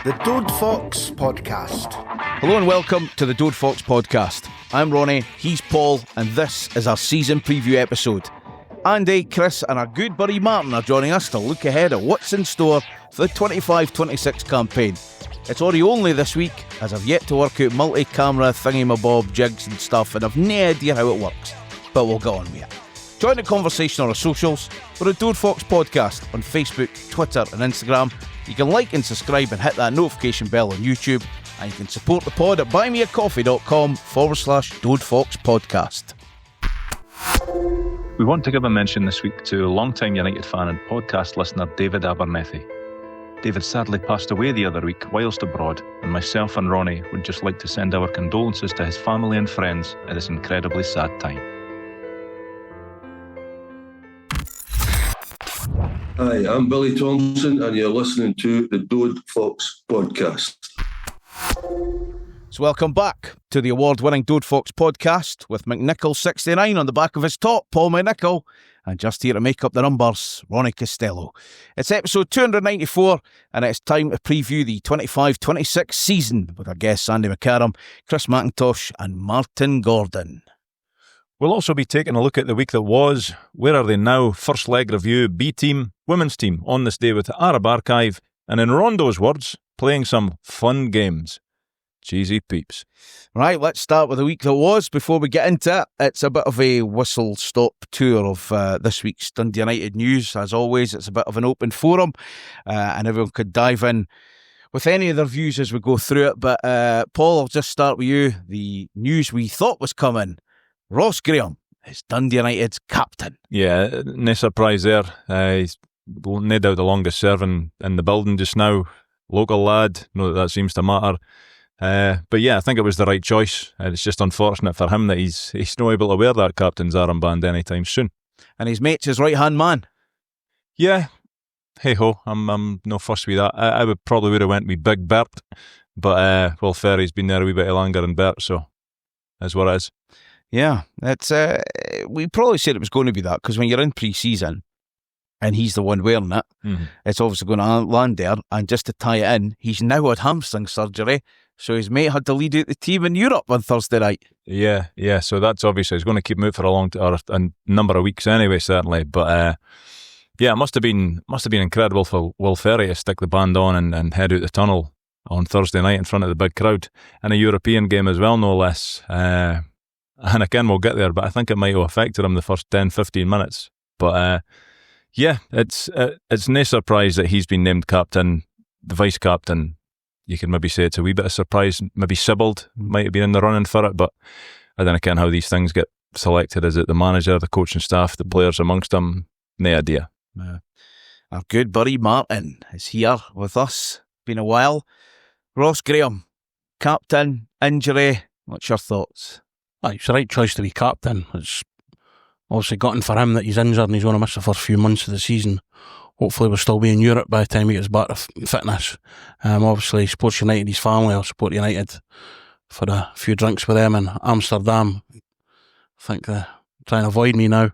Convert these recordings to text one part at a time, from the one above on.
The Dode Fox Podcast. Hello and welcome to the Dode Fox Podcast. I'm Ronny, he's Paul, and this is our season preview episode. Andy, Chris and our good buddy Martin are joining us to look ahead at what's in store for the 25-26 campaign. It's audio only this week, as I've yet to work out multi-camera thingy-mabob jigs and stuff, and I've no idea how it works, but we'll go on with it. Join the conversation on our socials. We're a Dode Fox Podcast on Facebook, Twitter and Instagram. You can like and subscribe and hit that notification bell on YouTube, and you can support the pod at buymeacoffee.com/Dode Fox Podcast. We want to give a mention this week to long-time United fan and podcast listener David Abernethy. David sadly passed away the other week whilst abroad, and myself and Ronny would just like to send our condolences to his family and friends at this incredibly sad time. Hi, I'm Billy Thompson and you're listening to the Dode Fox Podcast. So welcome back to the award-winning Dode Fox Podcast with McNichol69 on the back of his top, Paul McNichol, and just here to make up the numbers, Ronnie Costello. It's episode 294 and it's time to preview the 25-26 season with our guests Andy McCarram, Chris McIntosh and Martin Gordon. We'll also be taking a look at the week that was, where are they now, first leg review, B team, women's team on this day with the Arab Archive, and in Rondo's words, playing some fun games. Cheesy peeps. Right, let's start with the week that was before we get into it. It's a bit of a whistle-stop tour of this week's Dundee United news. As always, it's a bit of an open forum and everyone could dive in with any of their views as we go through it. But Paul, I'll just start with you. The news we thought was coming. Ross Graham is Dundee United's captain. Yeah, no surprise there. He's no doubt the longest serving in the building just now. Local lad, not that seems to matter. But yeah, I think it was the right choice. It's just unfortunate for him that he's not able to wear that captain's armband anytime soon. And his mate's his right-hand man. Yeah, hey-ho, I'm no fuss with that. I would have went with Big Bert, but Will Ferry's been there a wee bit longer than Bert, so that's what it is. Yeah, it's we probably said it was going to be that, because when you're in pre-season and he's the one wearing it, it's obviously going to land there. And just to tie it in, he's now had hamstring surgery, so his mate had to lead out the team in Europe on Thursday night. Yeah, so that's obviously, he's going to keep him out for a number of weeks anyway, certainly. But yeah, it must have been incredible for Will Ferry to stick the band on and head out the tunnel on Thursday night in front of the big crowd in a European game as well, no less. And again, we'll get there, but I think it might have affected him the first 10-15 minutes. But yeah, it's no surprise that he's been named captain. The vice captain, you can maybe say it's a wee bit of surprise. Maybe Sibbald might have been in the running for it, but I don't know how these things get selected. Is it the manager, the coaching staff, the players amongst them? No idea. Our good buddy Martin is here with us. Been a while. Ross Graham, captain, injury. What's your thoughts? It's the right choice to be captain. It's obviously gotten for him that he's injured and he's going to miss the first few months of the season. Hopefully we'll still be in Europe by the time he gets back to fitness. Obviously he supports United, his family will support United for a few drinks with them in Amsterdam. I think they're trying to avoid me now.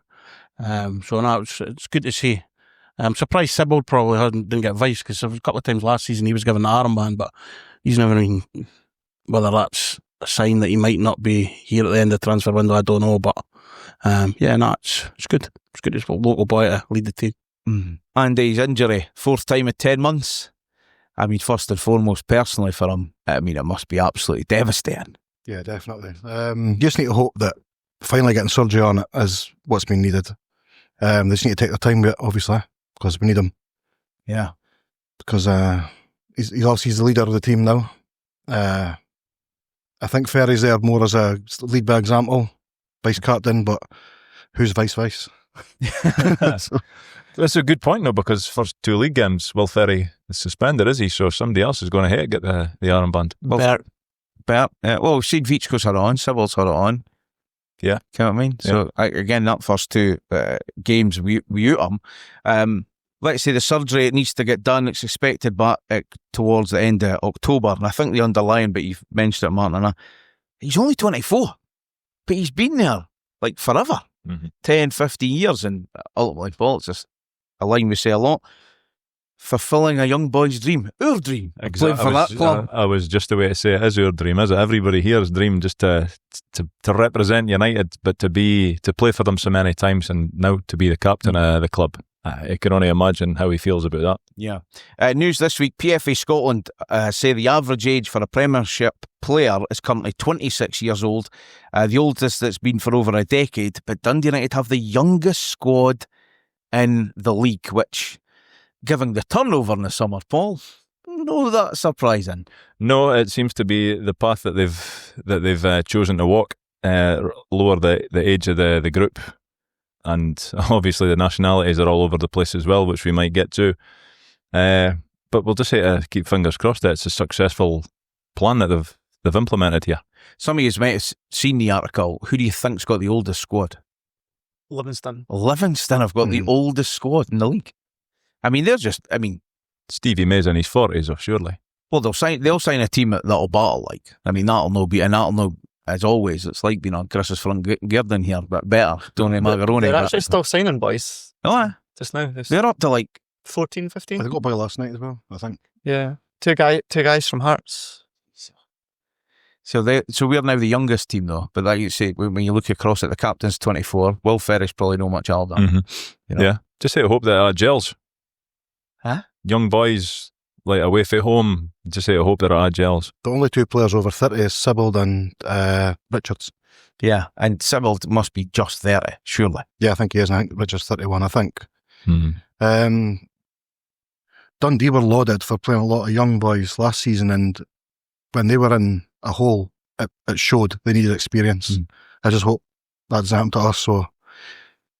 So no, it's good to see. I'm surprised Sibbald probably didn't get vice, because a couple of times last season he was given the armband, but he's never been, whether that's a sign that he might not be here at the end of the transfer window, I don't know, but it's good. It's good as a local boy to lead the team. Andy's injury, fourth time in 10 months. I mean, first and foremost, personally for him, I mean, it must be absolutely devastating. Yeah, definitely. Just need to hope that finally getting surgery on it is what's been needed. They just need to take their time with it, obviously, because we need him. Yeah. Because he's obviously the leader of the team now. I think Ferry's there more as a lead by example, vice captain, but who's vice? That's a good point, though, because first two league games, Will Ferry is suspended, is he? So somebody else is going to get the armband. Bert. Well, Seed Vichko's had it on, Sibbald's had it on. Yeah. You know what I mean? Yeah. So, again, that first two games, we out them. Let's say the surgery, it needs to get done. It's expected back towards the end of October. And I think the underlying, but you've mentioned it, Martin, he's only 24, but he's been there like forever. 10, 15 years. And ultimately, Paul, it's just a line we say a lot. fulfilling a young boy's dream. Our dream. Playing for that club. I was just the way to say it is our dream, is it? Everybody here's dream just to represent United, but to play for them so many times and now to be the captain of the club. I can only imagine how he feels about that. Yeah. News this week, PFA Scotland say the average age for a Premiership player is currently 26 years old, the oldest that's been for over a decade, but Dundee United have the youngest squad in the league, which, given the turnover in the summer, Paul, no, that's surprising. No, it seems to be the path that they've chosen to walk, lower the age of the group. And obviously the nationalities are all over the place as well, which we might get to. But we'll just say to keep fingers crossed that it's a successful plan that they've implemented here. Some of you might have seen the article. Who do you think's got the oldest squad? Livingston have got the oldest squad in the league. I mean, Stevie May's in his 40s, surely. Well, they'll sign a team that'll battle. Like, I mean, that'll no. As always, it's like being on Chris's front garden here, but better. Tony Magaroni. They're actually still signing boys. Oh, just now. They're up to like 14, 15. They got a boy last night as well, I think. Yeah, two guys from Hearts. So we're now the youngest team though. But like you say, when you look across at the captain's 24, Will Ferry's probably not much older. Mm-hmm. You know? Yeah, just say I hope that gels. Huh? Young boys like away from home. Just say I hope that gels. The only two players over 30 is Sibbald and Richards. Yeah, and Sibbald must be just 30, surely. Yeah, I think he is. I think Richards 31, I think. Mm-hmm. Dundee were lauded for playing a lot of young boys last season, and when they were in a hole, it showed they needed experience. I just hope that doesn't happen to us. So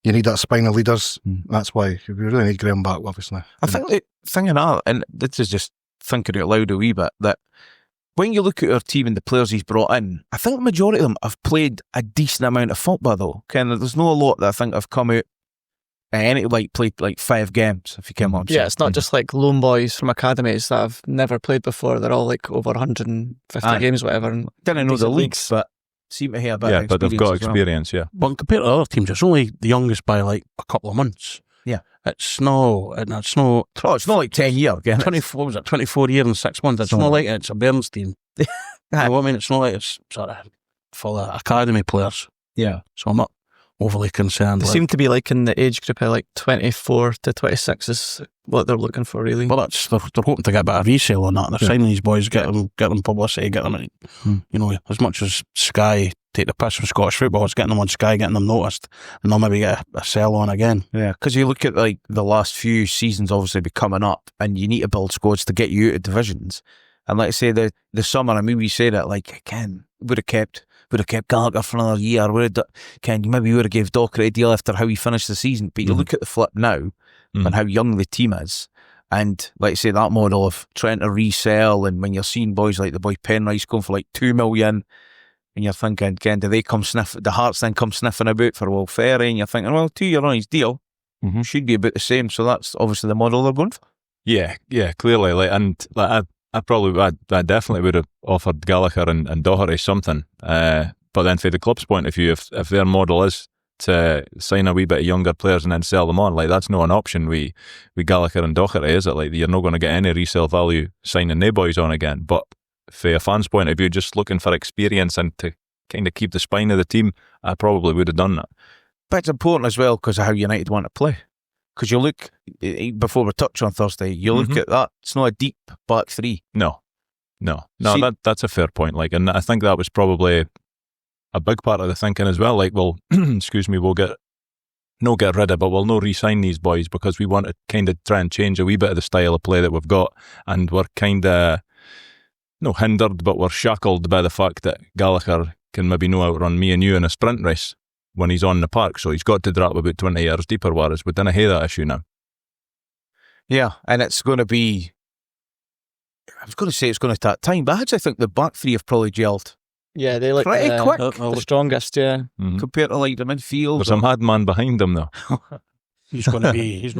you need that spine of leaders. That's why we really need Graham back, obviously. I think the thing in that, and this is just thinking out loud a wee bit, that when you look at our team and the players he's brought in, I think the majority of them have played a decent amount of football though. There's not a lot that I think have come out played like 5 games, if you can imagine. Yeah, it's not just like lone boys from academies that have never played before. They're all like over 150 games, whatever. And didn't know the leagues, but seem to have a bit of experience. Yeah, but they've got experience, well. yeah. But compared to other teams, it's only the youngest by like a couple of months. Yeah. It's not like 10 years. 24, was it 24 years and 6 months? It's not like it's a Burns team. You know what I mean? It's not like it's sort of full of academy players. Yeah. So I'm not overly concerned. They seem to be like in the age group of like 24 to 26 is what they're looking for, really. Well, they're hoping to get a bit of resale on that. They're signing these boys, get them publicity, get them, you know, as much as Sky take the piss from Scottish football, it's getting them on Sky, getting them noticed, and they'll maybe get a sell on again. Yeah, because you look at like the last few seasons obviously be coming up, and you need to build squads to get you out of divisions. And like I say, the summer, I mean, we say that like, again, would have kept Gallagher for another year. Maybe would have gave Docherty a deal after how he finished the season. But you look at the flip now and how young the team is, and like I say, that model of trying to resell, and when you're seeing boys like the boy Penrice going for like 2 million, and you're thinking, again, do they come the Hearts then come sniffing about for Will Ferry, and you're thinking, well, 2 year on his deal should be about the same. So that's obviously the model they're going for. Yeah, clearly. I definitely would have offered Gallagher and Doherty something. But then, for the club's point of view, if their model is to sign a wee bit of younger players and then sell them on, like that's not an option. We Gallagher and Doherty, is it? Like you're not going to get any resale value signing they boys on again. But for a fan's point of view, just looking for experience and to kind of keep the spine of the team, I probably would have done that. But it's important as well because of how United want to play. Because you look, before we touch on Thursday, you look at that, it's not a deep back three. No, that's a fair point. Like, and I think that was probably a big part of the thinking as well. Like, well, we'll get rid of, but we'll no re-sign these boys because we want to kind of try and change a wee bit of the style of play that we've got, and we're kind of no hindered, but we're shackled by the fact that Gallagher can maybe no outrun me and you in a sprint race when he's on the park, so he's got to drop about 20 yards deeper, whereas we didn't have that issue now. Yeah, and it's going to be, I was going to say it's going to take time, but I actually think the back three have probably gelled. Yeah, they look pretty quick. The strongest, yeah. Compared to like the midfield. There's a madman behind him though. He's going to be He's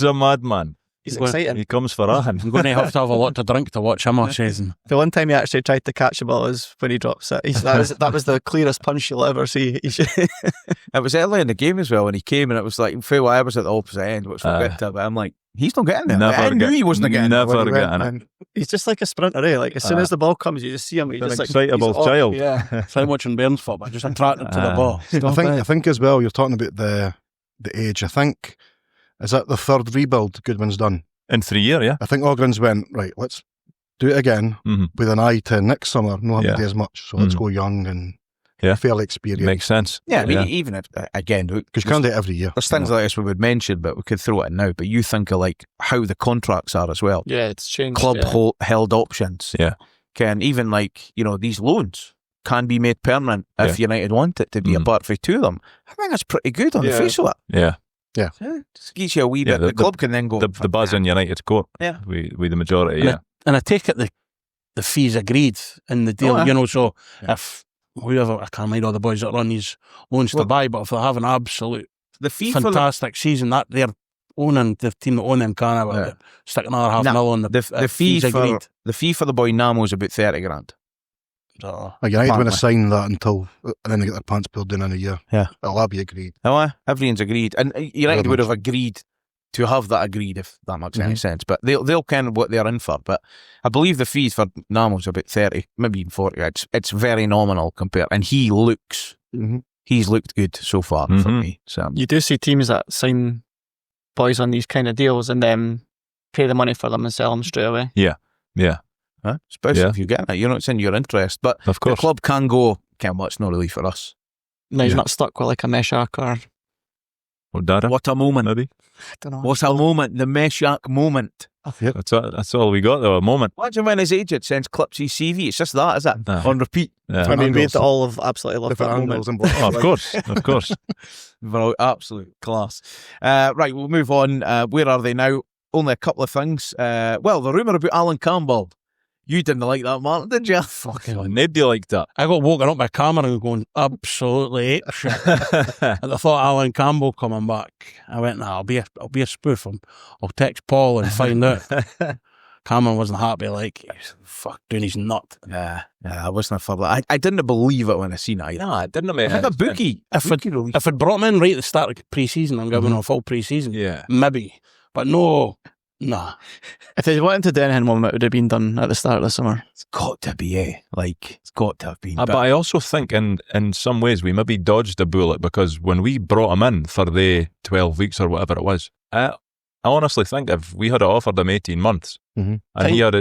a madman. He's exciting. He comes for Ahan. I'm going to have a lot to drink to watch him all season. The one time he actually tried to catch the ball was when he drops it. That was the clearest punch you'll ever see. It was early in the game as well when he came, and it was like, I was at the opposite end, which we'll get to, but I'm like, He's not getting it. Never I knew he wasn't getting it. never When he went, getting it. He's just like a sprinter, eh? Like as soon as the ball comes, you just see him. He's An just like excitable he's off. child. Yeah. It's like watching Burns football, just attracted to the ball. I think as well, you're talking about the age. I think, is that the third rebuild Goodwin's done? In 3 years, yeah. I think Ogren's went, right, let's do it again with an eye to next summer, not having to do as much. So let's go young and fairly experienced. Makes sense. Yeah, I mean, even if, again, Because you can't do it every year. there's things like this we would mention, but we could throw it in now. But you think of like how the contracts are as well. Yeah, it's changed. Club yeah. held options. Yeah. Can even like, these loans can be made permanent if United want it to be a part for two of them. I think that's pretty good on the face of it. Yeah. Just gives you a wee bit. The club can then go. The buzz in United's court. Yeah. With the majority, And I take it the fees agreed in the deal, so if whoever, I can't mind all the boys that run these loans to buy, but if they have an absolute the fee fantastic season, that they're owning, the team that own them can stick another $500,000 on the fee agreed. the fee for the boy Namo is about 30 grand. So, United want to sign that and then they get their pants pulled down in a year. Yeah. It'll be agreed. Oh, everyone's agreed. And United Very would much. have agreed to have that agreed, if that makes any sense. But they'll kind of what they're in for. But I believe the fees for Namo's about 30, maybe even 40. It's very nominal compared. And he looks, he's looked good so far for me. So You do see teams that sign boys on these kind of deals and then pay the money for them and sell them straight away. Yeah. especially if you get it. It's in your interest. But Of course. the club can go, well, it's not really for us. No, he's not stuck with like a Meshach or Or Dara. What a moment. Maybe. I don't know. What a moment. The Meshach moment. That's all we got though, a moment. Imagine when his agent sends clips his CV. It's just that, is it? Nah. On repeat. Yeah. I mean, we all have absolutely loved that Different moment. angles and Oh, of course. Absolute class. Right, we'll move on. Where are they now? Only a couple of things. Well, the rumour about Alan Campbell. You didn't like that, Martin, did you? fucking Nobody liked that. I got woken up by Cameron going absolutely apeshit. And I thought Alan Campbell coming back. I went, nah, I'll be a spoof. I'll text Paul and find out. Cameron wasn't happy, like, fuck, doing his nut. Yeah, I wasn't for that. I didn't believe it when I seen it. No, I didn't make I think a bookie. If it brought him in right at the start of pre-season and given him a full pre-season, maybe. But no, nah. If they wanted to do anything with him, it would have been done at the start of the summer. It's got to be, it's got to have been. But I also think in some ways we maybe dodged a bullet because when we brought him in for the 12 weeks or whatever it was, I honestly think if we had offered him 18 months and he had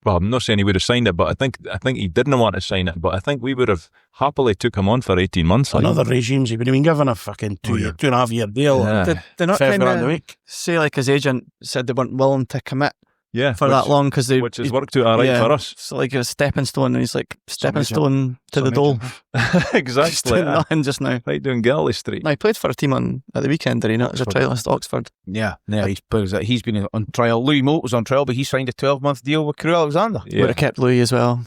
well, I'm not saying he would have signed it, but I think he didn't want to sign it, but I think we would have happily took him on for 18 months. Another regimes, he would have been given a fucking 2.5 year deal. Yeah. Did they not $5 kind grand a of week. say like his agent said they weren't willing to commit Yeah, for that long because they which has worked out all right for us. So like a stepping stone, and he's like stepping agent. stone to Some the goal. agent. Exactly. He's doing nothing just now. Right down Galley Street. No, he played for a team at the weekend, did he not? As a trialist, Oxford. Yeah, he's been on trial. Louis Moult was on trial, but he signed a 12-month deal with Crewe Alexander. Yeah. Would have kept Louis as well.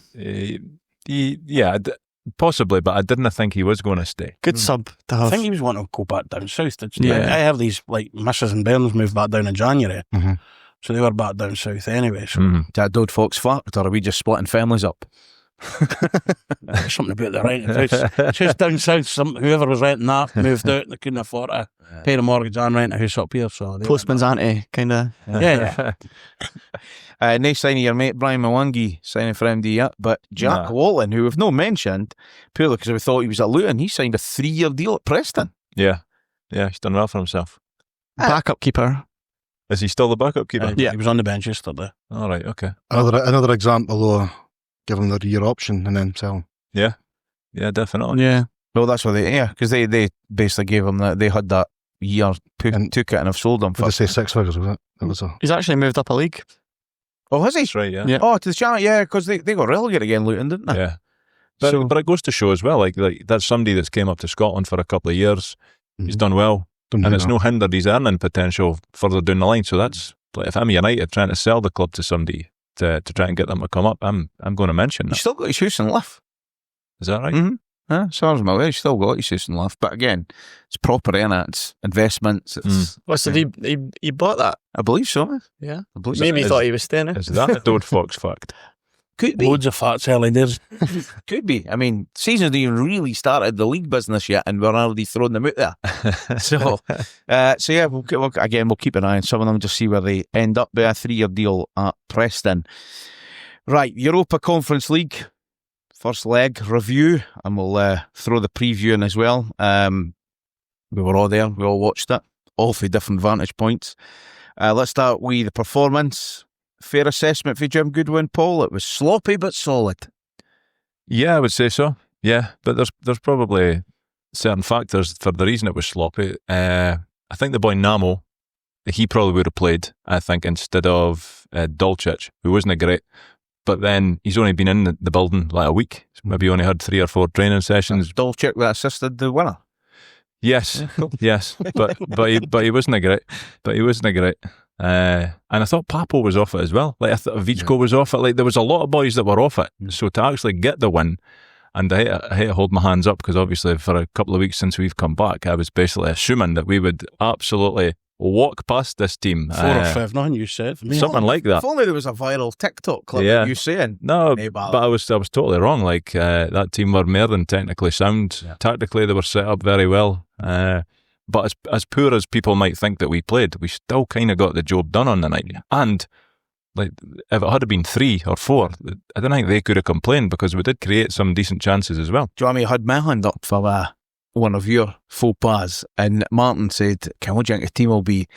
Possibly, but I didn't think he was going to stay. Good sub to I have. think he was wanting to go back down south. Yeah. I have these, like, Misses and Burns moved back down in January. Mhm. So they were back down south anyway. So Mhm. Is that Dode Fox fact, or are we just splitting families up? there's something about the renting house. It's just down south, whoever was renting that moved out. They couldn't afford to pay the mortgage and rent a house up here. So they Postman's auntie, kind of. Yeah. Nice signing your mate Brian Mwangi signing for MD, but Jack Walton, who we've not mentioned, purely because we thought he was at Luton, he signed a 3-year deal at Preston. Yeah, he's done well for himself. Backup keeper. Is he still the backup keeper? He was on the bench yesterday. All right, okay. Another example of give them the year option and then sell them. Yeah, definitely. Yeah. Well, that's what because they basically gave him that, they had that year, took it and have sold him Did for. they say 6 figures, was it? It was a... He's actually moved up a league. Oh, has he? That's right, yeah. Yeah. Oh, to the channel, because they got relegated again, Luton, didn't they? Yeah. But it goes to show as well, like that's somebody that's came up to Scotland for a couple of years. He's done well. And it's no hindered his earning potential further down the line. So that's, like, if I'm United trying to sell the club to somebody to try and get them to come up, I'm going to mention He's that. still got his house and lift. Is that right? Mm-hmm. As far as I'm aware, he's still got his house and lift. But again, it's property, innit? It's investments. It's, So he bought that? I believe so. Yeah. I believe Maybe he is- thought he was staying. Is that a Dode Fox fact? Could be. Loads of farts early days. Could be. I mean, season's not even really started the league business yet, and we're already throwing them out there. So yeah, we'll keep an eye on some of them, just see where they end up with a 3-year deal at Preston. Right, Europa Conference League, first leg review, and we'll throw the preview in as well. We were all there, we all watched it, all from different vantage points. Let's start with the performance. Fair assessment for Jim Goodwin, Paul. It was sloppy but solid. Yeah, I would say so. Yeah, but there's probably certain factors for the reason it was sloppy. I think the boy Namo, he probably would have played, I think, instead of Dolcic, who wasn't great. But then he's only been in the building like a week. Maybe only had 3 or 4 training sessions. Dolcic that assisted the winner. Yes, yes, but he wasn't great. But he wasn't great. And I thought Papo was off it as well. Like I thought Vichko was off it. Like there was a lot of boys that were off it. So to actually get the win, and I hate to hold my hands up because obviously for a couple of weeks since we've come back, I was basically assuming that we would absolutely walk past this team. 4 or 5, nothing you said. Something like that. If only there was a viral TikTok clip of you saying. No, but I was totally wrong. Like that team were more than technically sound. Yeah. Tactically, they were set up very well. But as poor as people might think that we played, we still kind of got the job done on the night. And like, if it had been 3 or 4, I don't think they could have complained because we did create some decent chances as well. Do you want me to had my hand up for one of your faux pas? And Martin said, what do you think the team will be?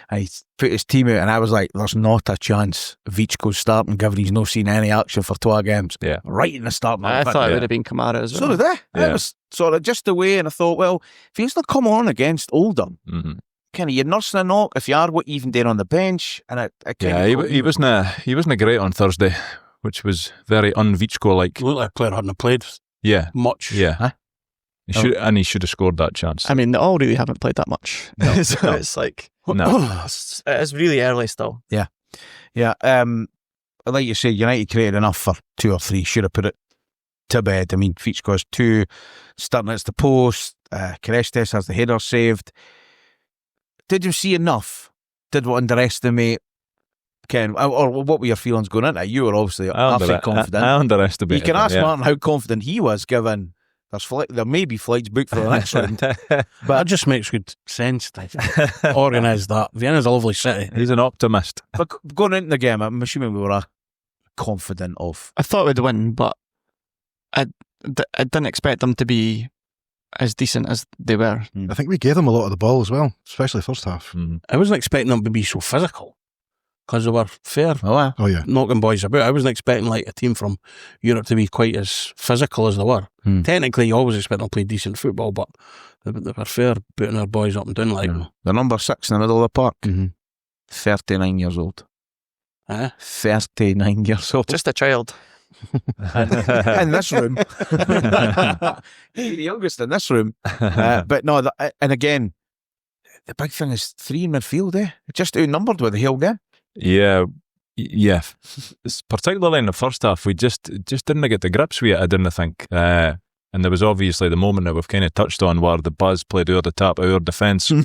And he put his team out, and I was like, there's not a chance Vichko's starting, given he's not seen any action for 2 games. Yeah. Right in the start. I thought it would have been Kamara as well. So did I. Yeah. It was sort of just the way, and I thought, well, if he's not come on against Oldham, kind of you're nursing a knock. If you are, what even there on the bench? And he wasn't great on Thursday, which was very un-Vichko-like. Looked like a player hadn't played much. Yeah. Huh? He should have scored that chance. I mean, they all really haven't played that much. No, so it's like, no. It's really early still. Yeah. Like you say, United created enough for 2 or 3. Should have put it to bed. I mean, Vichko has 2, starting at the post. Kerestes has the header saved. Did you see enough? Did we underestimate Ken? Or what were your feelings going into it? You were obviously halfway confident. I underestimated. You can ask him, Martin how confident he was, given there may be flights booked for the next round. But that just makes good sense to organise that. Vienna's a lovely city. He's an optimist. But going into the game, I'm assuming we were confident of. I thought we'd win, but I didn't expect them to be as decent as they were. I think we gave them a lot of the ball as well, especially first half. I wasn't expecting them to be so physical because they were fair. Oh yeah, knocking boys about. I wasn't expecting like a team from Europe to be quite as physical as they were. Technically, you always expect them to play decent football, but they were fair, putting their boys up and down like the number 6 in the middle of the park. 39 years old. 39 years old. Just a child. In this room. The youngest in this room. But no, and again, the big thing is 3 in midfield, just outnumbered with the Hill game. Yeah. Particularly in the first half, we just didn't get the grips with it, I didn't think. And there was obviously the moment that we've kind of touched on where the Buzz played over the top of our defence and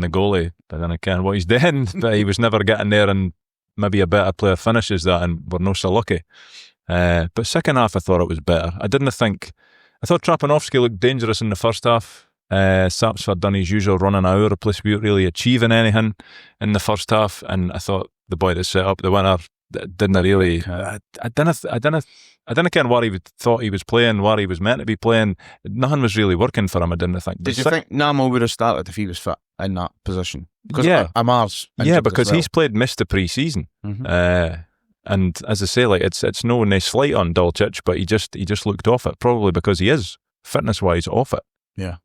the goalie, but then again, what he's doing, but he was never getting there, and maybe a better player finishes that, and we're not so lucky. But second half, I thought it was better. I thought Trapanovsky looked dangerous in the first half. Sapsford done his usual running out of place without really achieving anything in the first half, and I thought the boy that set up the winner didn't really. I didn't care what he thought he was playing, what he was meant to be playing. Nothing was really working for him, I didn't think. Did you think Namo would have started if he was fit in that position? Because Amar's because he's played missed the pre-season. And as I say, like it's no nice slight on Dolcic, but he just looked off it, probably because he is fitness wise off it. Yeah.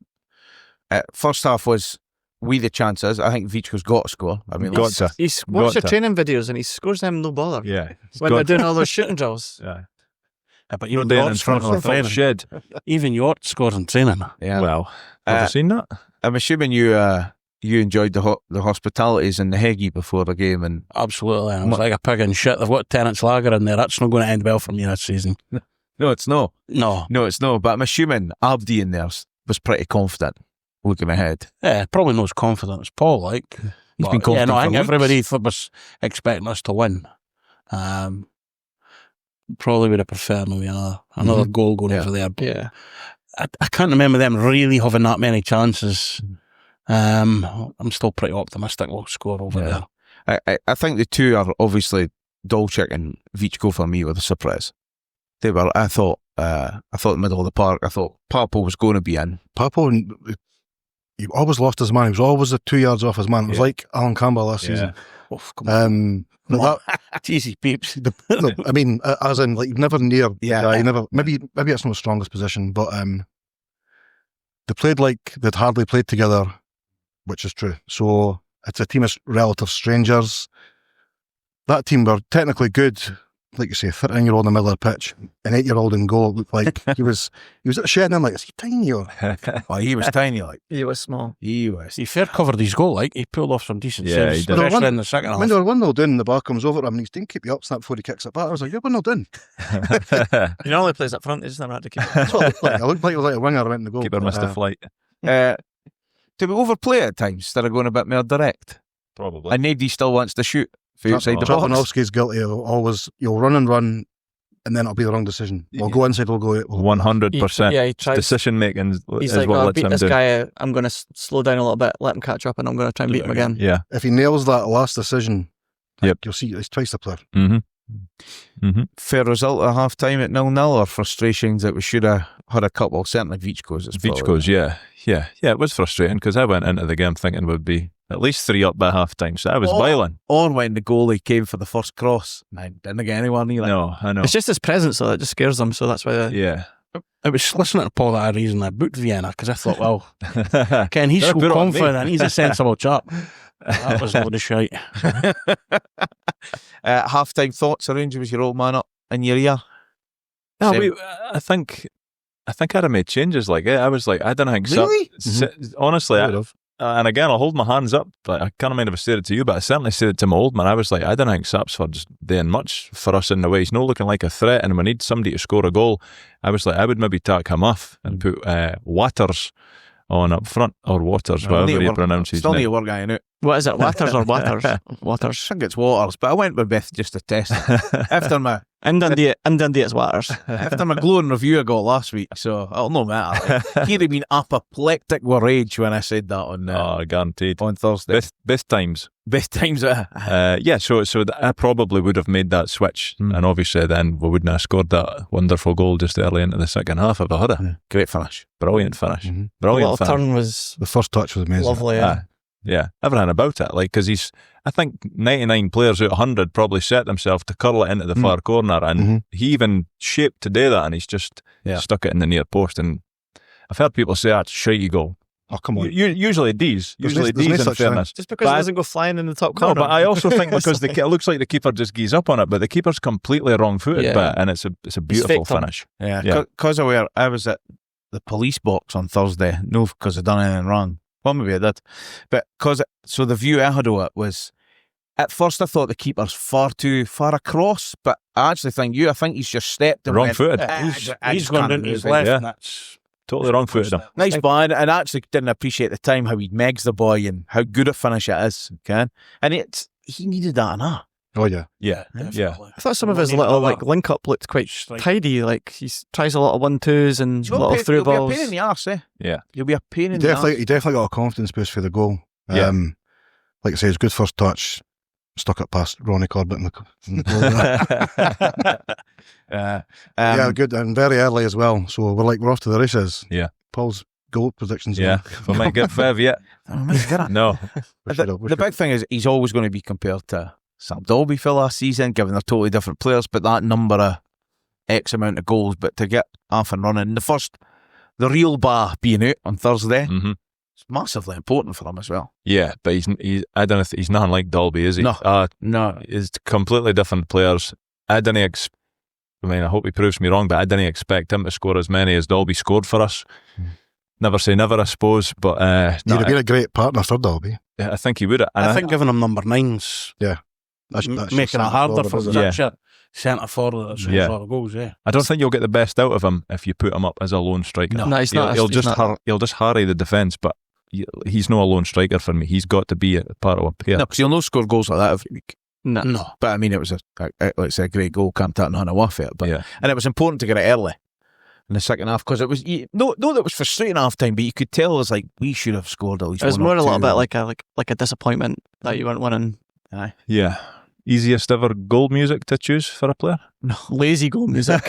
First half was the chances. I think Vichko's got to score. I mean, he's watched the training videos and he scores them no bother. Yeah, when they're doing all those shooting drills. Yeah, but even Yort in front of the training. shed. Even Yort scores in training. Yeah. Well, have you seen that? I'm assuming you enjoyed the hospitalities in the Heggie before the game, and absolutely. I was like a pig in shit. They've got Terence Lager in there. That's not going to end well for me this season. No, it's not. No, it's not. But I'm assuming Abdi in there was pretty confident. Looking ahead, probably not as confident as Paul. Like he's been confident. I think everybody was expecting us to win. probably would have preferred maybe another goal going over there. But Yeah. I can't remember them really having that many chances. I'm still pretty optimistic we'll score over there. I think the two are obviously Dolchik and Vichko for me were the surprise. They were. I thought the middle of the park. I thought Papo was going to be in. Papo, he always lost his man. He was always 2 yards off his man. It was like Alan Campbell last season. Easy peeps. No, I mean, as in, like, never near the guy. Yeah. Maybe it's not the strongest position, but they played like they'd hardly played together, which is true. So it's a team of relative strangers. That team were technically good, like you say, 13-year-old in the middle of the pitch, an 8-year-old in goal. It looked like he was at the shed, and I'm like, is he tiny or? Oh, he was tiny, like He was small. he was. He fair covered his goal, like he pulled off some decent Yeah, saves, he did. especially in the second half. When they were 1-0 down, the bar comes over to him and he's saying, keep you up, snap before he kicks it back. I was like, you're 1-0 down. He normally plays up front. He doesn't have to keep. That's what it looked like. I looked like he was like a winger went in the goal. Keeper missed a flight. Do we overplay it at times instead of going a bit more direct? Probably. And Nady still wants to shoot for outside the box. Trapanovsky's guilty of always, you'll run, and then it'll be the wrong decision. We'll go inside, we'll go out. 100%. Yeah, he tries. Decision making He's is like, what I'll lets beat him this do. guy. I'm going to slow down a little bit, let him catch up, and I'm going to try and beat him again. Yeah. If he nails that last decision, Yep. you'll see he's twice the player. Fair result at half time at 0-0 or frustrations that we should have had a couple. Certainly Vichko's. Vichko's, yeah. It was frustrating because I went into the game thinking we'd be at least 3 up by half time, so I was violent. Or when the goalie came for the first cross, man, didn't get anywhere near it. No, I know. It's just his presence, though, that just scares them. So that's why. Yeah. I was listening to Paul that reason I booked Vienna because I thought, well, Ken, he's so Put it on me. confident, he's a sensible chap. That was a load of shite. Half time thoughts, Arrange, was your old man up in your ear? No, Same. I think I'd have made changes like it. I was like, I don't think Really? honestly, I would have. and again, I'll hold my hands up. But I can't remember if I said it to you, but I certainly said it to my old man. I was like, I don't think Sapsford's doing much for us in the way. He's not looking like a threat, and we need somebody to score a goal. I was like, I would maybe tack him off and put Waters on up front, or Waters, however you pronounce his Still need name. to work on it. What is it? Waters or Waters? I Waters. think it's Waters, but I went with Beth just to test it. after my In Dundee, it's Waters. after my glowing review I got last week, so it'll no matter. He'd have been apoplectic with rage when I said that on Guaranteed. on Thursday. Best times. Best times. Yeah, so I probably would have made that switch, and obviously then we wouldn't have scored that wonderful goal just early into the second half if I had it. Great finish. Brilliant finish. The Brilliant little finish. turn was The first touch was amazing. lovely. Yeah, everything about it. Like, because I think 99 players out of 100 probably set themselves to curl it into the far corner, and he even shaped to do that, and he's just stuck it in the near post. And I've heard people say that's a shitey goal. Oh, come on. Usually D's. There's Usually no D's in such thing. fairness. Just because But it doesn't go flying in the top No, corner. but I also think because it looks like the keeper just gees up on it, but the keeper's completely wrong-footed, Yeah. and it's a beautiful fake turn. finish. Yeah, Yeah. because I was at the police box on Thursday. No, because I'd done anything wrong. Well, maybe I did, but so the view I had of it was. At first, I thought the keeper's far across, but I actually think he's just stepped and Wrong-footed. He's gone down to his left, Yeah. and that's Totally wrong-footed him. Nice ball, and I actually didn't appreciate the time how he megs the boy and how good a finish it is, okay? And he needed that enough. Oh, yeah. Yeah. definitely. I thought some of his little link up looked quite tidy. Like he tries a lot of 1-2s and little through You'll balls. be a pain in the arse, eh? Yeah. You'll be a pain in the arse. He definitely got a confidence boost for the goal. Yeah. Like I say, his good first touch, stuck it past Ronnie Corbett in the goal. Yeah, good, and very early as well. So we're off to the races. Yeah. Paul's goal predictions. Yeah. We might get 5 yet. No. The big thing is he's always going to be compared to Sam Dolby for last season, given they're totally different players, but that number of X amount of goals, but to get off and running, the real bar being out on Thursday, it's massively important for him as well. Yeah, but he's I don't know if he's nothing like Dolby, is he? No. He's completely different players. I hope he proves me wrong, but I didn't expect him to score as many as Dolby scored for us. Never say never, I suppose, but He'd have been a great partner for Dolby. I think he would. And I think giving him number 9's That's making it harder for the such a centre forward that scores a lot of goals. Yeah, I don't think you'll get the best out of him if you put him up as a lone striker. No, he's not. He'll just harry the defence, but he's not a lone striker for me. He's got to be a part of a pair. No, because he'll not score goals like that every week. No. But I mean, it was a great goal. Can't take nothing off it. But Yeah. and it was important to get it early in the second half because it was no, that was frustrating half time. But you could tell it was like we should have scored at least. It was one or more a little two. bit like a disappointment that you weren't winning. Aye. Yeah. Easiest ever goal music to choose for a player? No, lazy goal music.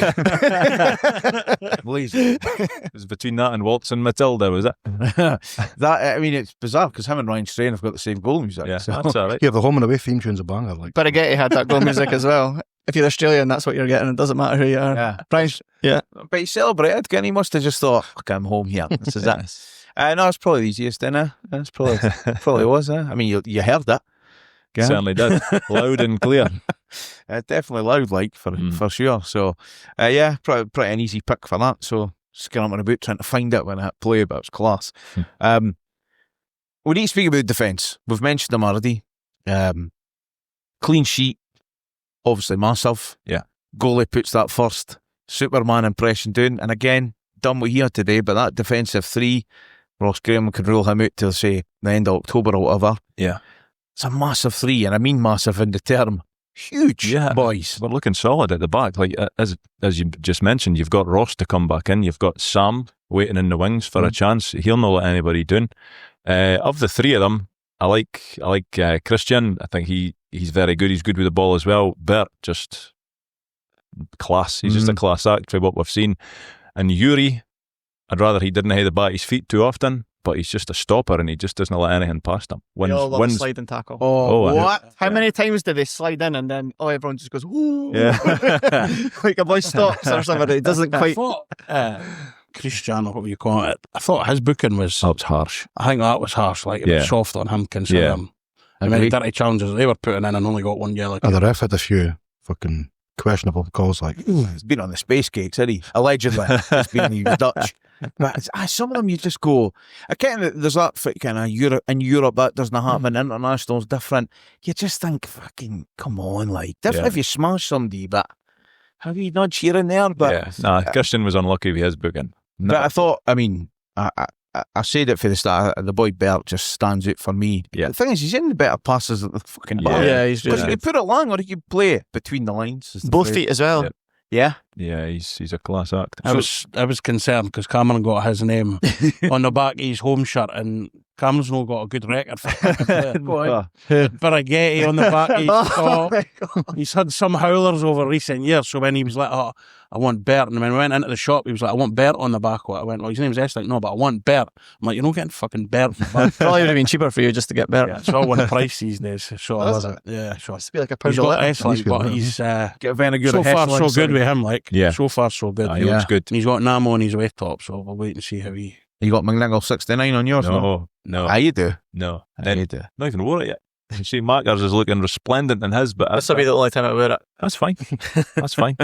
Lazy. It was between that and Waltz and Matilda, was it? That I mean, it's bizarre because him and Ryan Strain have got the same goal music. Yeah, so. that's all right. Yeah, the home and away theme tune's a banger. Like, But Getty had that goal music as well. If you're Australian, that's what you're getting. It doesn't matter who you are. Yeah. Brian, yeah. But he celebrated, and he must have just thought, "Fuck, I'm home here. This is it." No, it's probably the easiest, isn't it? It's probably was. I mean, you heard that. Certainly did. Loud and clear. Definitely loud, like for sure. So, yeah, probably an easy pick for that. So, scampering about trying to find it when I hit play, but it was class. We need to speak about defence. We've mentioned them already. Clean sheet, obviously massive. Yeah. Goalie puts that first Superman impression down, and again, done what he had today. But that defensive three, Ross Graham can rule him out till say the end of October or whatever. Yeah. It's a massive three, and I mean massive in the term. Huge, boys. We're looking solid at the back. Like as you just mentioned, you've got Ross to come back in. You've got Sam waiting in the wings for a chance. He'll not let anybody down. Of the three of them, I like Christian. I think he's very good. He's good with the ball as well. Bert, just class. He's just a class act for what we've seen. And Yuri, I'd rather he didn't have the bat his feet too often, but he's just a stopper and he just doesn't let anything past him. We all love a slide and tackle. Oh, what? How many times do they slide in and then everyone just goes, ooh, Yeah. like a boy stops or something. It doesn't I quite. thought Cristiano, what you call it, I thought his booking was. Oh, it's harsh. I think that was harsh, like a bit soft on him considering how many dirty challenges they were putting in and only got one yellow card. the ref had a few fucking questionable calls. Like, He's been on the space cakes, isn't he? Allegedly. He was Dutch. But some of them you just go, I can't, there's that kind of Europe, in Europe that doesn't happen, international's different. You just think, fucking, come on, like, different if you smash somebody, but have you nudge here and there? But Christian was unlucky with his booking. But I thought, I mean, I said it for the start, the boy Bert just stands out for me. Yeah. The thing is, he's in the better passes at the fucking back. Yeah, he's Because just you put it long or you can play it between the lines. is the both phrase. feet as well. Yeah. Yeah, he's a class act. I was concerned because Cameron got his name on the back of his home shirt and Cameron's not got a good record for a Getty on the back of his top. He's had some howlers over recent years, so when he was like, oh, I want Bert, and when we went into the shop he was like, I want Bert on the back of it. I went, well, his name's S, like, no, but I want Bert. I'm like, you're not getting fucking Bert on the back. Probably would have been cheaper for you just to get Bert. It's all one price these days. So I wasn't. Yeah, so It's be like a he's pound got of S, like, but he's Get a very good so far so good with him, like. Yeah. So far so good. He looks good. And he's got Namo on his way top, so we'll wait and see how he. You got McNiggle 69 on yours? No. You do. No. You do. Not even wore it yet. You see, Markers is looking resplendent in his, but This will be the only time I wear it. that's fine. That's fine.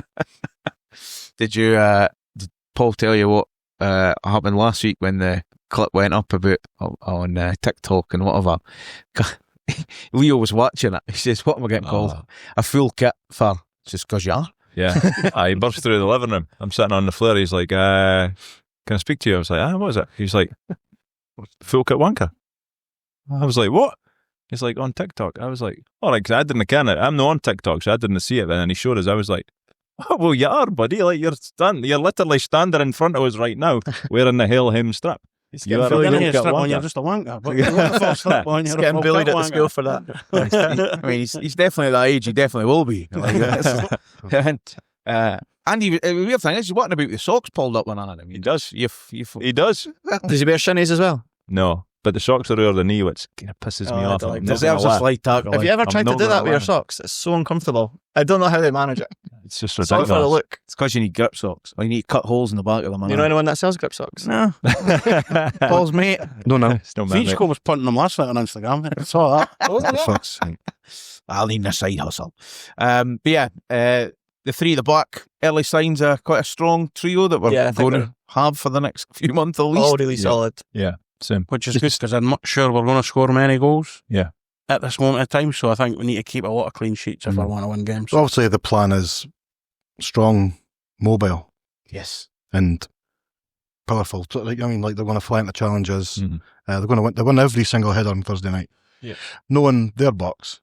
Did did Paul tell you what happened last week when the clip went up about on TikTok and whatever? Leo was watching it. He says, what am I getting called? A full kit for just because you are. Yeah. He burst through the living room. I'm sitting on the floor. He's like, can I speak to you? I was like, what is it? He's like, full kit wanker. I was like, what? He's like, on TikTok. I was like, all right, because I didn't ken it. I'm not on TikTok, so I didn't see it. And then he showed us. I was like, oh, well, you are, buddy. Like, you're literally standing in front of us right now wearing the hell hem strap. You're just a wanker. But He's getting bullied at the school for that. I mean, he's definitely that age. He definitely will be. And the weird thing is, he's walking about with socks pulled up on him. He does. He does. Does he wear shinnies as well? No, but the socks are over the knee, which kind of pisses me off. I don't like I'm that. not gonna Deserves a lie. slight tackle. Have you ever tried to not do that gonna with your lie. socks? It's so uncomfortable. I don't know how they manage it. It's just It's all for the ridiculous. look. It's because you need grip socks. Or you need to cut holes in the back of them. You know anyone that sells grip socks? No. Paul's mate. no, no. It's no man, mate. Feechco was punting them last night on Instagram. I saw that. For fuck's sake. I'll need a side hustle. But yeah, the three at the back, early signs are quite a strong trio that we're Yeah, I think going to have for the next few months at least. All really solid. Yeah, same. Which is good because I'm not sure we're going to score many goals. Yeah. At this moment in time, so I think we need to keep a lot of clean sheets if we want to win games. So obviously the plan is strong, mobile, Yes. and powerful. So, like, I mean, like, they're going to fly into challenges. Mhm. They're going to win. They win every single header on Thursday night. Yeah. Knowing their box,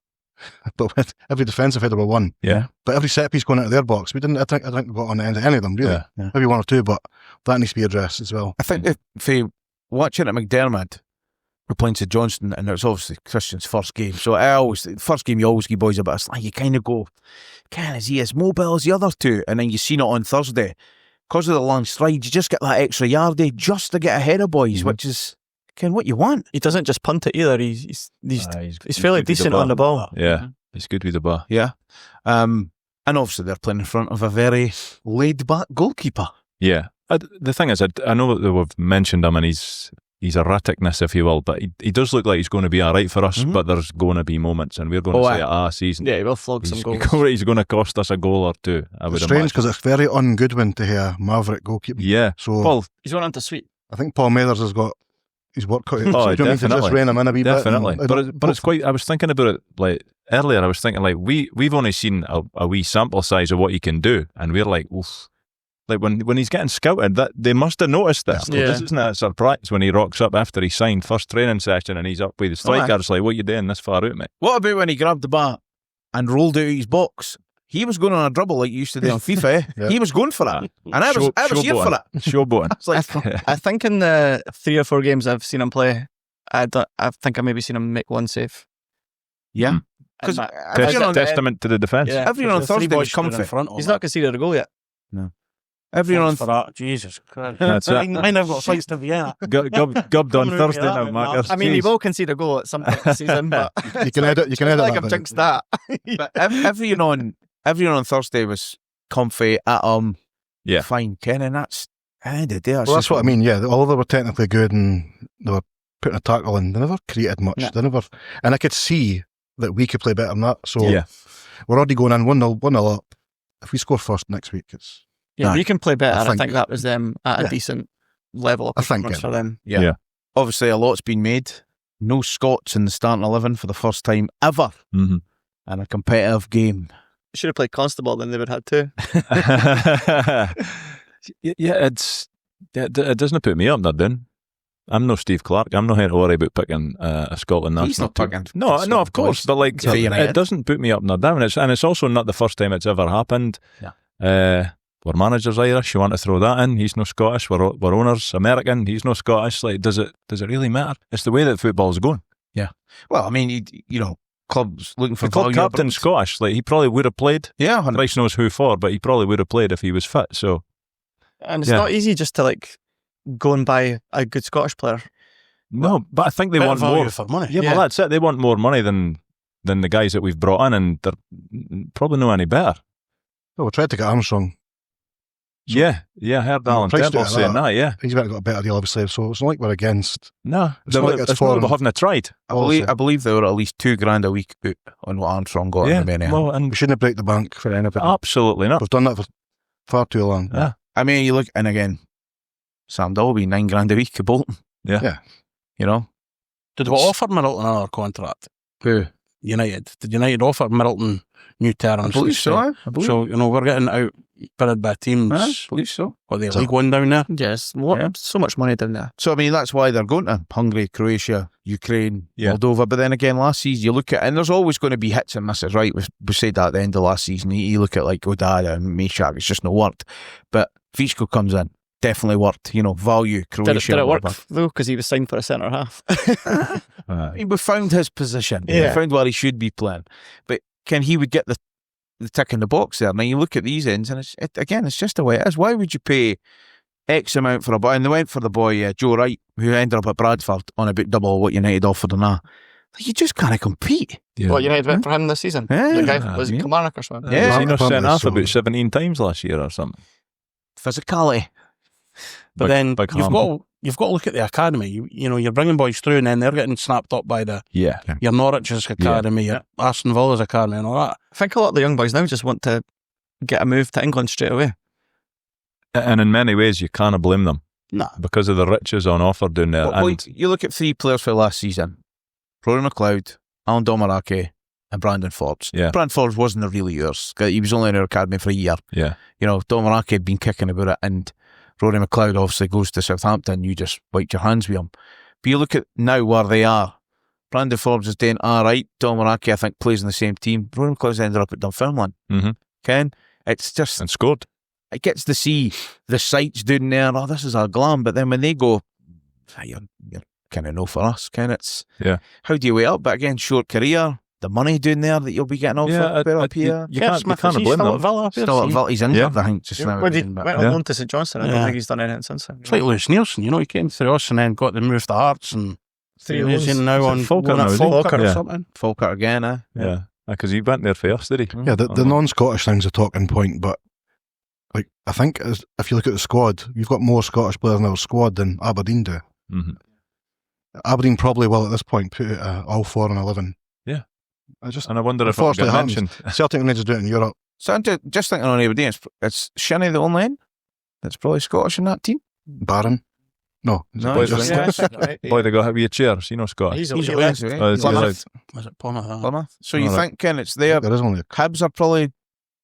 but with every defensive header we won. Yeah. But every set piece going into their box, we didn't. I think we got on the end of any of them really. Yeah. Maybe one or two, but that needs to be addressed as well. I think if you watching at McDermott, we're playing to Johnston, and it was obviously Christian's first game. So first game you always give boys a bit of slack. You kind of go, is he as mobile as the other two? And then you seen it on Thursday. Because of the long stride, you just get that extra yardie just to get ahead of boys, which is what you want. He doesn't just punt it either. He's fairly decent on the ball. Yeah, he's good with the ball. Yeah. And obviously they're playing in front of a very laid-back goalkeeper. Yeah. The thing is, I know that we've mentioned him and he's erraticness, if you will, but he does look like he's going to be all right for us, but there's going to be moments, and we're going to say it season. Yeah, he will flog some goals. He's going to cost us a goal or two, I would It's strange imagine. because it's very un-Goodwin to hear Maverick goalkeeping. Yeah. So Paul, He's going on to sweep. I think Paul Mathers has got his work cut out. Oh, So do you want me to just definitely. rein him in a wee definitely. bit? But it's quite, I was thinking about it like earlier, I was thinking like we've only seen a wee sample size of what he can do, and we're like, oof. Like when he's getting scouted, that they must have noticed this. Yeah. This isn't a surprise when he rocks up after he signed first training session and he's up with the strikers. Like, what you doing this far out, mate? What about when he grabbed the bat and rolled out his box? He was going on a dribble like you used to do on FIFA. Eh? Yeah. He was going for it. And I was here for it. Showboating. It's like, I think in the 3 or 4 games I've seen him play, I think I maybe seen him make one save. yeah. Because Testament to the defence. Yeah. everyone on Thursday was comfy. He's not conceded a goal yet. Everyone on for that. Jesus Christ. That's it. Mine have got flights to Vienna. Gubbed on Thursday now, Marcus. I mean, he will concede a goal at some point this season, but You can edit I that like I've bit. jinxed that. But everyone on Thursday was comfy at Yeah. fine, Ken, and that's at the end of the day. Well, that's what I mean, yeah. Although they were technically good and they were putting a tackle in, they never created much. Yeah. They never, and I could see that we could play better than that. So Yeah. we're already going in 1-0 up. If we score first next week, it's Yeah, we can play better. I I think- think that was them at a decent level of I think, performance yeah. for them. Yeah. Obviously, a lot's been made. No Scots in the starting 11 for the first time ever Mm-hmm. in a competitive game. Should have played Constable, then they would have had 2. Yeah, it doesn't put me up, that then. I'm no Steve Clark. I'm not having to worry about picking a Scotland national He's not team. picking No, Scotland of course, boys. but like For United. it doesn't put me up nor down. It's also not the first time it's ever happened. Yeah. Our manager's Irish. You want to throw that in? He's no Scottish. Our owner's American. He's no Scottish. Like, does it really matter? It's the way that football's going. Well, I mean, clubs looking for The club value. captain's Scottish. Like, he probably would have played. Yeah, Christ knows who for, but he probably would have played if he was fit. So And it's Yeah. not easy just to like go and buy a good Scottish player. no, but I think they Better want value more. for money. Yeah, well, that's it. They want more money than the guys that we've brought in, and they're probably not any better. well, we tried to get Armstrong. Yeah, I heard Alan priced Temple it at saying that. that, yeah. He's better got a better deal, obviously. So it's not like we're against. No, It's not like it's it's not foreign. we haven't tried. I believe they were at least $2,000 a week out on what Armstrong got in the main. well, and We shouldn't break the bank for anything. absolutely not. We've done that for far too long. Yeah. I mean, you look, and again, Sam Dolby, $9,000 a week at Bolton. Yeah. You know? Did we offer Middleton another contract? Who? United. Did United offer Middleton new terms? I believe so. I believe So, we're getting outbid by teams. I believe so. What, the League One down there? Yes, Yeah. so much money down there. So, I mean, that's why they're going to Hungary, Croatia, Ukraine, Yeah. Moldova. But then again, last season, you look at, and there's always going to be hits and misses, right? We said that at the end of last season. You look at like Odada and Meshak, it's just not worked. But Fischko comes in, definitely worked. Value, Croatia. Did it work whatever. though? Because he was signed for a centre half. We found his position. Yeah. We found where he should be playing. But he would get the tick in the box there. Now you look at these ends, and it's just the way it is. Why would you pay X amount for a boy? And they went for the boy Joe Wright, who ended up at Bradford on about double what United offered on that. You just can't compete. Yeah. What United went for him this season? Yeah. The guy was Yeah. Kilmarnock or something. Yeah. Was he not Plymouth, sent off so- about 17 times last year or something? Physicality. But Big- then big you've hammer. got to look at the academy. You're bringing boys through, and then they're getting snapped up by Yeah. your Norwich's academy, your Aston Villa's academy, and all that. I think a lot of the young boys now just want to get a move to England straight away. And in many ways, you can't blame them Nah. because of the riches on offer down there. Well, and you look at 3 players for last season: Rory McLeod, Alan Domarake, and Brandon Forbes. Yeah. Brandon Forbes wasn't really yours. He was only in our academy for a year. yeah, Domarake had been kicking about it, and Rory McLeod obviously goes to Southampton. You just wiped your hands with him. But you look at now where they are. Brandon Forbes is doing alright. Tom Moraki, I think, plays in the same team. Ronan McLeod ended up at Dunfermline. Ken, it's just... And scored. It gets to see the sights down there. Oh, this is our glam. But then when they go, you're kind of no for us. Ken, it's... Yeah. How do you weigh up? But again, short career. The money down there that you'll be getting off up here. You can't blame them. Villa. Still at Villa. He's injured, I think, just now. When he went on loan to St Johnstone, I don't think he's done anything since then. It's like Lewis Nielsen, he came through us and then got the move to Hearts and he's in now on Falkirk or something. Falkirk again, eh? Yeah, because he went there first, did he? Yeah, the non-Scottish thing's a talking point, but like I think if you look at the squad, you've got more Scottish players in our squad than Aberdeen do. Aberdeen probably will at this point put it all 4 and 11. Yeah. And I wonder if it will get mentioned. Celtic need to do it in Europe. So I'm just thinking on Aberdeen, it's Shinny the only end that's probably Scottish in that team. Barron? No. Boy, they got heavy chairs. You know Scottish. He's Plymouth. Was it Plymouth? So you think, Ken, it's there. There is only Hibs are probably,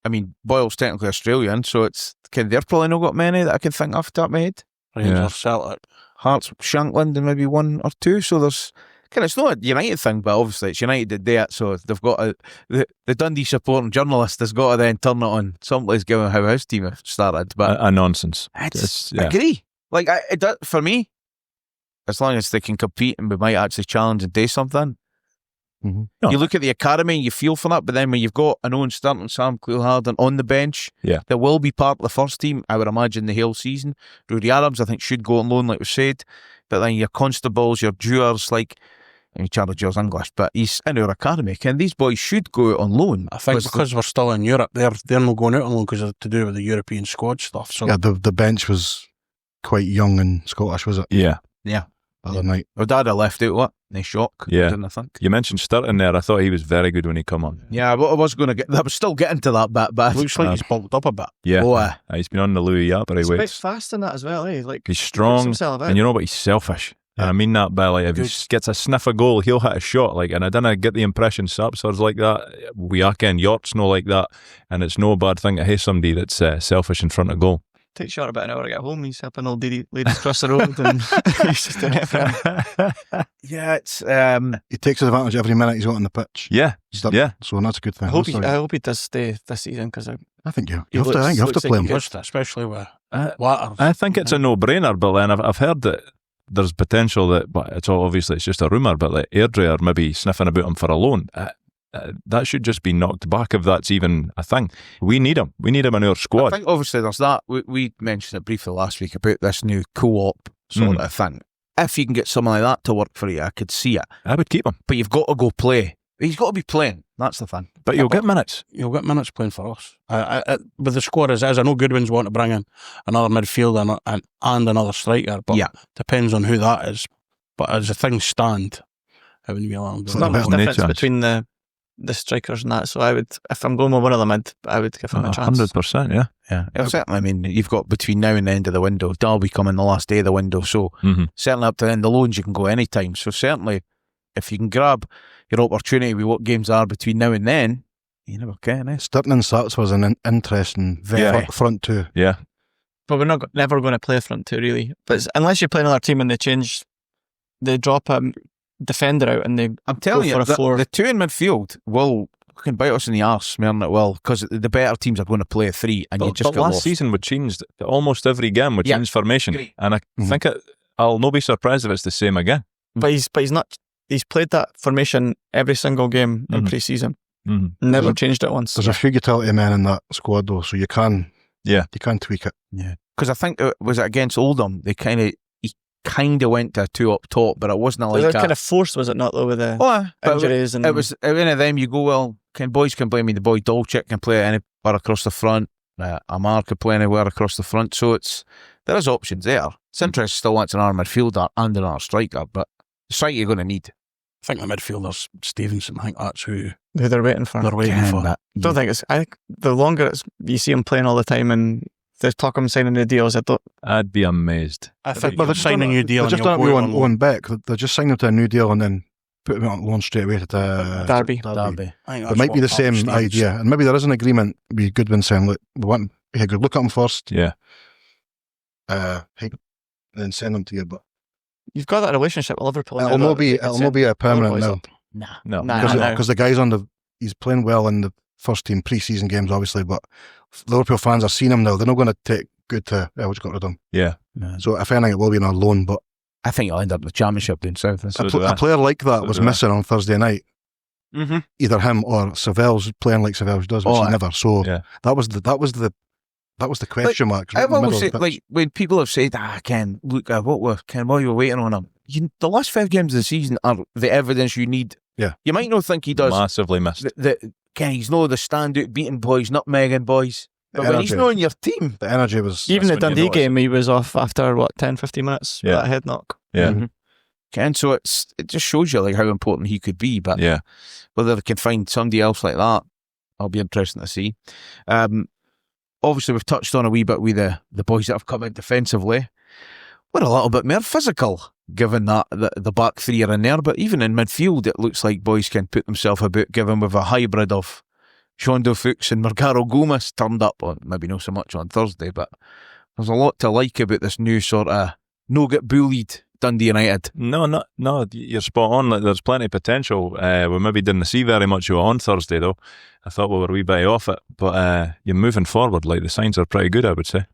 I mean, Boyle's technically Australian, so it's, Ken, they've probably not got many that I can think off the top of my head. Rangers, Celtic. Hearts, Shankland, and maybe 1 or 2. So there's, Ken, it's not a United thing, but obviously it's United that do it, so they've got the Dundee supporting journalist has got to then turn it on. Somebody's given how his team have started, but a nonsense. I agree. Like it does, for me, as long as they can compete and we might actually challenge and do something. You look at the academy and you feel for that, but then when you've got an Owen Sturton, Sam Clearharden on the bench, that will be part of the first team, I would imagine, the whole season. Rudy Adams, I think, should go on loan, like we said, but then your Constables, your Dewars, Charlie Dewars English, but he's in our academy. Ken, these boys should go out on loan. I think because we're still in Europe, they're not going out on loan because it's to do with the European squad stuff. So yeah, the bench was quite young and Scottish, was it? Yeah. The other night. Our dad had left out what? Nice shock. Yeah. Didn't I think? You mentioned Sturton there. I thought he was very good when he come on. Yeah, but I was still getting to that bit, but looks like he's bulked up a bit. Yeah. He's been on the Louis Yatbury He's weights. quite fast in that as well, eh? Like, he's strong, and you know what? He's selfish. And I mean that by if he gets a sniff of goal, he'll hit a shot. And I didn't get the impression Sarpsbor's like that. We are Ken York's no like that, and it's no bad thing to hate somebody that's selfish in front of goal. Takes short about an hour to get home. He's helping old ladies cross the road, and he's just doing it for him. Yeah, it's he takes advantage every minute he's got on the pitch. Yeah. So that's a good thing. I hope he does stay this season because I think you have to play him, especially with Water. I think it's a no-brainer, but then I've heard that there's potential that, but it's just a rumour, but like Airdrie are maybe sniffing about him for a loan. That should just be knocked back if that's even a thing. We need him. We need him in our squad. I think obviously there's that. We mentioned it briefly last week about this new co-op sort of thing. If you can get someone like that to work for you, I could see it. I would keep him. But you've got to go play. He's got to be playing. That's the thing. But you'll get minutes. You'll get minutes playing for us. With the squad as is, I know Goodwin's want to bring in another midfielder and another striker, but depends on who that is. But as the things stand, it wouldn't be a lot. There's not much difference between the strikers and that, so I would, if I'm going with one of them, I would give him a chance. 100%, yeah. Certainly, I mean, you've got between now and the end of the window, Derby coming the last day of the window, so certainly up to the end of the loans you can go anytime, so certainly if you can grab your opportunity with what games are between now and then, you never can, eh? Sturton and Sats was an interesting front two. Yeah. But we're never going to play front two, really. But unless you play another team and they drop a defender out and I'm telling you, the two in midfield will fucking bite us in the arse, man, it will, because the better teams are going to play 3 and you just get last lost. Season we changed almost every game, we changed formation. Great. And I think I'll not be surprised if it's the same again. But he's not. He's played that formation every single game in pre-season. Never changed it once. There's a few utility men in that squad though, so you can tweak it. Yeah, because I think was it against Oldham? He kind of went to a 2 up top, but it wasn't like kind of forced, was it not though, with the injuries? And it was any of them. You go, well, boys can play. I mean, the boy Dolchik can play anywhere across the front. Amar can play anywhere across the front. So there is options there. It's interesting still wants an arm midfielder and an arm striker, but the striker you're going to need. I think the midfielder's Stevenson. I think that's who they're waiting for. I don't think it's. I think the longer you see him playing all the time and they talk him signing new deals, I'd be amazed. I think they're signing a new deal. They're just done it with Owen Beck. They just signed him to a new deal and then put him on loan straight away to Derby. It might be the same idea, and maybe there is an agreement with Goodwin saying, "Look, we want good look at him first, and then send him to you." But You've got that relationship with Liverpool. It'll not be a permanent now. No. Because the guy's he's playing well in the first team pre-season games, obviously, but Liverpool fans are seeing him now. They're not going to take good to, we just got rid of him. Yeah. So if anything, it will be on loan, but I think he'll end up in the Championship down south. a player like that was missing on Thursday night. Mm-hmm. Either him or Savel's playing like Savel's does, which he never. So that was the question mark. I've always said, like, when people have said, Ken, look, while you were waiting on him, the last 5 games of the season are the evidence you need. Yeah. You might not think he does. Massively missed. Ken, he's not the standout beating boys, not megging boys. But when he's not on your team, the energy was... Even the Dundee game, he was off after, 10-15 minutes with that head knock. Yeah. Mm-hmm. Ken, so it just shows you like how important he could be, but whether they can find somebody else like that, I'll be interested to see. Obviously, we've touched on a wee bit with the boys that have come in defensively. We're a little bit more physical, given that the back three are in there, but even in midfield, it looks like boys can put themselves about, given with a hybrid of Shondo Fuchs and Margaro Gomez turned up, or maybe not so much on Thursday, but there's a lot to like about this new sort of no get bullied Dundee United. No, you're spot on. Like, there's plenty of potential. We maybe didn't see very much of it on Thursday, though. I thought we were a wee bit off it, but you're moving forward. Like, the signs are pretty good, I would say.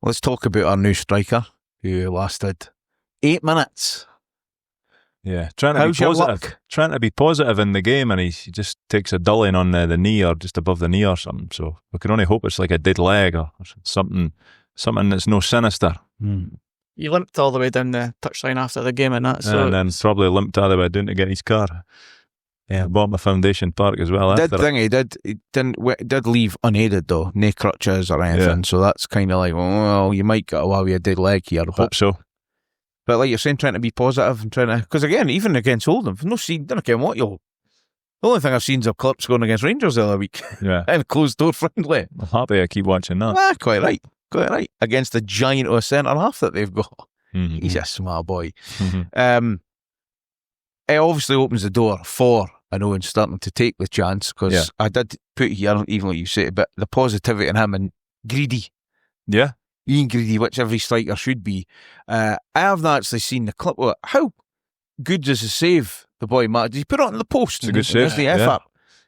Let's talk about our new striker, who lasted 8 minutes. Yeah, trying to be positive in the game, and he just takes a dulling on the knee or just above the knee or something. So we can only hope it's like a dead leg or something that's no sinister. He limped all the way down the touchline after the game and that. So and then probably limped all the way down to get his car. Yeah, bought Foundation Park as well. He did leave unaided though, no crutches or anything. Yeah. So that's kind of like, well, you might get away with a dead leg here. Hope so. But like you're saying, trying to be positive and trying to, because again, even against Oldham, don't care what you'll. The only thing I've seen is a clips going against Rangers the other week. Yeah, and closed door friendly. I'm happy I keep watching that. Quite right. Against the giant of a centre half that they've got. Mm-hmm. He's a smart boy. Mm-hmm. It obviously opens the door for Owen starting to take the chance, because I did put here, even like you say, but the positivity in him and greedy. Yeah. Being greedy, which every striker should be. I haven't actually seen the clip. How good does the save the boy Matt? Did he put it on the post? It's a good save. The effort.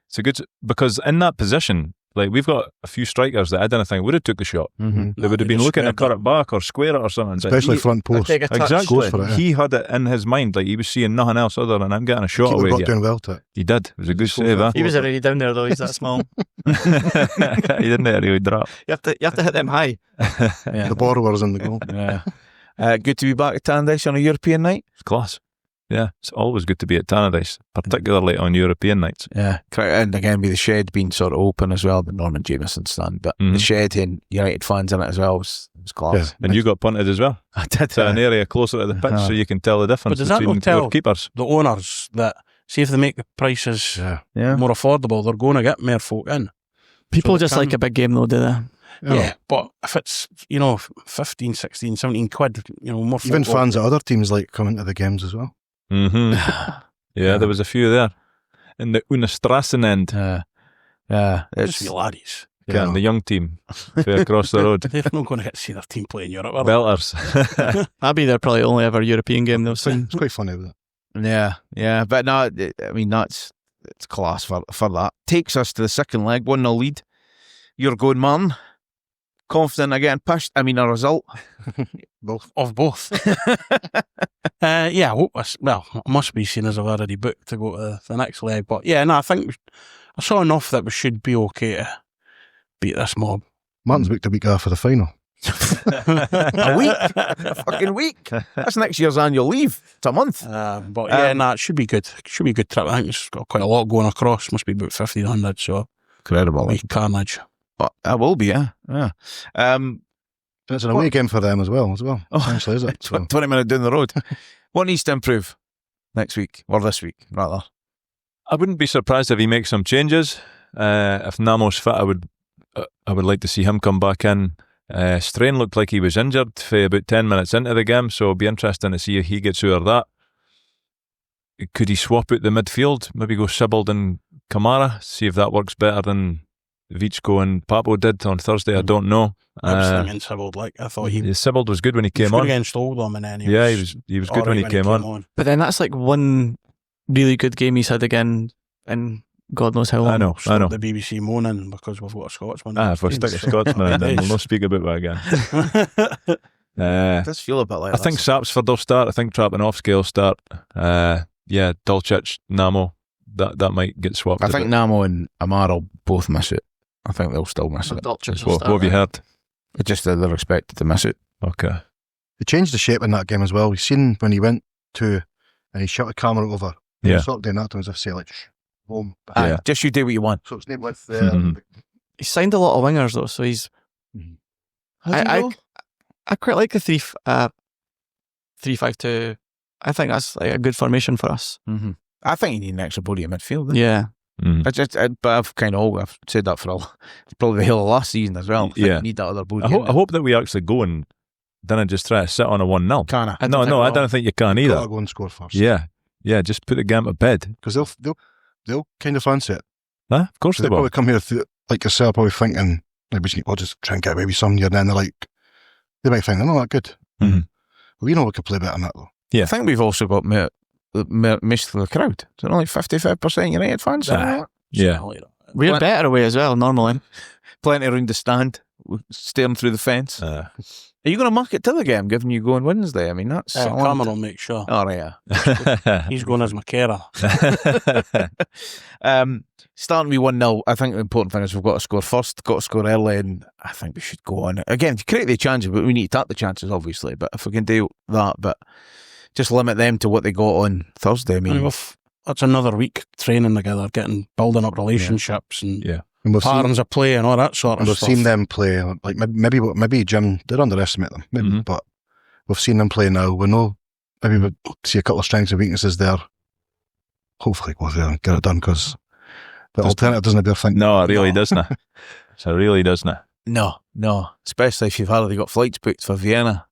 It's a good, because in that position, like, we've got a few strikers that I didn't think would have took the shot. Mm-hmm. They would have been looking to cut it back or square it or something. Especially front post. Exactly. He had it in his mind, like he was seeing nothing else other than I'm getting a shot away. Doing well to it. He did. It was a good save. He was already down there though. He's that small. He didn't really drop. You have to hit them high. The borrowers in the goal. Yeah. Good to be back at Tannadice on a European night. It's class. Yeah, it's always good to be at Tannadice, particularly on European nights. Yeah, and again with the shed being sort of open as well, the Norman Jameson stand, but the shed and United fans in it as well was class. Yeah. And you got punted as well. I did. To an area closer to the pitch, so you can tell the difference between the keepers. The owners that, see if they make the prices more affordable, they're going to get more folk in. People just like a big game though, do they? Yeah, but if it's 15, 16, 17 quid, more even fans at other teams like coming to the games as well. Mm-hmm. Yeah, there was a few there in the Strassen end. It's the laddies. Yeah, the young team across the road. They're not going to get to see their team play in Europe. Belters. I'll be there probably only ever European game they'll see. It's quite funny with it. Yeah, but no, I mean it's class for that. Takes us to the second leg, 1-0 lead. You're going, man. Confident again, pushed. I mean, a result. Both. I hope it must be seen as I've already booked to go to the next leg. But I think I saw enough that we should be okay to beat this mob. Martin's booked a week after the final. A week? A fucking week? That's next year's annual leave. It's a month. It should be good. It should be a good trip. I think it's got quite a lot going across. Must be about 1,500, so incredible. Like carnage. I will be, yeah. It's an away game for them as well, essentially, is it? 20 minutes down the road. What needs to improve next week, or this week, rather? I wouldn't be surprised if he makes some changes. If Namo's fit, I would like to see him come back in. Strain looked like he was injured for about 10 minutes into the game, so it'll be interesting to see if he gets over that. Could he swap out the midfield? Maybe go Sibbald and Kamara, see if that works better than Vichko and Papo did on Thursday. I don't know. I was thinking Sibbald. Like I thought he Sibbald was good when he came good on against Oldham, and then he was good when he came on. But then that's like one really good game he's had again in God knows how long. I know. The BBC moaning because we've got a Scotsman. If we stick a Scotsman in, then we'll not speak about that again. It does feel a bit like I think Sapsford will start. I think Trapanovsky will start. Dolcic, Namo, that might get swapped. I think Namo and Amar will both miss it. I think they'll still miss it. What have you heard? It's just that they're expected to miss it. Okay. They changed the shape in that game as well. You've seen when he went to and he shot the camera over. Yeah. He sort of doing that to us, if say like home. Yeah. Just you do what you want. So it's named with He signed a lot of wingers though, so he's. I quite like the 3-5-2. I think that's like a good formation for us. Mm-hmm. I think you need an extra body in midfield. Yeah. But I've said that for probably the whole of last season as well. I think you need that other body. I hope that we actually go and then just try to sit on a 1-0. Can I? I don't think you can either. Gotta go and score first. Yeah, just put the game to bed. Because they'll kind of fancy it. Huh? Of course So they they'll will. probably come here like yourself, probably thinking maybe we'll just try and get away with some year. And then they might think they're not that good. Mm-hmm. We know we could play better than that though. Yeah. I think we've also got most of the crowd. Is it only 55% United fans? Yeah. We're better away as well, normally. Plenty around the stand, staring through the fence. Are you going to mark it to the game, given you go on Wednesday? I mean, that's... Cameron will make sure. Oh, yeah. He's going as my carer. Starting with 1-0, I think the important thing is we've got to score first, got to score early, and I think we should go on. Again, create the chances, but we need to tap the chances, obviously. But if we can do that, but just limit them to what they got on Thursday. I mean, that's another week training together, building up relationships and patterns of play and all that sort of stuff. We've seen them play. Like maybe Jim did underestimate them, maybe, but we've seen them play now. We know maybe we see a couple of strengths and weaknesses there. Hopefully, go there and get it done because the alternative doesn't do a thing. No, it really doesn't. It really doesn't. No. Especially if you've already got flights booked for Vienna.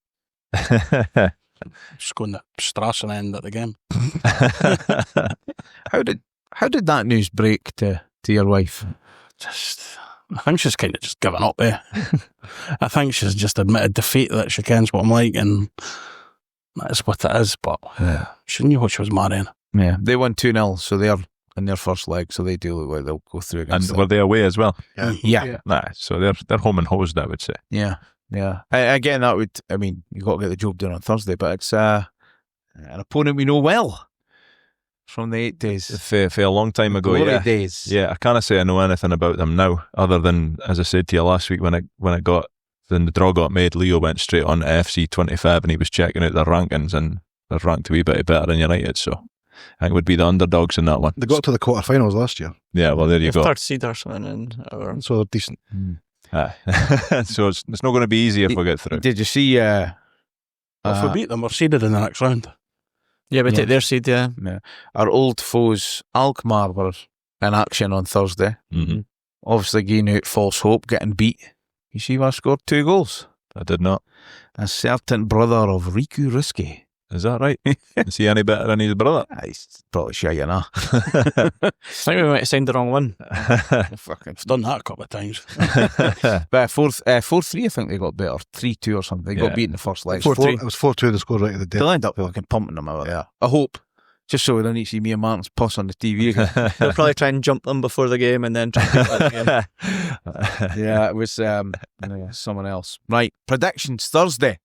Just going to Strassen end at the game. How did that news break to your wife? I think she's kind of just given up there. I think she's just admitted defeat that she kens what I'm like, and that's what it is. But she knew what she was marrying. Yeah, they won 2-0, so they're in their first leg, so they do look like they'll go through against And were they away as well? Yeah. Nah, so they're home and hosed, I would say. Yeah. Again, you got to get the job done on Thursday, but it's an opponent we know well from the 8 days. For a long time ago, Glory days. Yeah, I can't say I know anything about them now, other than, as I said to you last week, when the draw got made, Leo went straight on to FC 25 and he was checking out their rankings, and they're ranked a wee bit better than United, so I think it would be the underdogs in that one. They got to the quarterfinals last year. Yeah, well, there you go. Third seed or something. So they're decent. So it's not going to be easy if we get through. Did you see... If we beat them, we're seeded in the next round. Yeah, we take their seed, yeah. Our old foes, Alkmaar, were in action on Thursday. Mm-hmm. Obviously gaining out false hope, getting beat. You see who scored 2 goals? I did not. A certain brother of Riku Ruski. Is that right? Is he any better than his brother? He's probably shy, you know. I think we might have signed the wrong one. I've done that a couple of times. But 4-3, I think they got better. 3-2 or something. They got beat in the first leg. 4-3. It was 4-2. They scored right at the day. They'll end up fucking pumping them out. Yeah, I hope. Just so we don't need to see me and Martin's puss on the TV again. They'll probably try and jump them before the game and then try and beat the game. Yeah, it was someone else. Right, predictions Thursday.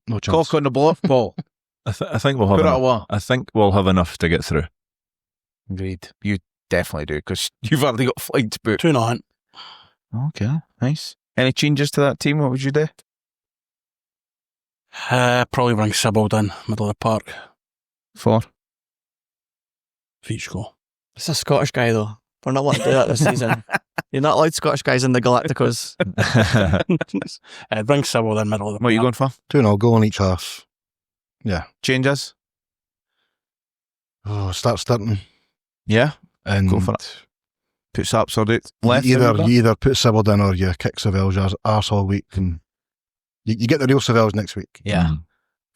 No chance. Cock on the block, Paul. I think we'll have Put it enough. away. I think we'll have enough to get through. Agreed. You definitely do, because you've already got flights booked. 2-0. Okay, nice. Any changes to that team? What would you do? Probably bring Sibbald in, middle of the park. 4. Vichko. It's a Scottish guy, though. We're not allowed to do that this season. You're not allowed Scottish guys in the Galacticos. Bring Sibbald in, middle of the park. What are you going for? 2-0, goal on each half. Yeah. Changes? Starting. Yeah. And Go for it. Put Sapsford out left. You either put Sibbald in or you kick Savel's arse all week, and you get the real Savel's next week. Yeah.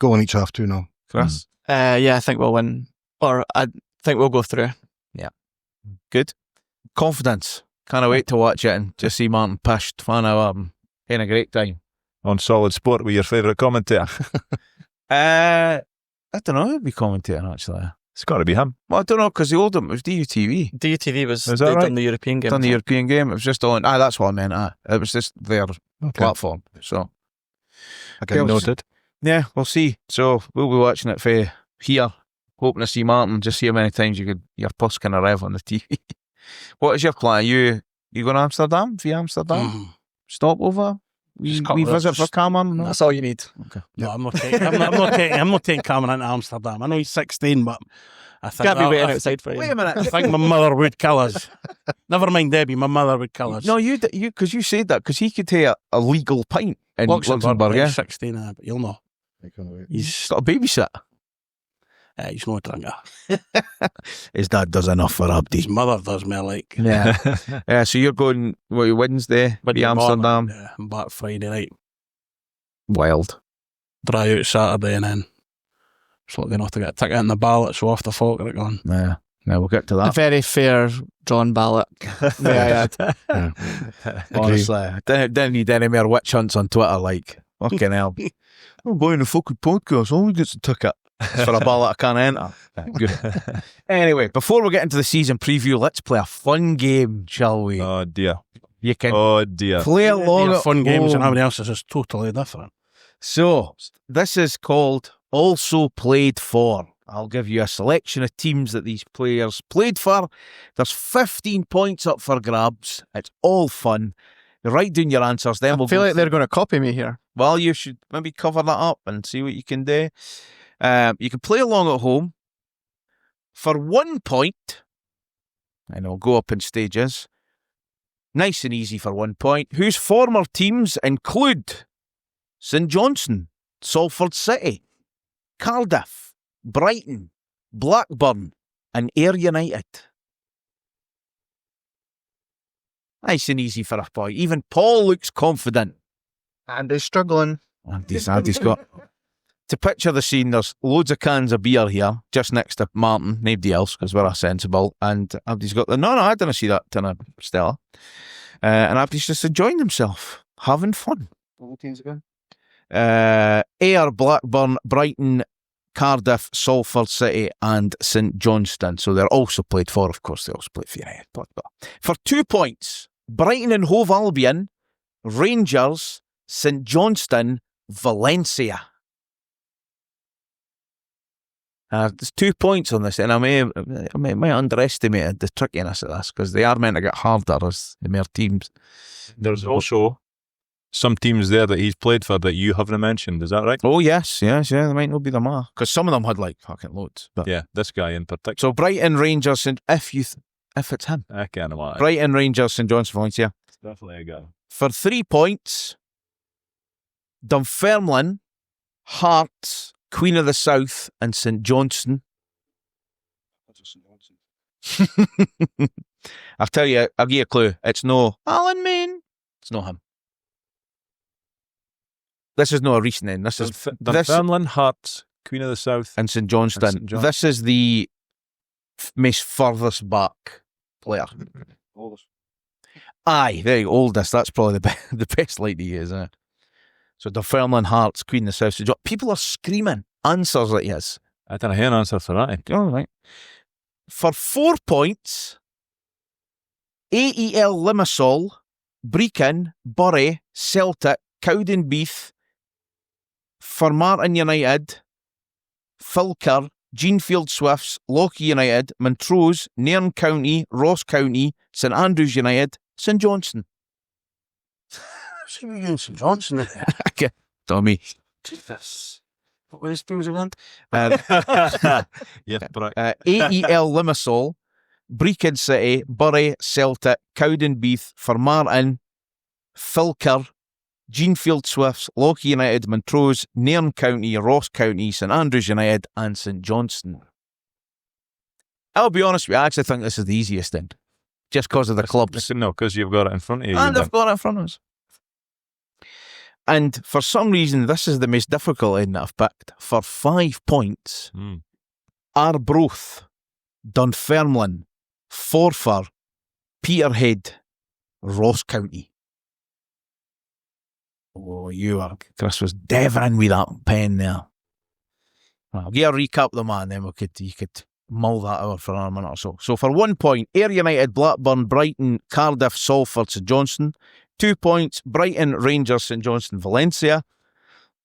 Goal on each half, 2-0. Chris? Yeah, I think we'll win. Or I think we'll go through. Yeah. Good. Confidence. Can't wait to watch it and just see Martin pished. Fan of him. Having a great time. On Solid Sport with your favourite commentator. I don't know who'd be commentating, actually. It's got to be him. Well, I don't know, because the old one was DUTV. DUTV was Is that they'd right? done the European game. Done the European game. It was just on. That's what I meant. It was just their platform. So, Again, noted. yeah, we'll see. So, we'll be watching it for here, hoping to see Martin. Just see how many times your puss can arrive on the TV. What is your plan? You going to Amsterdam? Via Amsterdam? Stopover? We visit for Cameron? No? That's all you need. Okay. No, I'm not taking. I'm not taking Cameron into Amsterdam. I know he's 16, but I think Can't be waiting outside for Wait you. a minute. I think my mother would kill us. Never mind Debbie. My mother would kill us. No, because you said that, because he could take a legal pint in Luxembourg, yeah? He's 16, but you'll know. He's got a babysit. He's not a drinker. His dad does enough for Abdi. His mother does me like. Yeah. So you're going, Wednesday? Wednesday Amsterdam? morning, I'm back Friday night. Wild. Dry out Saturday and then just looking enough to get a ticket in the ballot, so off the Falkirk going. Yeah, we'll get to A that. very fair drawn ballot. May I add? Honestly, I didn't need any more witch hunts on Twitter, like, fucking hell. I'm buying a fucking podcast, all we get's a ticket. It's for a ballot I can't enter. Good. Anyway, before we get into the season preview, let's play a fun game, shall we? Oh dear. You can Oh dear. play along They're at fun games home. and everybody else's is totally different. So, this is called Also Played For. I'll give you a selection of teams that these players played for. There's 15 points up for grabs. It's all fun. You write down your answers, then we'll I feel go like they're going to copy me here. Well, you should maybe cover that up and see what you can do. You can play along at home. For 1 point, and I'll go up in stages. Nice and easy for 1 point. Whose former teams include St Johnstone, Salford City, Cardiff, Brighton, Blackburn, and Ayr United. Nice and easy for a point. Even Paul looks confident. And they're struggling. Andy's got... To picture the scene, there's loads of cans of beer here, just next to Martin, nobody else, because we're a sensible. And Abdi's got the... No, I didn't see that tin of Stella. And Abdi's just enjoying himself, having fun. What teams again? Ayr, Blackburn, Brighton, Cardiff, Salford City, and St Johnstone. So they're also played for, of course, they also played for United. For 2 points, Brighton and Hove Albion, Rangers, St Johnstone, Valencia. There's 2 points on this, and I may underestimate the trickiness of this, because they are meant to get harder as the more teams. There's also some teams there that he's played for that you haven't mentioned. Is that right? Oh, yes, they might not be the ma, because some of them had like fucking loads. But Yeah, this guy in particular. so Brighton, Rangers, and if it's him, I can't imagine. Brighton, Rangers, St Johnstone, Valencia. It's definitely a guy. For 3 points, Dunfermline, Hearts, Queen of the South, and St Johnstone. I'll tell you, I'll give you a clue. It's no Alan Main. It's not him. This is not a recent name. This is Dunfermline, Hearts, Queen of the South. and St Johnstone. St Johnstone. This is the most furthest back player. Aye, very oldest. That's probably the best line to use, isn't it? So Dunfermline, Hearts, Queen of the South. St. People are screaming answers like yes. I don't hear an answer for that. All right. For 4 points, AEL Limassol, Brecon, Bury, Celtic, Cowdenbeath, Formartin United, Falkirk, Jeanfield Swifts, Lochie United, Montrose, Nairn County, Ross County, St Andrews United, St Johnstone. So you're doing St Johnstone in there. Okay, Tommy. Jesus. What were the teams again? Yeah, but AEL Limassol, Brecon City, Bury, Celtic, Cowdenbeath, Formartin, Falkirk, Jeanfield Swifts, Lochie United, Montrose, Nairn County, Ross County, St Andrews United, and St Johnstone. I'll be honest with you, I actually think this is the easiest thing, just because of the clubs. No, because you've got it in front of you. And I've got it in front of us. And for some reason, this is the most difficult end that I've picked. For 5 points, Arbroath, Dunfermline, Forfar, Peterhead, Ross County. Oh, Chris was devouring with that pen there. I'll give a recap of the man, then you could mull that over for a minute or so. So for 1 point, Ayr United, Blackburn, Brighton, Cardiff, Salford, St Johnstone. 2 points, Brighton, Rangers, St Johnstone, Valencia.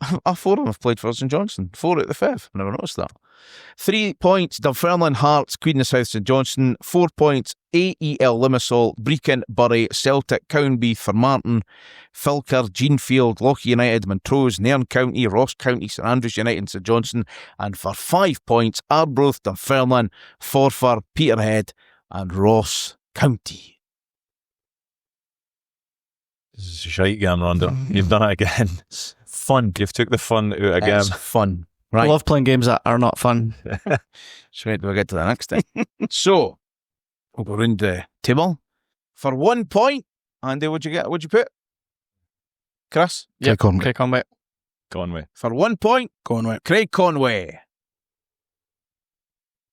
4 of them have played for St Johnstone. 4 out of the 5. Never noticed that. 3 points, Dunfermline, Hearts, Queen of South, St Johnstone. 4 points, AEL, Limassol, Brecon, Bury, Celtic, Cownby, Formartine, Falkirk, Jeanfield, Loch United, Montrose, Nairn County, Ross County, St Andrews United and St Johnstone. And for 5 points, Arbroath, Dunfermline, Forfar, Peterhead and Ross County. This is a shite game, Rondo. You've done it again. Fun. You've took the fun out of game. It's fun. I Right. love playing games that are not fun. So wait till we get to the next thing. So, we'll go round the table. For 1 point, Andy, what'd you get? What'd you put? Chris? Craig Conway. Craig Conway. Conway. For 1 point, Conway. Craig Conway.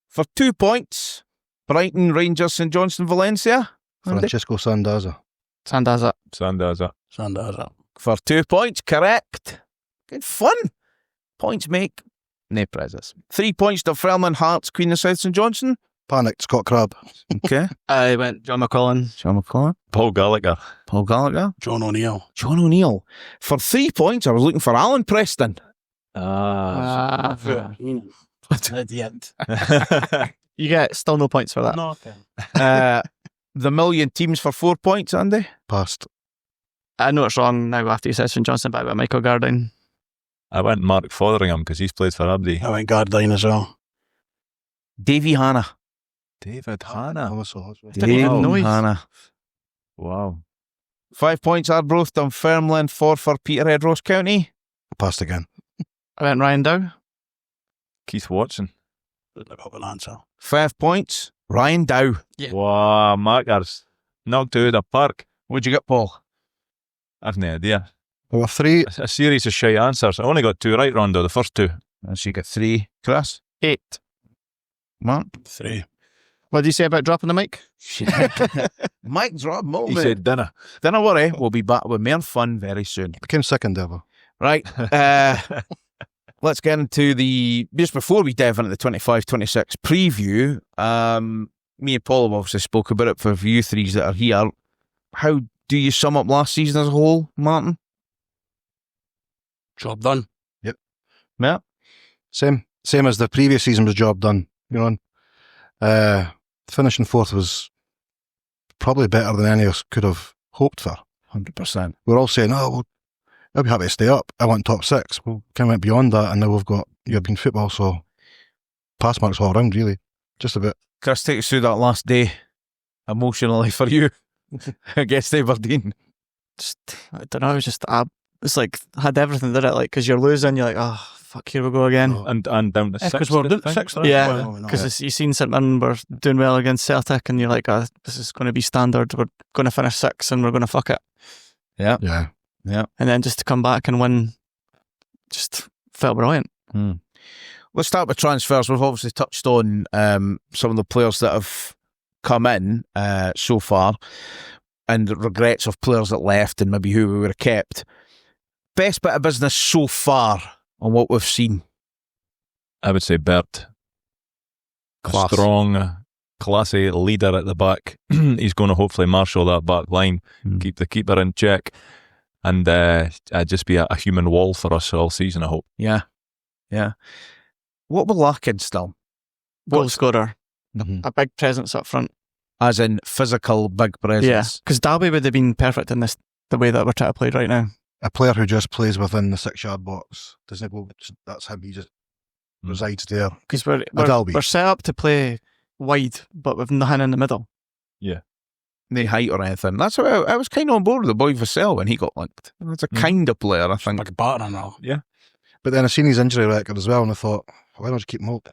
For 2 points, Brighton, Rangers, St Johnstone, Valencia. Andy? Francesco Sandaza. Sandaza. Sandaza. Sandaza. For 2 points, correct. Good fun. Points make no prizes. 3 points to Dunfermline, Hearts, Queen of South, St Johnstone. Panicked Scott Crabbe. Okay. I went John McCullen. John McCullough. Paul Gallagher. Paul Gallagher. John O'Neill. John O'Neill. For 3 points, I was looking for Alan Preston. Ah. At the end. You get still no points for that. No, okay. The Million Teams for 4 points, Andy. Passed. I know it's wrong now after you said St Johnstone, but I went Michael Gardine. I went Mark Fotheringham because he's played for Aberdeen. I went Gardine as well. Davy Hanna. David Hanna. Didn't even know he's- Hanna. Wow. 5 points, Arbroath, Dunfermline, for Peterhead, Ross County. Passed again. I went Ryan Dow. Keith Watson. Didn't have an answer. 5 points, Ryan Dow. Yeah. Wow, Markers. Knocked out of the park. What'd you get, Paul? I've no idea. There were 3. A series of shite answers. I only got 2 right, Rondo, the first 2. And so you get 3. Chris? 8. Mark? 3. What did you say about dropping the mic? Mike drop He moment. said dinner. Don't worry, we'll be back with more fun very soon. Became second ever. Right. Let's get into just before we dive into the 25-26 preview, me and Paul have obviously spoke about it for you threes that are here. How do you sum up last season as a whole, Martin? Job done. Yeah. Same as the previous season was job done. You know, finishing 4th was probably better than any of us could have hoped for. 100%. We're all saying, oh, well, I'll be happy to stay up. I want top 6. Well, kind of went beyond that, and now we've got European football, so pass marks all around, really. Just a bit. Chris, take us through that last day emotionally for you against Aberdeen. I don't know. It was just it's like had everything, did it? Like because you're losing, you're like, oh fuck, here we go again. And down to 6th. Because we're I think. 6th. Yeah, because you seen something we're doing well against Celtic, and you're like, oh, this is going to be standard. We're going to finish 6th, and we're going to fuck it. Yeah. Yeah. And then just to come back and win, just felt brilliant. Let's start with transfers. We've obviously touched on some of the players that have come in so far and regrets of players that left and maybe who we would have kept. Best bit of business so far on what we've seen? I would say Bert. Class. Strong, classy leader at the back. He's going to hopefully marshal that back line, keep the keeper in check, and just be a human wall for us all season, I hope. Yeah. What we're lacking still? Goal scorer, Mhm. a big presence up front. As in physical big presence. Yeah, because Dalby would have been perfect in this the way that we're trying to play right now. A player who just plays within the 6-yard box. Doesn't go, that's him. He just resides there. Because Dalby. we're set up to play wide, but with nothing in the middle. No height or anything. That's why I was kind of on board with the boy Vassell when he got linked. That's a kind of player, I think. Like a batter and all. But then I seen his injury record as well, and I thought, why don't you keep him out?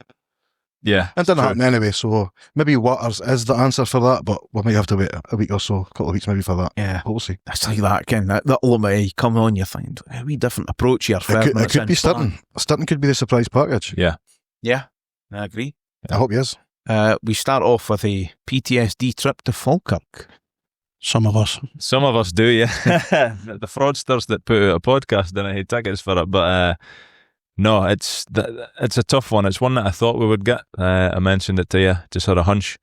Yeah. It didn't true. happen anyway, so maybe Waters is the answer for that, but we might have to wait a week or so, a couple of weeks maybe for that. Yeah. We'll see. It's like that, Ken. That ultimate come on, you find a wee different approach here. It could be Sturton. Sturton could be the surprise package. Yeah. Yeah, I agree. I hope he is. We start off with a PTSD trip to Falkirk. Some of us. Some of us do, yeah. The fraudsters that put out a podcast didn't have tickets for it, but no, it's a tough one. It's one that I thought we would get. I mentioned it to you, just had a hunch.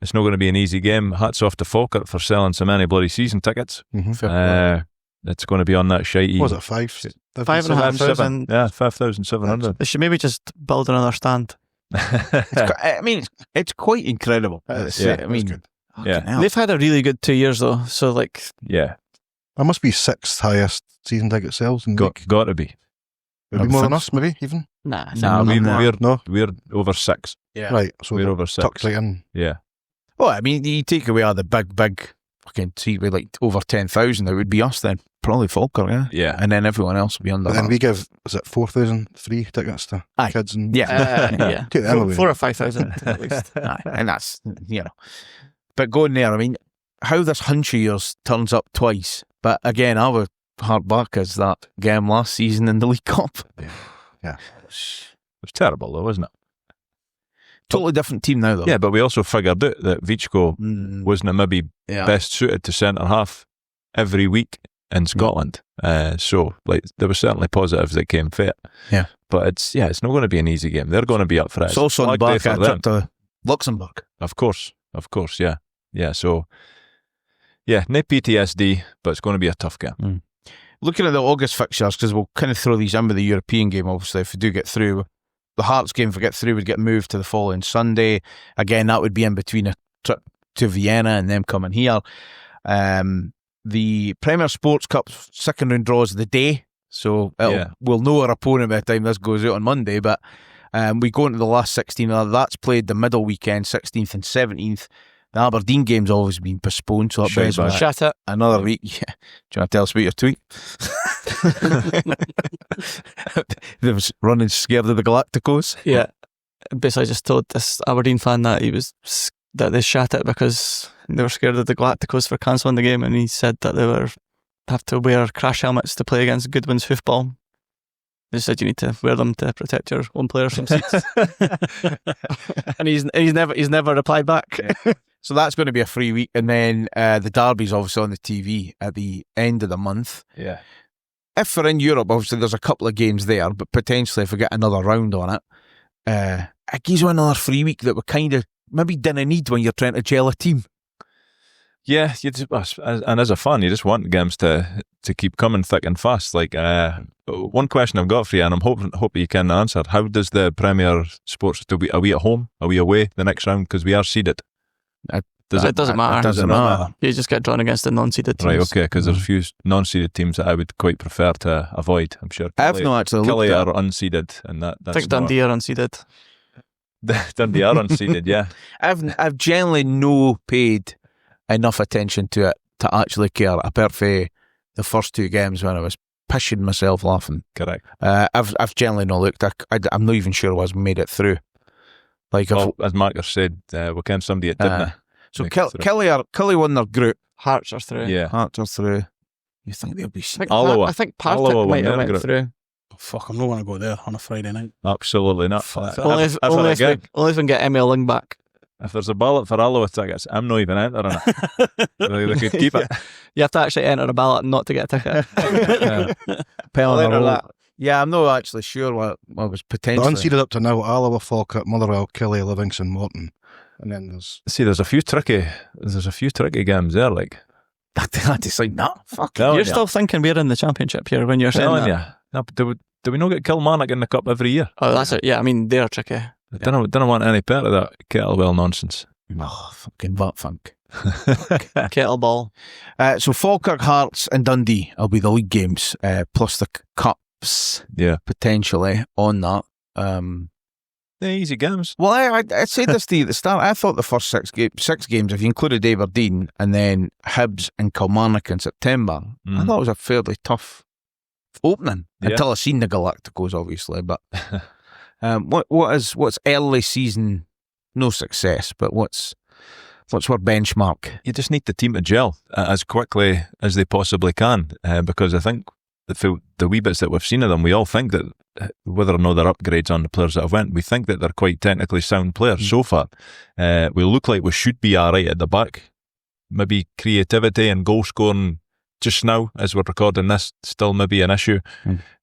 It's not going to be an easy game. Hats off to Falkirk for selling so many bloody season tickets. It's going to be on that shitey. What was it, 5,500? Yeah, 5,700. They should maybe just build another stand. I mean, it's quite incredible. Yeah, I mean, good. Yeah. They've had a really good 2 years though. So like, Yeah, That must be 6th highest season ticket sales in the league. got to be. Would it be more than us, maybe, even? nah. We're over 6. yeah. Right, so We're they're over 6. tucked right in. Yeah. Well, I mean, you take away all the big fucking seat with like over 10,000, it would be us then. Probably Falkirk, yeah. Yeah. And then everyone else would be under But then that. we give, is it 4,000 free tickets to Aye. kids? And Yeah. Take them away. 4 or 5,000 at least. Aye, and that's, But going there, I mean, how this hunch of yours turns up twice. But again, our hard back is that game last season in the League Cup. Yeah. It was terrible though, wasn't it? Totally different team now, though. Yeah, but we also figured out that Vichko wasn't maybe Yeah. best suited to centre half every week in Scotland. So like there were certainly positives that came fit. Yeah. But it's not going to be an easy game. They're going to be up for it. It's also on the Flag day back for of a them. trip to Luxembourg. Of course, yeah. Yeah, so yeah, no PTSD, but it's going to be a tough game. Looking at the August fixtures, because we'll kind of throw these in with the European game, obviously, if we do get through. The Hearts game, if we get through, would get moved to the following Sunday. Again, that would be in between a trip to Vienna and them coming here. The Premier Sports Cup second round draws the day, so we'll know our opponent by the time this goes out on Monday, but we go into the last 16. That's played the middle weekend, 16th and 17th. The Aberdeen game's always been postponed, so that brings us Shut it. another week. Yeah. Do you want to tell us about your tweet? They was running scared of the Galacticos. Yeah. Basically, I just told this Aberdeen fan that that they shat it because they were scared of the Galacticos for cancelling the game, and he said that they have to wear crash helmets to play against Goodwin's hoofball. They said you need to wear them to protect your own players from seats. And he's never replied back. Yeah. So that's going to be a free week, and then the derby's obviously on the TV at the end of the month. Yeah. If we're in Europe, obviously there's a couple of games there, but potentially if we get another round on it, it gives you another free week that we kind of maybe didn't need when you're trying to gel a team. Yeah, and as a fan, you just want games to keep coming thick and fast. Like one question I've got for you, and I'm hoping you can answer: how does the Premier Sports? Are we at home? Are we away the next round? Because we are seeded. It doesn't matter. It doesn't matter. You just get drawn against the non-seeded teams. Right, okay, because there's a few non-seeded teams that I would quite prefer to avoid. I'm sure. I've not actually Kelly looked at are unseeded, and that's I think Dundee are unseeded. Dundee are unseeded. Yeah, I've generally no paid enough attention to it to actually care, apart from the first two games when I was pissing myself laughing. correct. I've generally not looked. I'm not even sure I was made it through. Like, Well, as Marcus said, we can somebody that didn't. so make it through. Kelly won their group. Hearts are through. Yeah, Hearts are through. You think they'll be? I think Partick Alloa might have won went their through. Fuck, I'm not going to go there on a Friday night. absolutely not. Fuck. Only if we can get Emil Ling back. If there's a ballot for Alloa tickets, I'm not even entering it. they could keep it. You have to actually enter a ballot not to get a ticket. Yeah, I'm not actually sure what was The potentially. unseeded up to now: Alloa, Falkirk, Motherwell, Killie, Livingston, Morton, and then there's See, there's a few tricky games there. Like, I just like, nah, fuck. telling You're ya. still thinking we're in the championship here when you're saying telling that. you. No, but do we not get Kilmarnock in the cup every year? Oh, that's it. Yeah, I mean, they're tricky. I don't want any part of that kettlewell nonsense. Oh, fucking butt funk. Kettleball. So Falkirk, Hearts, and Dundee will be the league games, plus the cups Yeah, potentially on that. yeah, easy games. Well, I said this to you at the start. I thought the first six games, if you included Aberdeen and then Hibs and Kilmarnock in September, I thought it was a fairly tough opening until I seen the Galacticos, obviously. But what's early season? No success, but what's our benchmark? You just need the team to gel as quickly as they possibly can, because I think the wee bits that we've seen of them, we all think that whether or not they're upgrades on the players that have went, we think that they're quite technically sound players so far. We look like we should be alright at the back maybe creativity and goal scoring just now, as we're recording this, still maybe an issue.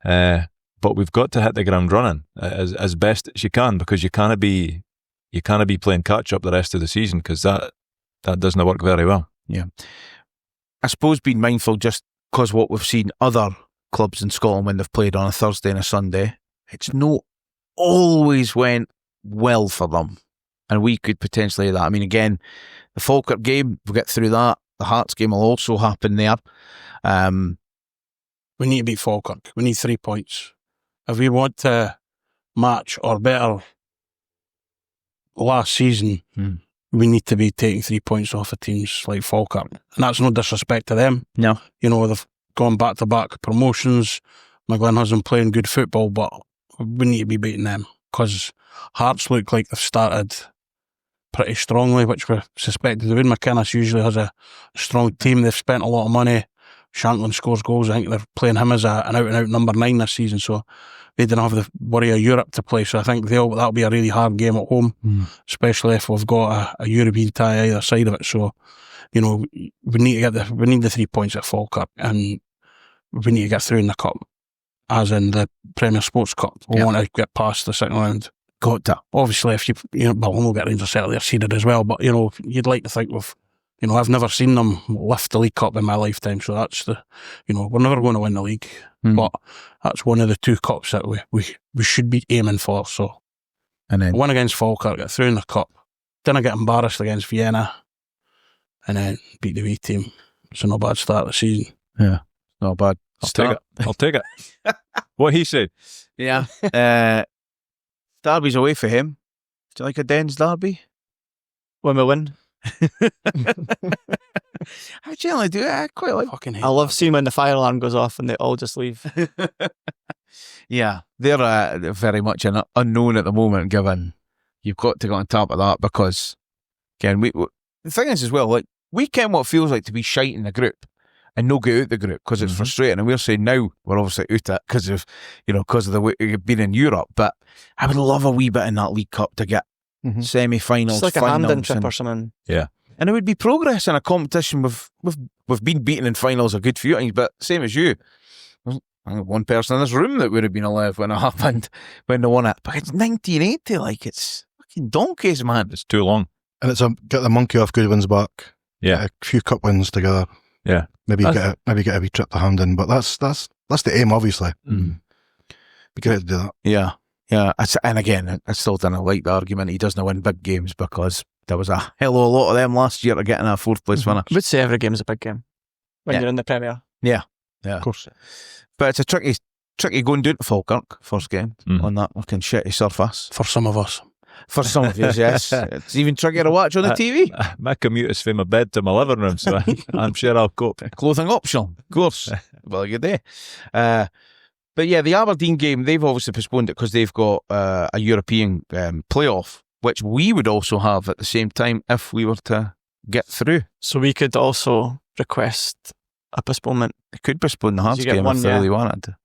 But we've got to hit the ground running as best as you can, because you can't be playing catch up the rest of the season, because that doesn't work very well. Yeah, I suppose being mindful, just because what we've seen other clubs in Scotland when they've played on a Thursday and a Sunday, it's not always went well for them, and we could potentially that. I mean, again, the Falkirk game, we'll get through that. The Hearts game will also happen there. We need to beat Falkirk. We need 3 points. If we want to match or better last season, we need to be taking 3 points off of teams like Falkirk. And that's no disrespect to them. No. You know, they've gone back-to-back promotions. McGlynn hasn't playing good football, but we need to be beating them, because Hearts look like they've started pretty strongly, which we suspected they would. McInnes usually has a strong team. They've spent a lot of money. Shanklin scores goals. I think they're playing him as an out-and-out number 9 this season, so they didn't have the worry of Europe to play. So I think that'll be a really hard game at home, especially if we've got a European tie either side of it. So, you know, we need the 3 points at Falkirk, and we need to get through in the cup, as in the Premier Sports Cup. We want to get past the second round. Got to. Obviously, if we'll get Rangers certainly seeded as well, but, you know, you'd like to think I've never seen them lift the League Cup in my lifetime, so that's we're never going to win the league, but that's one of the 2 cups that we should be aiming for. So, and then win against Falkirk, get through in the cup, then I get embarrassed against Vienna, and then beat the wee team. So not a bad start of the season. Yeah, not bad. I'll take it. What he said. Yeah. Derby's away for him. Do you like a Dens derby? When we win. I generally do. I quite like. I love seeing when the fire alarm goes off and they all just leave. Yeah, they're very much an unknown at the moment, given you've got to go on top of that, because, again, the thing is as well, like, we ken what it feels like to be shite in the group and no get out the group, because it's frustrating. And we're saying now we're obviously out it because of the way we've been in Europe. But I would love a wee bit in that League Cup to get semi-finals, it's like a finals, hand-in trip or something. Yeah. And it would be progress in a competition. We've been beaten in finals a good few times, but same as you, there's one person in this room that would have been alive when it happened, when they won it. But it's 1980, like, it's fucking donkeys, man. It's too long. And it's get the monkey off Goodwin's back. Yeah. A few cup wins together. Yeah. Maybe get a wee trip to Hampden, but that's the aim, obviously. Be great to do that. Yeah. Yeah, and again, I still don't like the argument he doesn't win big games, because there was a hell of a lot of them last year to get in a 4th place finish. I would say every game is a big game when you're in the Premier. Yeah, Of course. but it's a tricky going down to Falkirk first game on that fucking shitty surface. For some of us. For some of you, yes. It's even trickier to watch on the TV. My commute is from my bed to my living room, so I'm sure I'll cope. Clothing optional, of course. Well, a good day. But yeah, the Aberdeen game, they've obviously postponed it because they've got a European playoff, which we would also have at the same time if we were to get through. So we could also request a postponement. They could postpone the Hearts You get game one, if they yeah. really wanted to.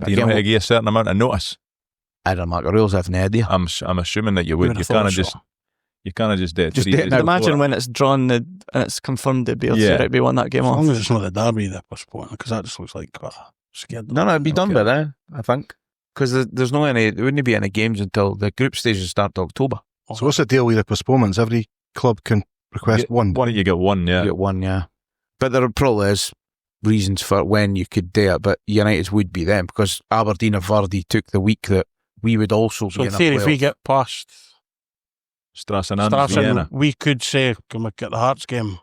Do you know how to give a certain amount of notice? I don't know, rules, I have no idea. I'm assuming that you would. You can't just do it. Just 3 do it days now. before. Imagine when it's drawn and it's confirmed they'd be able to say, right, we won that game As off. long as it's not the derby that postponed, because that just looks like scared. No, it'd be done by then, I think. Because there wouldn't be any games until the group stages start October. So what's the deal with the postponements? Every club can request one. You get one, yeah. You get one, yeah. But there probably is reasons for when you could do it, but United's would be them, because Aberdeen and Vardy took the week that we would also So be in in theory, a if we playoff. get past Strassen and Strassen, Vienna. we could say, can we get the Hearts game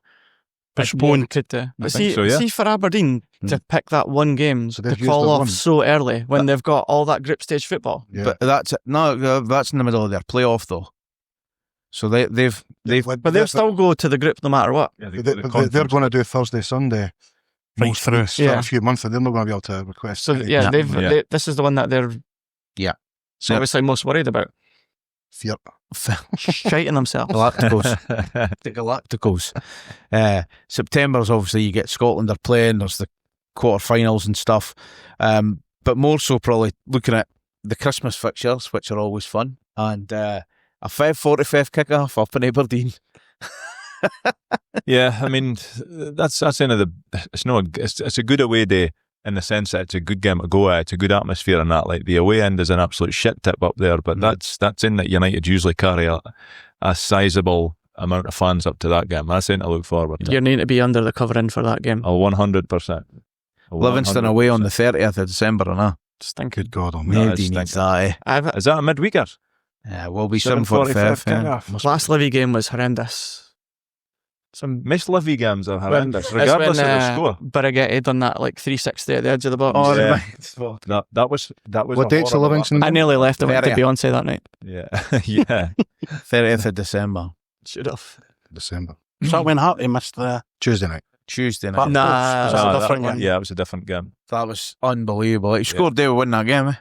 Postponed. postponed? But I see, think so, yeah. see for Aberdeen to pick that one game So to they've used call the off one. so early when they've got all that group stage football. Yeah. But that's in the middle of their playoff though. So they've But they'll still go to the group no matter what. Yeah, they're going to do Thursday, Sunday. Right most through. weeks, for Yeah. a few months, and they're not going to be able to request. So any yeah, Yeah. this is the one that they're so obviously most worried about. fear. Shiting themselves. Galacticos. The Galacticos. September's obviously you get Scotland are playing, there's the quarterfinals and stuff. But more so probably looking at the Christmas fixtures, which are always fun. And a 5:45 kick-off up in Aberdeen. Yeah, I mean, that's end of the. It's a good away day in the sense that it's a good game to go at. It's a good atmosphere and that. Like the away end is an absolute shit tip up there, but that's in that United usually carry a sizable amount of fans up to that game. That's in to look forward to. You need to be under the covering for that game. 100%. Livingston away on the 30th of December, and Stink. Good God, oh Nobody man. needs that. Is that a midweeker? Yeah, will be 7:45 7:45. Last Livy game was horrendous. Most Livy games are horrendous, It's regardless when, of the score. Baraghetti done that like 360 at the edge of the box. Oh, Yeah. right. That was. What date's the Livingston? I nearly left and went to 30th. Beyonce that night. Yeah, yeah. 30th of December. Should have. December. So when Hartley missed the Tuesday night. Tuesday night. Nah, That's that's a a different different game. one. Yeah, it was a different game. That was unbelievable. He scored, they would win that game.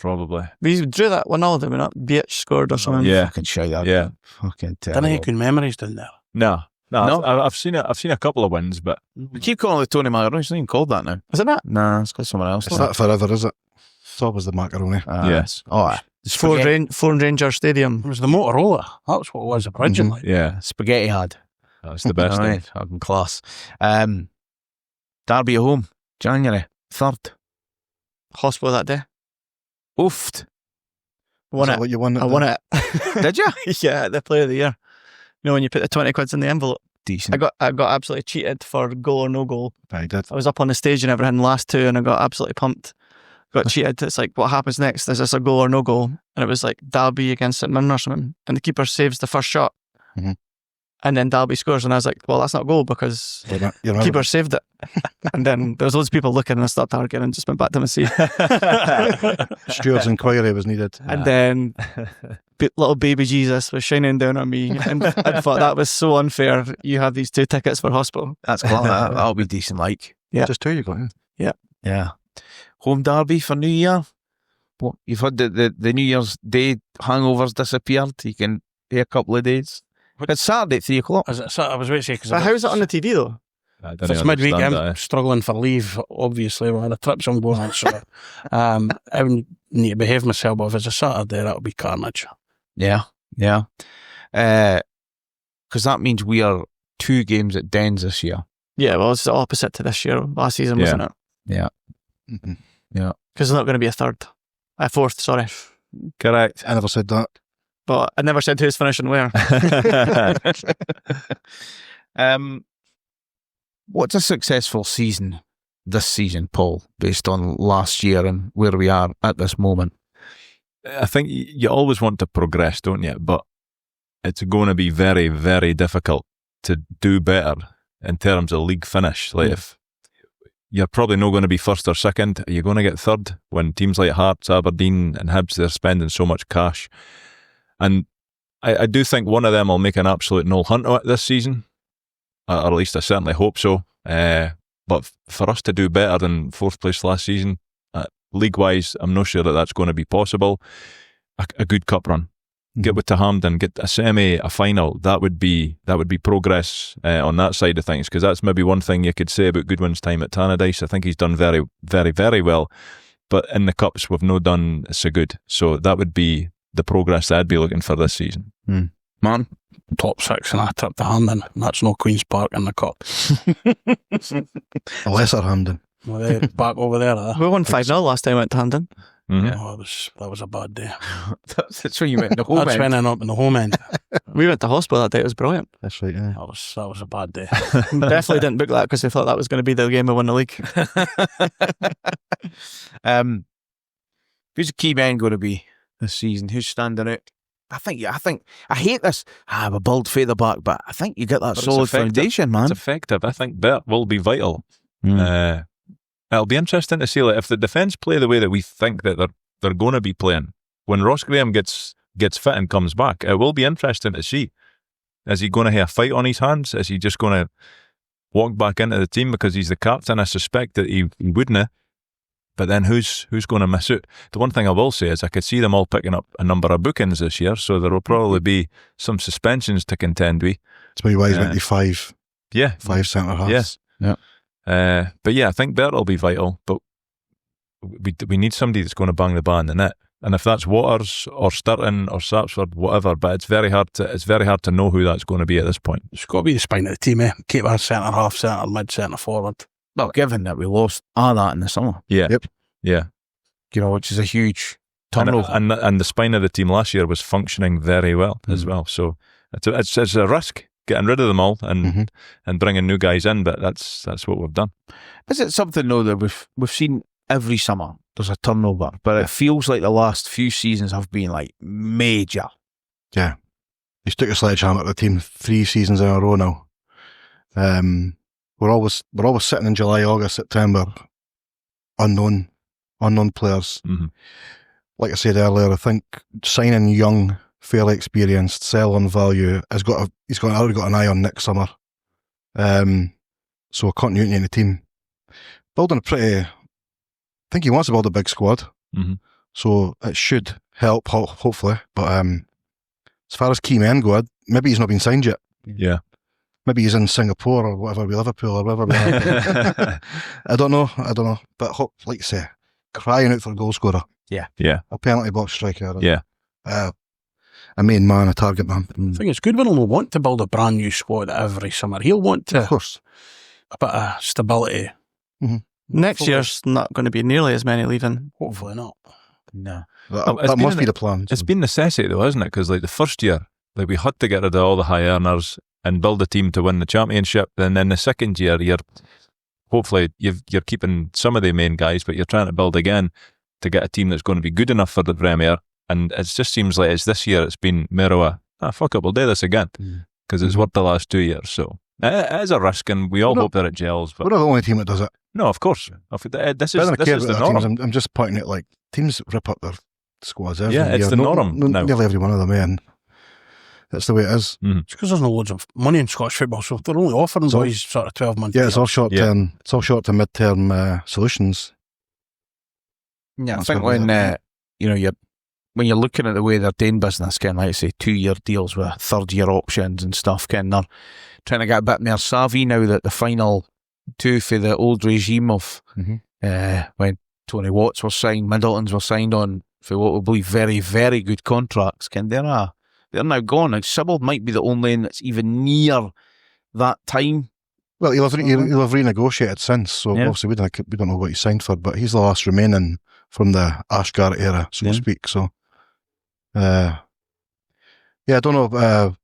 Probably. We drew that 1-0, did we not? Beach scored or something. Yeah. Fucking shout out. Yeah. Fucking didn't he terrible. good memories down there. No. No? I've seen it. I've seen a couple of wins, but We keep calling it Tony Macaroni. It's not even called that now. Is it not? Nah, it's called someone else. It's not forever, is it? It's always the macaroni. Yes. Oh, Ford Ranger Stadium. It was the Motorola. That's what it was originally. yeah, Spaghetti had. that's the best thing. Right, fucking class. Derby at home, January 3rd. Hospital that day. Oofed. Won Is that it. what you won? I won it. Did you? Yeah, the player of the year. You know when you put the 20 quids in the envelope? Decent. I got absolutely cheated for goal or no goal. I did. I was up on the stage and everything last two and I got absolutely pumped. Got cheated. It's like, what happens next? Is this a goal or no goal? And it was like Derby against St Mirren or something. And the keeper saves the first shot. Mhm. And then Derby scores. And I was like, well, that's not a goal because You the remember? keeper saved it. And then there was loads of people looking and I stopped arguing and just went back to my seat. Steward's inquiry was needed. And then little baby Jesus was shining down on me. And I thought that was so unfair. You have these 2 tickets for hospital. That's class. That'll be decent, like. Yeah. Just 2 you got. Yeah. Home derby for New Year. What you've had the New Year's Day hangovers disappeared. You can pay a couple of days. It's Saturday at 3 o'clock. Is it, I was waiting to say, because But how's it on the TV though? I if didn't it's midweek, understand I'm that, struggling for leave, obviously, with the trips I'm going on. So I would need to behave myself, but if it's a Saturday, that'll be carnage. Yeah. Because that means we are 2 games at Dens this year. Yeah, well, it's the opposite to this year. Last season, wasn't it? Yeah. Mhm. Because there's not going to be a 4th, sorry. Correct. I never said that. But I never said who's finishing where. What's a successful season this season, Paul, based on last year and where we are at this moment? I think you always want to progress, don't you? But it's going to be very, very difficult to do better in terms of league finish. Like if you're probably not going to be first or second, you're going to get third when teams like Hearts, Aberdeen and Hibs, they're spending so much cash. And I do think one of them will make an absolute null hunt of it this season, or at least I certainly hope so. But for us to do better than 4th place last season, league-wise, I'm not sure that that's going to be possible. A good cup run. Get with Hampden, get a semi, a final. That would be progress on that side of things, because that's maybe one thing you could say about Goodwin's time at Tannadice. I think he's done very, very, very well. But in the cups, we've not done so good. So that would be the progress that I'd be looking for this season. Man, Top 6 and a trip to Hampden. That's no Queen's Park in the cup. A lesser Hampden. Well, they're back over there. We won 5-0 last time I went to Hampden. Mhm. Oh, that was a bad day. that's where you went. The whole That's when I ended up in the home end. We went to hospital that day. It was brilliant. That's right, yeah. That was a bad day. Definitely didn't book that because we thought that was going to be the game we won the league. Who's the key man going to be this season? Who's standing out? I hate this. We build further back, but I think you get that But it's solid effective. foundation, man. It's effective. I think Bert will be vital. It'll be interesting to see, like, if the defence play the way that we think that they're going to be playing. When Ross Graham gets fit and comes back, it will be interesting to see. Is he going to have a fight on his hands? Is he just going to walk back into the team because he's the captain? I suspect that he wouldn't. But then who's going to miss out? The one thing I will say is I could see them all picking up a number of bookings this year, so there will probably be some suspensions to contend with. That's maybe why he's went to 5 Yeah. centre halves. Yes. Yeah. But yeah, I think Bert will be vital, but we need somebody that's going to bang the ball in the net. And if that's Waters or Sturton or Sapsford, whatever, but it's very hard to know who that's going to be at this point. It's got to be the spine of the team, Keep our centre half, centre mid, centre forward. Well, given that we lost all that in the summer. Yeah. Yep. Yeah. Which is a huge turnover. And the spine of the team last year was functioning very well as well. So it's a risk getting rid of them all and bringing new guys in, but that's what we've done. Is it something though that we've seen every summer? There's a turnover, but it feels like the last few seasons have been like major. Yeah, he's took a sledgehammer at the team 3 seasons in a row now. We're always sitting in July, August, September, unknown players. Mm-hmm. Like I said earlier, I think signing young, fairly experienced, sell on value he's already got an eye on next summer. So continuity in the team, building I think he wants to build a big squad, so it should help, hopefully. But as far as key men go, maybe he's not been signed yet. Yeah, maybe he's in Singapore or whatever, with Liverpool or whatever. I don't know. But like you say, crying out for a goal scorer. Yeah. A penalty box striker. Yeah. A main man, a target man. I think it's good when he'll want to build a brand new squad every summer. He'll want to, of course, a bit of stability. Next year's not going to be nearly as many leaving. Hopefully not. No. That must be the plan. It's been necessity though, isn't it? Because like the first year, like we had to get rid of all the high earners and build a team to win the championship. And then the second year, you're keeping some of the main guys, but you're trying to build again to get a team that's going to be good enough for the Premier. And it just seems like this year it's been more of fuck it, we'll do this again because it's worked the last 2 years. So it is a risk, and we all hope that it gels. But we're not the only team that does it. No, of course. This is the norm. I'm just pointing out, like, teams rip up their squads every year. It's the norm now. Nearly every one of them, and that's the way it is. It's because there's no loads of money in Scottish football, so they're only offering boys sort of 12 months. Yeah, it's all short term. It's all short to mid term solutions. Yeah, I think when you're looking at the way they're doing business, like I say, 2-year deals with 3rd-year options and stuff, they're trying to get a bit more savvy now that the final 2 for the old regime of when Tony Watts was signed, Middleton's were signed on for what will be very, very good contracts. They're now gone. Now, Sybil might be the only one that's even near that time. Well, he'll have renegotiated since, so obviously we don't know what he signed for, but he's the last remaining from the Ashgar era, so to speak. So, I don't know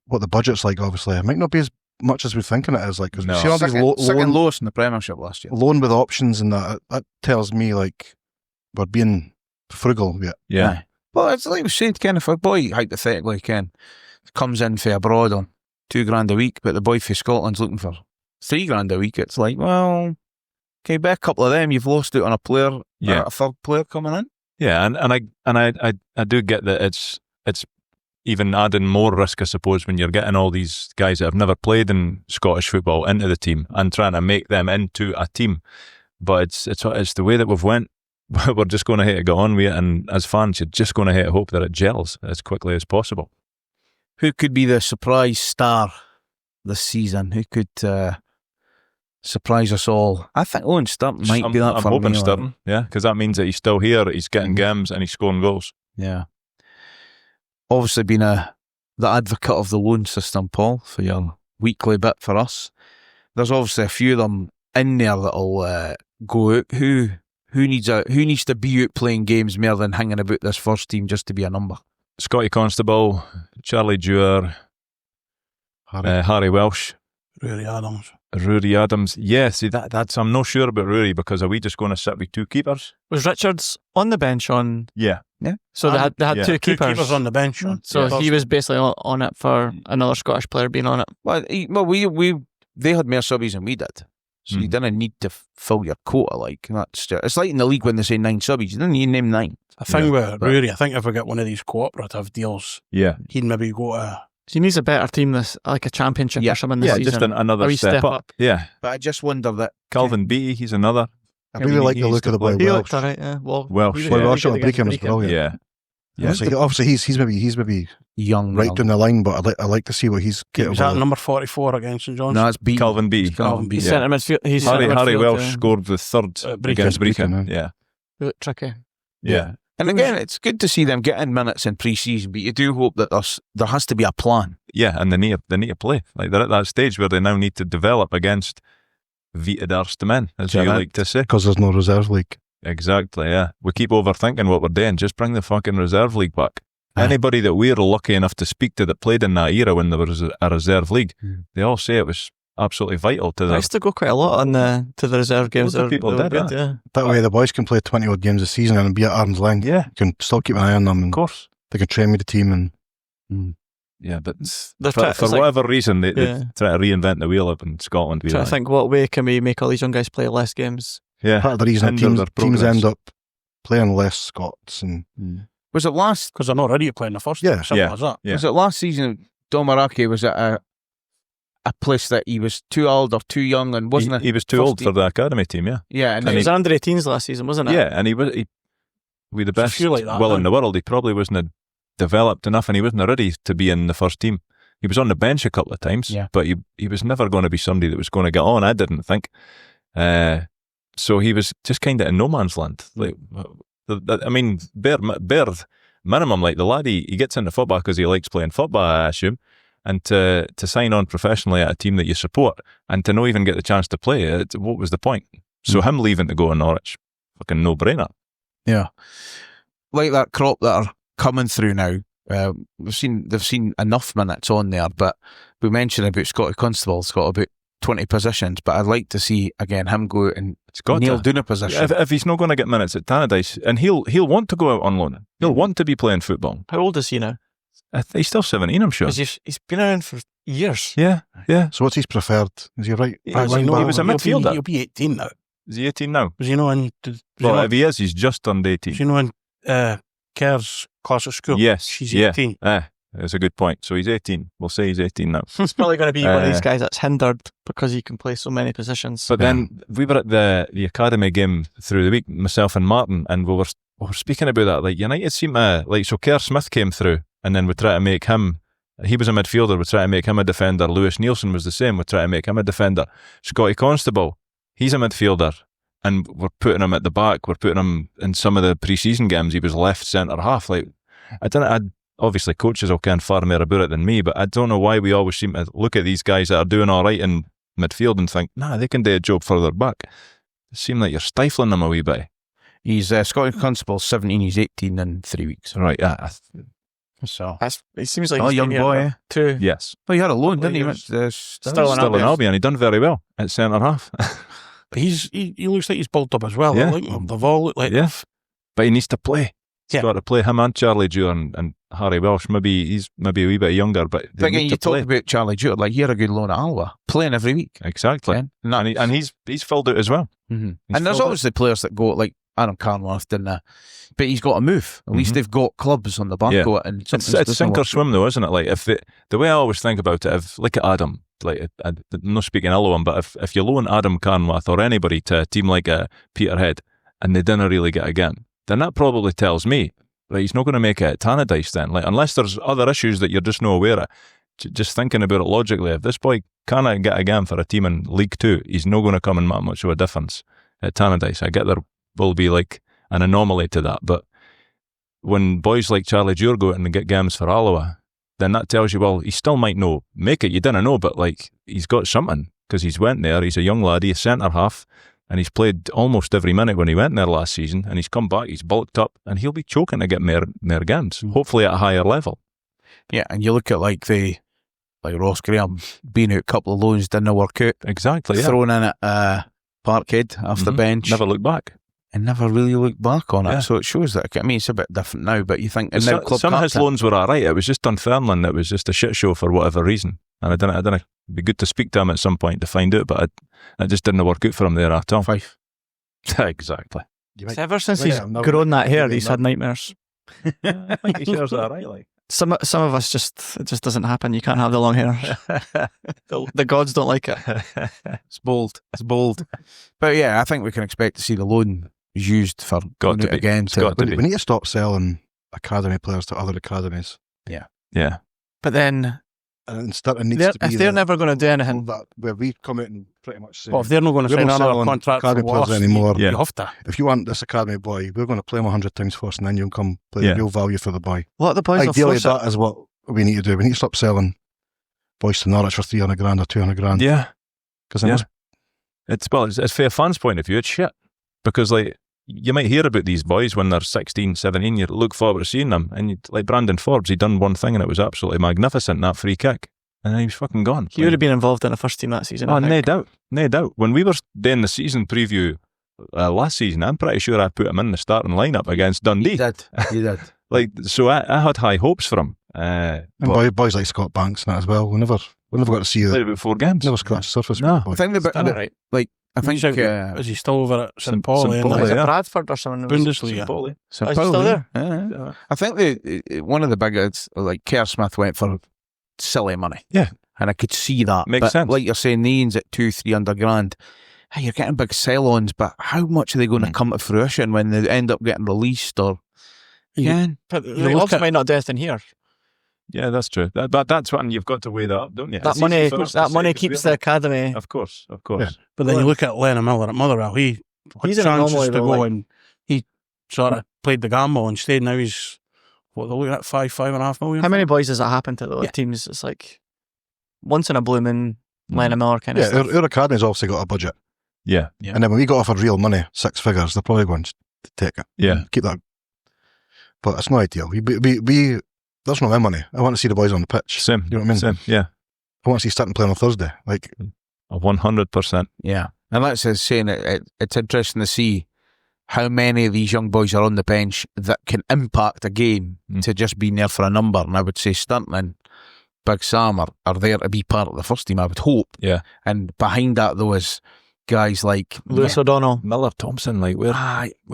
what the budget's like. Obviously, it might not be as much as we're thinking it is. Like, because we've seen all these second lowest in the Premiership last year. Loan with options, and that tells me like we're being frugal. Yeah. Well, it's like we said, Ken, if a boy hypothetically comes in for abroad on $2,000 a week, but the boy for Scotland's looking for $3,000 a week, it's like, well, okay, bet a couple of them, you've lost out on a player, a third player coming in. Yeah, and I do get that it's even adding more risk, I suppose, when you're getting all these guys that have never played in Scottish football into the team and trying to make them into a team. But it's the way that we've went. We're just going to have to go on with it, and as fans, you're just going to have to hope that it gels as quickly as possible. Who could be the surprise star this season? Who could surprise us all? I think Owen Sturton might be that for me. I'm hoping Sturton, because that means that he's still here, he's getting games, and he's scoring goals. Yeah. Obviously been the advocate of the loan system, Paul, for your weekly bit for us. There's obviously a few of them in there that'll go out. Who needs to be out playing games more than hanging about this first team just to be a number? Scotty Constable, Charlie Dewar, Harry Welsh, Rory Adams. Yeah, see that's I'm not sure about Rory, because are we just going to sit with 2 keepers? Was Richards on the bench on? Yeah. So they had 2 keepers on the bench. So he was basically on it for another Scottish player being on it. Well, they had more subbies than we did. So you didn't need to fill your quota. It's like in the league when they say 9 subbies. You didn't need to name 9. I think with Rory, I think if we get one of these cooperative deals, he'd maybe go to... He needs a better team, like a championship or something this season. Just another step up. Yeah. But I just wonder that... Calvin Beattie, he's another. I really like the look of the boy Welsh. He looked alright, yeah. Welsh. Welsh on Brecon is brilliant. Yeah. So obviously he's maybe young, down the line, but I like to see what he's getting. Was that number 44 against St John's? No, it's Beattie. Calvin Beattie. He's centre midfield. Harry Welsh scored the 3rd against Brecon. Yeah. Tricky. Yeah. And again, it's good to see them getting minutes in pre-season, but you do hope that there has to be a plan. Yeah, and they need to play. Like they're at that stage where they now need to develop against vita darste men, as you like to say. Because there's no reserve league. Exactly, yeah. We keep overthinking what we're doing. Just bring the fucking reserve league back. Anybody that we're lucky enough to speak to that played in that era when there was a reserve league, they all say it was absolutely vital to them. I used to go quite a lot to the reserve games. Loads of people did, good, yeah. That way the boys can play 20 odd games a season and be at arm's length. Yeah. You can still keep an eye on them. And of course. they can train with the team. And Yeah, but for whatever reason, they try to reinvent the wheel up in Scotland. Trying to think, what way can we make all these young guys play less games? Yeah. part of the reason teams end up playing less Scots. And Was it last? Because they're not ready to play in the first. Yeah. Simple as that. Yeah. Was it last season? Domaraki was at a place that he was too old or too young, and wasn't he was too old for the academy team. Yeah. Yeah, and It was under 18s last season, wasn't it? Yeah, and he with the best few like that, in the world. He probably wasn't developed enough, and he wasn't ready to be in the first team. He was on the bench a couple of times, but he was never going to be somebody that was going to get on. I didn't think. So he was just kind of in no man's land. Like, I mean, bare minimum. Like the lad, he gets into football because he likes playing football, I assume. And to sign on professionally at a team that you support and to not even get the chance to play, what was the point? So him leaving to go to Norwich, fucking no-brainer. Yeah. Like that crop that are coming through now, they've seen enough minutes on there, but we mentioned about Scotty Constable's got about 20 positions, but I'd like to see, again, him go and kneel down a position. If he's not going to get minutes at Tannadice, and he'll want to go out on loan. He'll want to be playing football. How old is he now? He's still 17, I'm sure. He's been around for years. Yeah. so what's his preferred? Is he right? He was a midfielder. He'll be 18 now. Is he 18 now? Was he not in? If he is, he's just under 18. Was he not in Kerr's class at school? Yes. She's 18. That's a good point. So he's 18. We'll say he's 18 now. He's probably going to be one of these guys that's hindered because he can play so many positions. But then we were at the academy game through the week, myself and Martin, and we were speaking about that. Like United seem to so Kerr Smith came through, and then we try to make him. He was a midfielder. We try to make him a defender. Lewis Nielsen was the same. We try to make him a defender. Scotty Constable, he's a midfielder, and we're putting him at the back. We're putting him in some of the pre-season games. He was left centre half. Like obviously coaches will ken far more about it than me, but I don't know why we always seem to look at these guys that are doing all right in midfield and think, nah, they can do a job further back. It seems like you're stifling them a wee bit. He's Scotty Constable's 17, he's 18 in 3 weeks. Right, So it seems like a young boy. Too. Yes. Well, he had a loan, didn't he? Went to Still in Albion. He done very well at centre half. He looks like he's bulked up as well. Yeah. They've all looked like But he needs to play. He's Yeah. got to play. Him and Charlie Dewar and Harry Welsh. Maybe he's a wee bit younger, but they need you to play. talk about Charlie Dewar, like he had a good loan at Alba, playing every week. Exactly. Yeah. And he's filled out as well. Mm-hmm. He's And there's filled obviously players that go like Adam Carnwath, didn't but he's got to move. At least they've got clubs on the back of it. And It's sink or swim though, isn't it? Like if the way I always think about it, if look at Adam, like I'm not speaking ill of him, but if you loan Adam Carnwath or anybody to a team like Peterhead and they didn't really get again, then that probably tells me that he's not going to make it at Tannadice then. Like unless there's other issues that you're just not aware of. Just thinking about it logically, if this boy cannot get again for a team in League 2, he's not going to come and make much of a difference at Tannadice. I get there will be like an anomaly to that, but when boys like Charlie Dewar go out and get games for Alloa, then that tells you, well, he still might not make it. You didn't know, but like he's got something because he's went there. He's a young lad, he's centre half, and he's played almost every minute when he went there last season, and he's come back, he's bulked up, and he'll be choking to get more games, hopefully at a higher level. Yeah, and you look at like Ross Graham being out a couple of loans, didn't work out. Exactly, yeah. Thrown in at Parkhead off the bench. Never looked back. And never really looked back on it. Yeah. So it shows that, I mean, it's a bit different now, but you think... Some of his loans were all right. It was just Dunfermline that was just a shit show for whatever reason. And I didn't. It'd be good to speak to him at some point to find out, but it just didn't work out for him there at all. 5. Exactly. Ever since he's grown that hair, he's had nightmares. I think his hair's all right. Like. Some of us it just doesn't happen. You can't have the long hair. The gods don't like it. It's bold. But yeah, I think we can expect to see the loan used for got to be. Again. We need to stop selling academy players to other academies. Yeah. But then and Stirling needs They're- to be if they're never going to do anything, that where we come out and pretty much say, Well, if they're not going to we're sign not another selling contract for academy players us, anymore. you Yeah. have to. if you want this academy boy, we're going to play him 100 times first, and then you'll come play Yeah. the real value for the boy. a lot of the boys will Ideally, force it. that is what we need to do. We need to stop selling boys to Norwich for 300 grand or 200 grand. Yeah. Because Yeah. It's for a fan's point of view, it's shit. Because, like, you might hear about these boys when they're 16, 17, you look forward to seeing them. And like Brandon Forbes, he done one thing and it was absolutely magnificent, that free kick. And then he was fucking gone. He would have been involved in the first team that season. Oh, I think. no doubt. When we were doing the season preview last season, I'm pretty sure I put him in the starting lineup against Dundee. He did. Like, so I had high hopes for him. and But boys like Scott Banks and that as well. We never got to see played that. about 4 games. Never scratched the surface. No. Boy. I think Done it right. I think He's out there. Is he still over at St. Paul? St. Paul, Was it yeah. Bradford or something? Bundesliga. Paulie. Oh, is he still there? Yeah. I think one of the biggest, like Kerr Smith went for silly money. Yeah. And I could see that. Makes but sense. like you're saying, Nane's at 200-300 grand. Hey, you're getting big sell-ons, but how much are they going to come to fruition when they end up getting released or again? You The look Wolves at- might not do anything here. Yeah, that's true. But that's one you've got to weigh that up, don't you? That It's money, easy for us to that say money because keeps we're the academy. Of course. Yeah. But then you look at Lennon Miller at Motherwell. He He's had an chances anomaly to though, go like- and he sort of played the gamble and stayed. Now he's what they're looking at 5.5 million. How many boys does that happen to though? Yeah. Teams, it's like once in a blue moon, Lennon Miller kind of Yeah, stuff. our academy's obviously got a budget. Yeah. And then when we got offered real money, 6 figures, they're probably going to take it. Yeah. Keep that. But it's not ideal. We there's no money. I want to see the boys on the pitch. Same. You know what I mean? Same. Yeah. I want to see starting playing on Thursday. Like, 100%. Yeah. And that's saying it's interesting to see how many of these young boys are on the bench that can impact a game to just being there for a number. And I would say Stunton and Big Sam are there to be part of the first team, I would hope. Yeah. And behind that, though, is guys like Lewis O'Donnell. Miller Thompson, like, where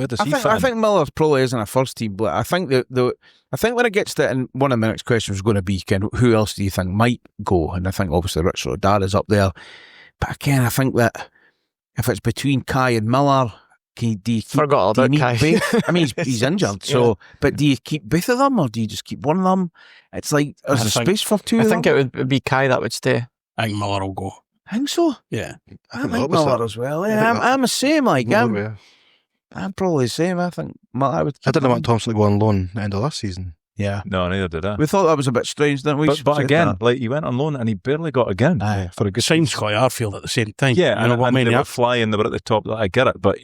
does he fit I in? think Miller probably isn't a first team, but I think I think when it gets to, and one of my next questions was going to be, Ken, who else do you think might go? And I think obviously Richard O'Donnell is up there. But again, I think that if it's between Kai and Miller, do you keep, Forgot all do you about need Kai. both? I mean, he's injured, so, but do you keep both of them or do you just keep one of them? It's like, is there think- space for two I of think them? it would be Kai that would stay. I think Miller will go. I think so. Yeah. I think think the opposite. Miller as well. I Yeah, think I'm the same, like, I I'm probably the same. I think Miller, I would keep didn't him. want Thompson to go on loan at the end of last season. Yeah. No, neither did I. We thought that was a bit strange, didn't we? But Said again, that. like, he went on loan and he barely got a game Aye. for a good Signed Scotty Arfield at the same time. Yeah, you know and, what I and mean? they Yeah. were flying, they were at the top. I get it, but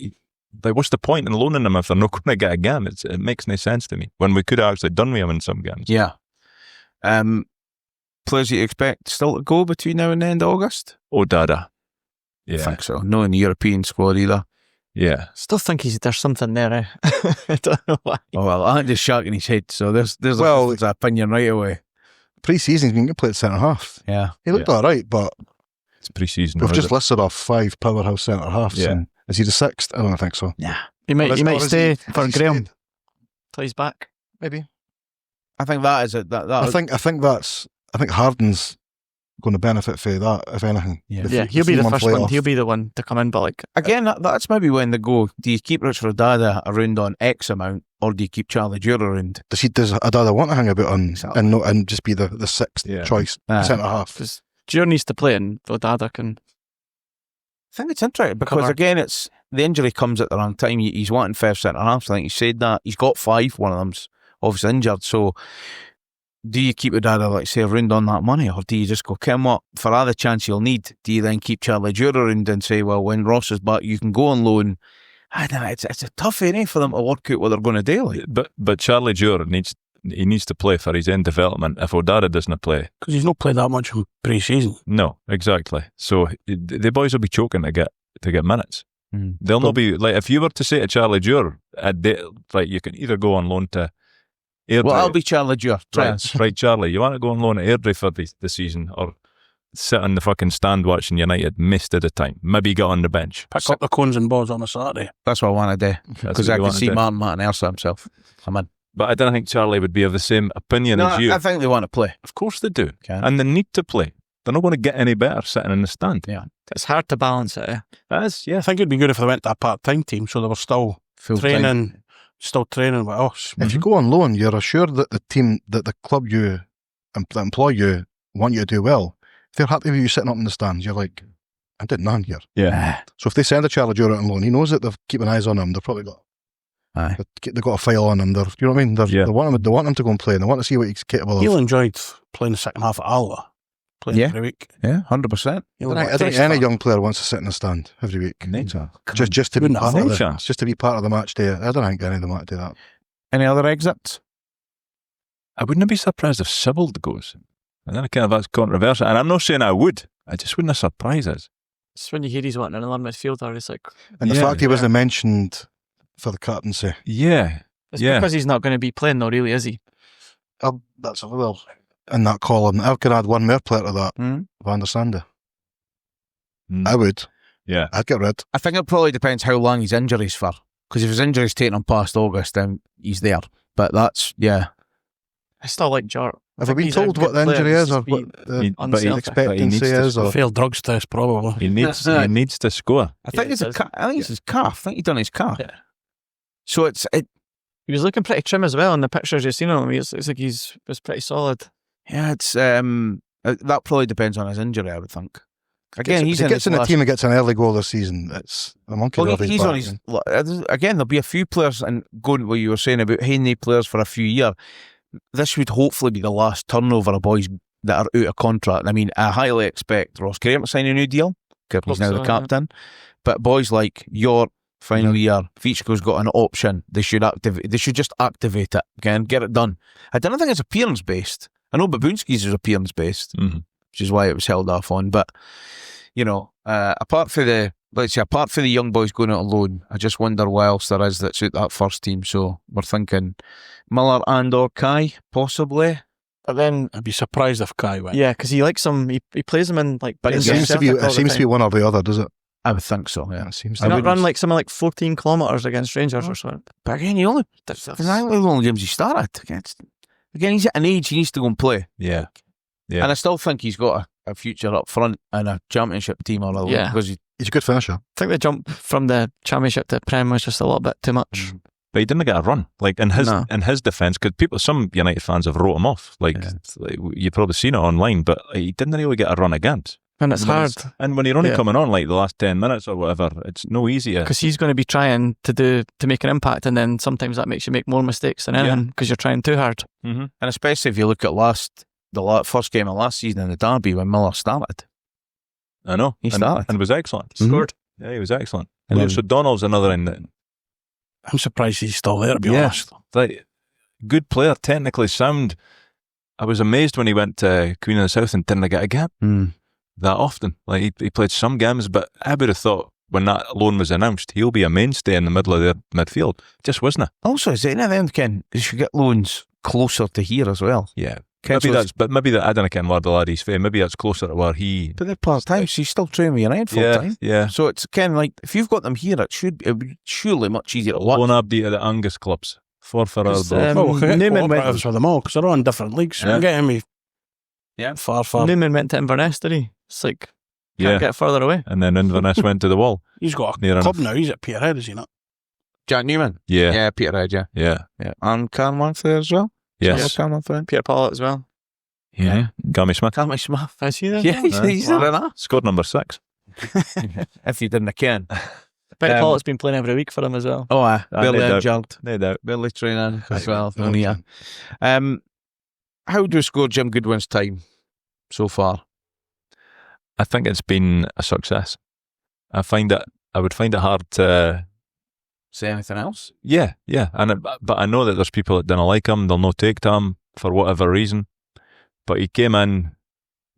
like, what's the point in loaning them if they're not going to get a game? It makes no sense to me. When we could have actually done with them in some games. Yeah. Players you expect still to go between now and the end of August? Oh, Dada. I Yeah, think so. No in the European squad either. yeah. Still think there's something there. Eh? I don't know why. Oh well, I think there's shark in his head, so there's Well- an opinion right away. Pre-season, he can play at centre half. Yeah. He looked all right, but It's pre-season. we've is just it? listed off 5 powerhouse centre halves. Yeah. And is he the 6th? I don't think so. Yeah. He might Or is stay he- for has he Graham stayed? till he's back. Maybe. I think that is it. That I think Harden's going to benefit from that, if anything. Yeah. Yeah, he'll be the 3-month first one. layoff. He'll be the one to come in. But like, again, that's maybe when they go. Do you keep Richard Dada around on X amount, or do you keep Charlie Dewar around? Does Adada want to hang about on Exactly. and just be the 6th Yeah. choice Aye. centre half? because Jure needs to play, and Dada can. I think it's interesting because Cover. again, it's the injury comes at the wrong time. He's wanting 5 centre halves. I think he said that he's got 5. One of them's obviously injured. So, do you keep Dada, like say, around on that money, or do you just go, Kim, what for all the chance you'll need? Do you then keep Charlie Dewar around and say, well, when Ross is back, you can go on loan? I don't know. It's a tough area for them to work out what they're going to do. Like. But Charlie Dewar needs to play for his own development. If O'Dara doesn't play, Because he's not played that much in pre-season. no, exactly. So the boys will be choking to get minutes. They'll not be like, if you were to say to Charlie Dewar, right, you can either go on loan to Airdrie. Well, I'll be Charlie Dewar. right, Charlie. You want to go on loan at Airdrie for the season, or sit in the fucking stand watching United most of the time? Maybe get on the bench. Pick up the cones and balls on a Saturday. That's what I want to do That's because what I you can want to see do. Martin Elsa himself. I'm in. But I don't think Charlie would be of the same opinion No, as you. I think they want to play. Of course they do, Okay. and they need to play. They're not going to get any better sitting in the stand. Yeah. It's hard to balance it. Eh? That is, I yeah. think it'd be good if they went to a part-time team, so they were still training with us. If you go on loan, you're assured that the club that employ you want you to do well. If they're happy with you sitting up in the stands, you're like, I did nothing here. Yeah. So if they send a Charlie Dewar out on loan, he knows that they're keeping eyes on him. They've probably got they've got a file on him. You know what I mean? They want him to go and play, and they want to see what he's capable Neil of. enjoyed playing the second half at Alba, playing every week. Yeah, 100%. I think any young player wants to sit in the stand every week. Just to be part of just to be part of the match day. I don't think any of them want to do that. Any other exits? I wouldn't be surprised if Sibbald goes. And then kind of that's controversial. And I'm not saying I would. I just wouldn't surprise us. It's when you hear he's wanting another midfielder, it's like... And the fact he wasn't mentioned for the captaincy. Yeah. It's because he's not going to be playing though, really, is he? That's a little... In that column, I could add one more player to that. Van der Sande. I would. Yeah. I'd get rid. I think it probably depends how long his injury's for. Because if his injury's taking him past August, then he's there. But that's, I still like Jart. Have I been told what the injury is or what the expectancy is? Or failed drugs test, probably. He needs to score. I think it's his calf. I think he done his calf. Yeah. So he was looking pretty trim as well in the pictures you've seen of him. It's like he was pretty solid. Yeah, it's that probably depends on his injury, I would think. Again, he gets in the team and gets an early goal this season. It's a monkey off his back. Again, there'll be a few players, and going what you were saying about Haney players for a few years, this would hopefully be the last turnover of boys that are out of contract. I mean, I highly expect Ross Graham to sign a new deal, because he's now the captain. Yeah. But boys like York, final year, Fichko's got an option. They should just activate it, and get it done. I don't think it's appearance-based. I know Babunski's is appearance-based, which is why it was held off on. But, apart from the young boys going out on loan, I just wonder what else there is that's out that first team. So we're thinking Miller and or Kai, possibly. But then I'd be surprised if Kai went. Yeah, because he likes him. He plays him in like. But it seems to be one or the other, does it? I would think so. Yeah, it seems. Did not run like something like 14 kilometres against Rangers or something. But again, he only games he started against. Again, he's at an age he needs to go and play. Yeah. And I still think he's got a future up front in a championship team or other because he's a good finisher. I think the jump from the championship to Prem was just a little bit too much. But he didn't get a run. Like in his defence, because some United fans have wrote him off. Like you've probably seen it online, but he didn't really get a run against. And it's hard. And when you're only coming on like the last 10 minutes or whatever, it's no easier. Because he's going to be trying to make an impact, and then sometimes that makes you make more mistakes than anything because you're trying too hard. Mm-hmm. And especially if you look at the first game of last season in the derby when Miller started. I know. He started. And was excellent. Scored. Yeah, he was excellent. And Lewis O'Donnell's another in that. I'm surprised he's still there, to be honest. Like, good player, technically sound. I was amazed when he went to Queen of the South and didn't get a gap that often. Like he played some games, but I would have thought when that loan was announced, he'll be a mainstay in the middle of their midfield. Just wasn't it? Also, is it any of them, Ken? You should get loans closer to here as well. Yeah. Maybe I don't know where the laddie's fair. Maybe that's closer to where he. But they're part time, so he's still training with United full time. Yeah. So it's kind of like if you've got them here, it would be surely much easier to watch. Loan Abdi to the Angus clubs. For Newman went for them all because they're all in different leagues. Yeah. Getting me. Yeah. Far. Newman went to Inverness, did he? It's like can't get further away. And then Inverness went to the wall. He's got a club now. He's at Peterhead, is he not? Jack Newman. Yeah. Yeah, Peterhead. Yeah. And Carnmonth there as well. Yes. Yeah, Carnmonth. Peter Paul as well. Yeah. Gammy Smith. Is he there? Yeah, he's there now. Scored number 6. If you didn't ken. Peter Pollock's been playing every week for him as well. Oh, barely injured. No doubt. Barely training as well. How do you score Jim Goodwin's time so far? I think it's been a success. I would find it hard to say anything else. Yeah. But I know that there's people that don't like him. They'll not take to him for whatever reason. But he came in,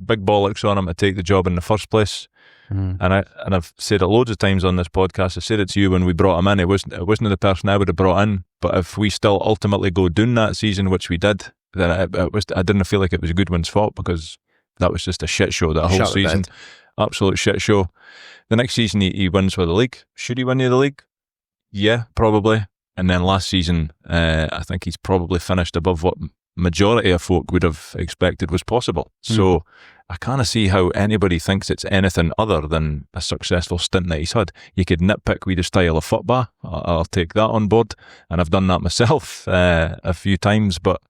big bollocks on him to take the job in the first place. And I've said it loads of times on this podcast. I said it to you when we brought him in. It wasn't the person I would have brought in. But if we still ultimately go down that season, which we did, then I didn't feel like it was Goodwin's fault because that was just a shit show that whole season. Absolute shit show. The next season he wins for the league. Should he win the league? Yeah, probably. And then last season, I think he's probably finished above what majority of folk would have expected was possible. So I kind of see how anybody thinks it's anything other than a successful stint that he's had. You could nitpick with the style of football. I'll take that on board. And I've done that myself a few times. But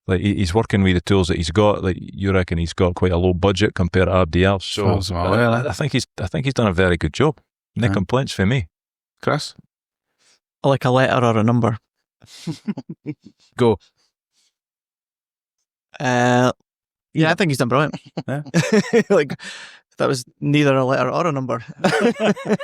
Like he's working with the tools that he's got. Like you reckon he's got quite a low budget compared to everybody else. So I think he's done a very good job. No complaints for me. Chris? I like a letter or a number. Go. Yeah, I think he's done brilliant. Like, that was neither a letter or a number.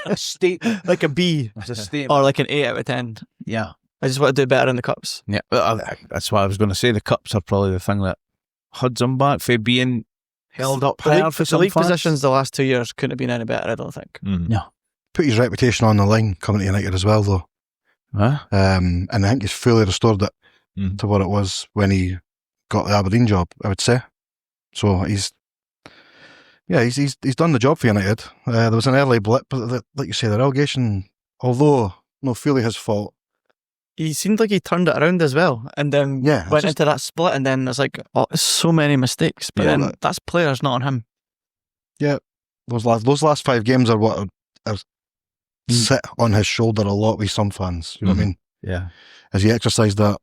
A statement. Like a B. It's a statement. Or like an 8 out of 10. Yeah. I just want to do better in the cups. Yeah, that's what I was going to say. The cups are probably the thing that holds him back for being held up higher for The some league fans. positions the last 2 years couldn't have been any better, I don't think. No. Put his reputation on the line coming to United as well, though. Huh? And I think he's fully restored it to what it was when he got the Aberdeen job, I would say. So he's done the job for United. There was an early blip, but like you say, the relegation, although not fully his fault, He seemed like he turned it around as well, and then went into that split, and then it's like, so many mistakes. But then that's players, not on him. Yeah, those last 5 games are what are sit on his shoulder a lot with some fans. You know what I mean? Yeah. Has he exercised that?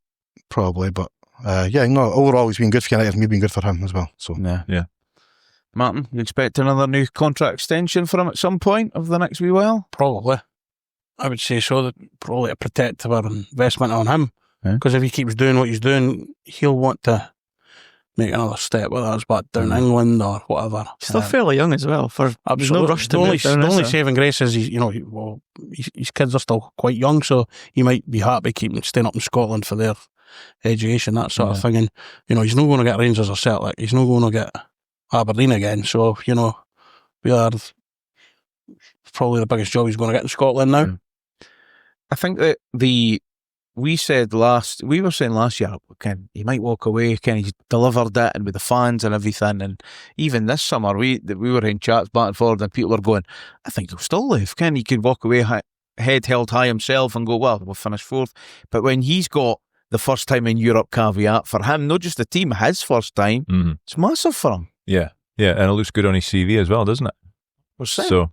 Probably, but overall he's been good for United and we've been good for him as well. So yeah. Martin, you expect another new contract extension for him at some point of the next wee while? Probably. I would say so. That probably to protect our investment on him. Because if he keeps doing what he's doing, he'll want to make another step, whether it's back down England or whatever. He's still fairly young as well. There's no rush to move down. The only saving grace is his kids are still quite young, so he might be happy staying up in Scotland for their education, that sort of thing. And he's not going to get Rangers or Celtic. He's not going to get Aberdeen again. So we are probably the biggest job he's going to get in Scotland now. I think that we were saying last year, he might walk away. He's delivered it, and with the fans and everything. And even this summer, we were in chats back and forward, and people were going, "I think he'll still leave. He could walk away, head held high himself, and go, well, we'll finish 4th." But when he's got the first time in Europe caveat for him, not just the team, his first time, it's massive for him. Yeah, and it looks good on his CV as well, doesn't it? So.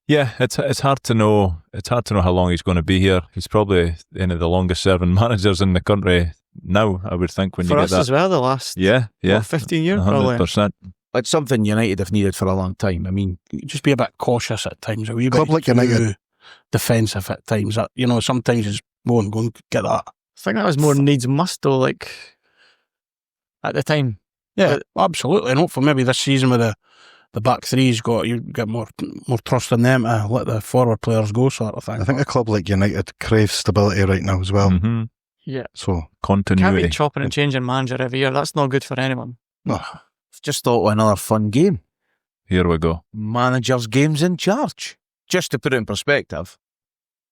Yeah, it's hard to know. It's hard to know how long he's going to be here. He's probably one of the longest serving managers in the country now, I would think. When for you us get that as well, the last 15 years, 100%. It's something United have needed for a long time. I mean, just be a bit cautious at times. A wee club bit like United, defensive at times. Sometimes it's go and get that. I think that was more needs must though. Like at the time, absolutely. And hopefully, maybe this season with the back three's you get more trust in them to let the forward players go, sort of thing. I think a club like United craves stability right now as well. Mm-hmm. Yeah. So continuity. Can't be chopping and changing manager every year. That's not good for anyone. No. I've just thought of another fun game. Here we go. Managers' games in charge. Just to put it in perspective.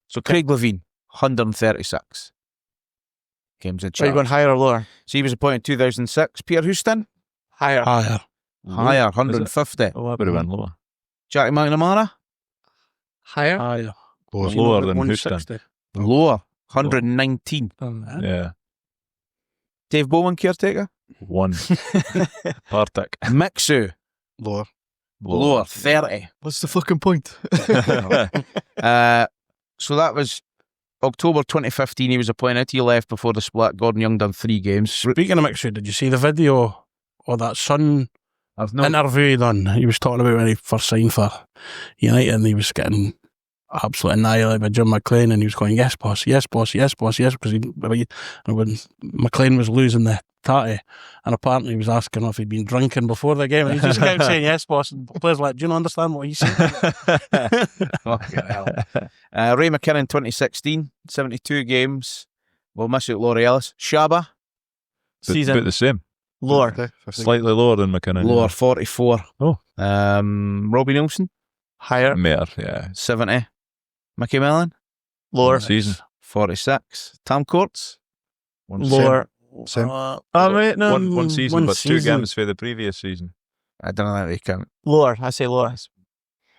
So Craig Levine, 136 games in charge. Are you going higher or lower? So he was appointed in 2006. Pierre Houston? Higher. Higher, 150. Oh, that would have been lower. Jackie McNamara? Higher. Lower than Houston. 160. Lower, 119. Yeah. Dave Bowman, caretaker? 1. Partick. Mixu? lower, 30. What's the fucking point? So that was October 2015 he was appointed. He left before the split. Gordon Young done 3 games. Speaking of Mixu, did you see the video of that Sun interview he done? He was talking about when he first signed for United and he was getting absolutely annihilated by Jim McLean and he was going, yes boss, yes boss, yes boss, yes, because when McLean was losing the tatty and apparently he was asking if he'd been drinking before the game and he just kept saying yes boss and the players were like, do you not understand what he's saying? Fucking hell. Ray McKinnon 2016, 72 games. We'll miss out Laurie Ellis. Shaba Season about the same. lower. Slightly lower than McKinnon. Lower, 44. Oh. Robbie Nielsen Higher. Mayor, yeah. 70. Mickey Mellon Lower. Season. 46. Tam Courts Lower. Same. Wait, no. One season, but 2 season. games for the previous season. I don't know how they count. Lower. I say lower.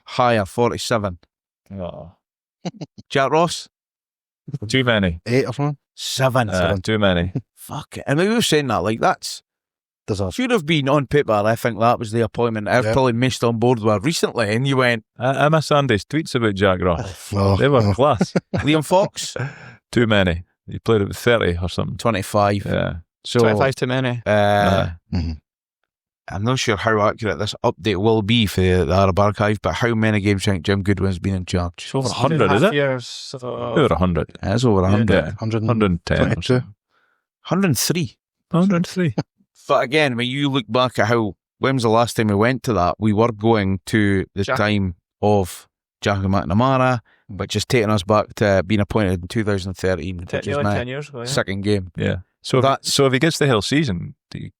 Higher, 47. Oh. Jack Ross Too many. 8 or something. 7. Too many. Fuck it. And we were saying that like that's Disaster. should have been on paper. I think that was the appointment I've probably missed on board with recently. And you went I miss Andy's tweets about Jack Ross. Oh, They were class. Liam Fox Too many. He played at 30 or something. 25. Yeah. So 25 too many. I'm not sure how accurate this update will be for the Arab Archive, but how many games do you think Jim Goodwin's been in charge? It's over 100, is it? Years, so Over 100. It is over 100. Yeah. 110 or 22. something. 103. 103. But again, when you look back at when was the last time we went to that, we were going to the Jack. time of Jackie McNamara, which is taking us back to being appointed in 2013, which is nearly my 10 years ago. Yeah. second game. Yeah. So if he gets the whole season,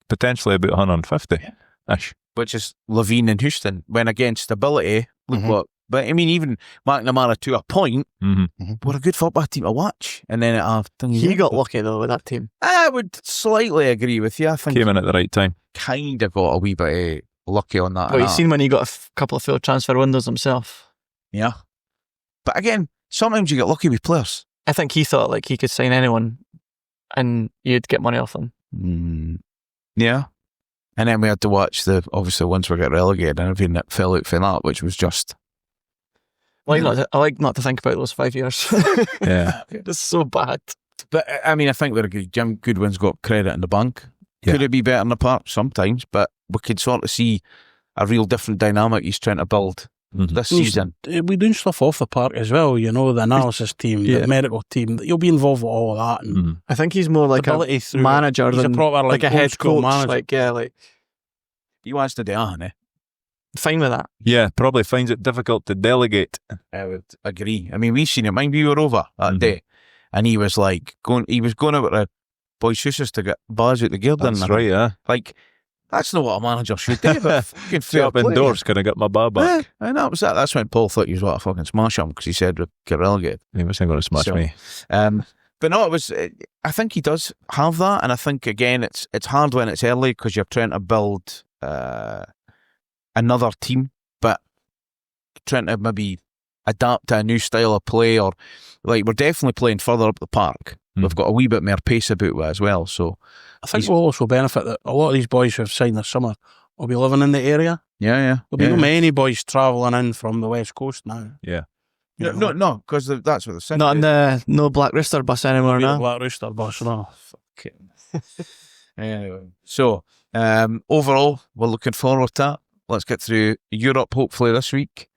potentially about 150-ish. Which is Levine and Houston. When again, stability, look what. But I mean, even McNamara to a point, were a good football team to watch. And then He got lucky though with that team. I would slightly agree with you. I think Came in at the right time. kind of got a wee bit lucky on that. Well, you've seen when he got a couple of failed transfer windows himself. Yeah. But again, sometimes you get lucky with players. I think he thought like he could sign anyone and you'd get money off them. Yeah. And then we had to watch obviously once we got relegated and everything that fell out for that, which was just... I like not to think about those 5 years. Yeah. It's so bad. But I mean, I think we're good. Jim Goodwin's got credit in the bank. Yeah. Could it be better in the park? Sometimes, but we could sort of see a real different dynamic he's trying to build this season. We're doing stuff off the park as well, the analysis team, the medical team. You'll be involved with all of that. And I think he's more like a manager he's than a proper, like a head old-school coach. manager. He wants to do that, eh? Fine with that. Yeah, probably finds it difficult to delegate. I would agree. I mean, we've seen it. Mind we were over that day, and he was like going out with the boys' shoes to get bars out the gear. That's right, yeah. Like, that's not what a manager should do. But fucking Sit up indoors, can I get my bar back? And that was that. That's when Paul thought he was about to fucking smash him because he said we'd get relegated. He wasn't going to smash me. But no, it was. I think he does have that, and I think again, it's hard when it's early because you're trying to build another team, but trying to maybe adapt to a new style of play, or like we're definitely playing further up the park. We've got a wee bit more pace about it as well. So I think we'll also benefit that a lot of these boys who have signed this summer will be living in the area. yeah, There'll be not many boys travelling in from the West Coast now. Yeah. No, because that's what they're saying. Not in the no Black Rooster bus anymore now. Black Rooster bus, no. Anyway, so overall, we're looking forward to that. Let's get through Europe hopefully this week,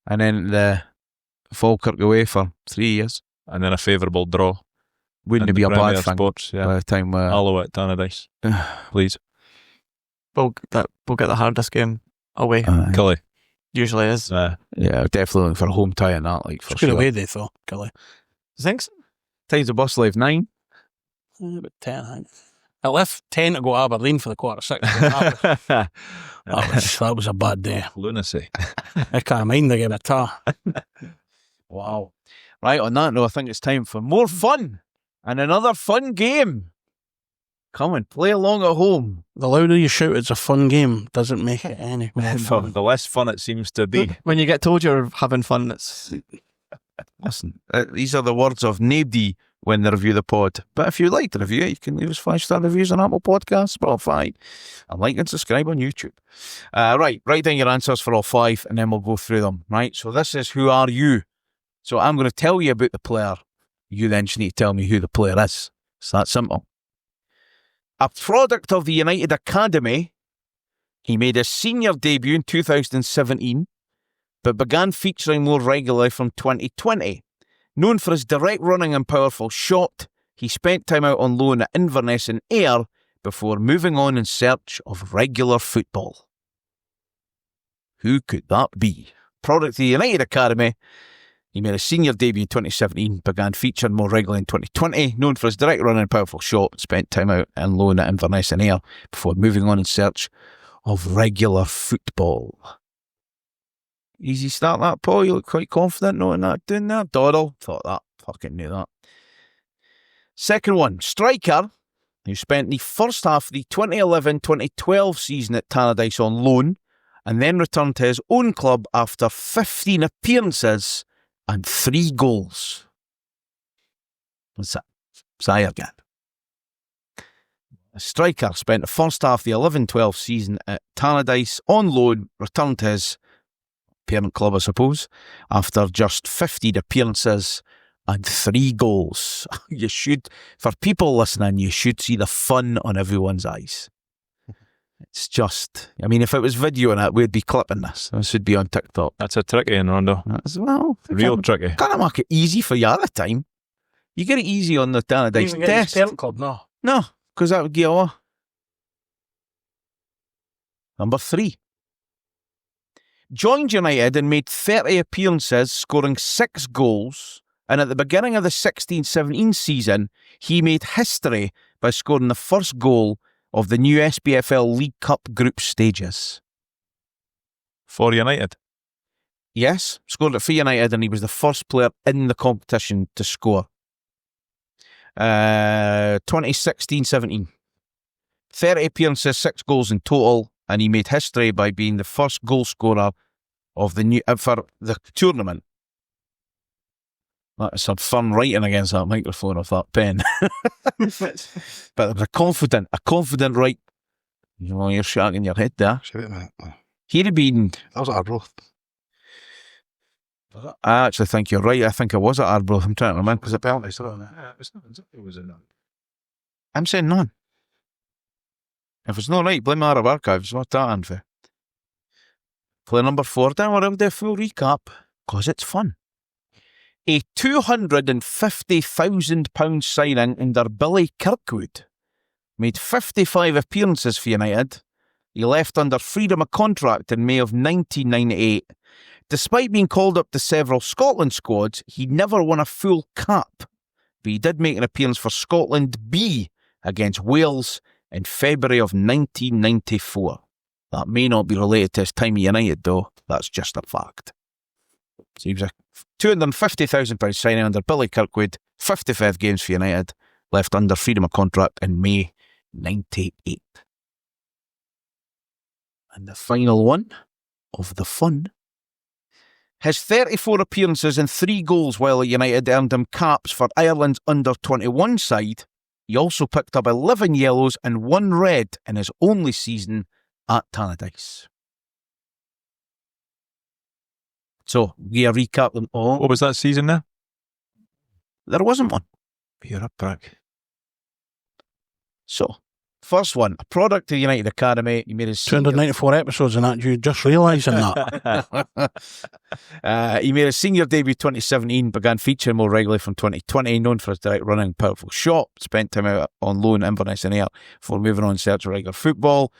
and then the Falkirk away for 3 years. And then a favourable draw. Wouldn't it be a bad thing Sports, by the time Alloa at Tannadice, please. We'll get the hardest game away. Cully. Usually is. Yeah, definitely looking for a home tie in that, like for It's good sure. away day though, Kelly. You think so? Times the bus live 9. About 10, I think. I left 10 to go to Aberdeen for the quarter-6. that was a bad day. Lunacy. I can't mind the game at all. Wow. Right, on that note, I think it's time for more fun and another fun game. Come and play along at home. The louder you shout it's a fun game doesn't make it any more fun. The less fun it seems to be. When you get told you're having fun, it's... Listen, these are the words of nobody when they review the pod. But if you like the review, you can leave us 5-star reviews on Apple Podcasts, Spotify, and like and subscribe on YouTube. Right, write down your answers for all 5 and then we'll go through them. Right, so this is Who Are You? So I'm going to tell you about the player. You then just need to tell me who the player is. It's that simple. A product of the United Academy, he made his senior debut in 2017, but began featuring more regularly from 2020. Known for his direct running and powerful shot, he spent time out on loan at Inverness and Ayr before moving on in search of regular football. Who could that be? Product of the United Academy, he made his senior debut in 2017, began featuring more regularly in 2020, known for his direct running and powerful shot, spent time out on loan at Inverness and Ayr before moving on in search of regular football. Easy start that, Paul. You look quite confident knowing that. Doing that, Doddle. Thought that. Fucking knew that. Second one, striker, who spent the first half of the 2011-2012 season at Tannadice on loan and then returned to his own club after 15 appearances and 3 goals. What's that? Sayergan. A striker spent the first half of the 11-12 season at Tannadice on loan, returned to his parent club, I suppose, after just 15 appearances and 3 goals. You should, for people listening, you should see the fun on everyone's eyes. It's just, I mean, if it was video and it, we'd be clipping this. This would be on TikTok. That's a tricky one, Rondo. As well, Real tricky. Can't make it easy for you at the time. You get it easy on the Tannadice test. Parent club, no. No, because that would give you a Number 3. Joined United and made 30 appearances, scoring 6 goals, and at the beginning of the 16-17 season, he made history by scoring the first goal of the new SPFL League Cup group stages. For United? Yes, scored it for United, and he was the first player in the competition to score. 2016-17. 30 appearances, 6 goals in total, and he made history by being the first goal scorer of the new for the tournament. That's some fun writing against that microphone of that pen. But it was a confident write. You know, you're shaking your head there. Wait a minute. He'd have been. That was at Arbroath. I actually think you're right. I think it was at Arbroath. I'm trying to remember. Was it penalties? It was a none. I'm saying none. If it's not right, blame Arab Archives. What's that in for? Play number 4. Then we'll do a full recap because it's fun. A £250,000 signing under Billy Kirkwood. Made 55 appearances for United. He left under freedom of contract in May of 1998. Despite being called up to several Scotland squads, he never won a full cap. But he did make an appearance for Scotland B against Wales in February of 1994. That may not be related to his time at United, though. That's just a fact. So he was a £250,000 signing under Billy Kirkwood, 55 games for United, left under freedom of contract in May 98. And the final one of the fun. His 34 appearances and 3 goals while at United earned him caps for Ireland's under-21 side. He also picked up 11 yellows and 1 red in his only season at Tannadice. So, we recap them all. What was that season now? There wasn't one. You're a prick. So, first one, a product of the United Academy. He made his 294 episodes in that, you just realising that. He made his senior debut 2017, began featuring more regularly from 2020, known for his direct running, powerful shot, spent time out on loan in Inverness and Ayr before moving on to search for regular football.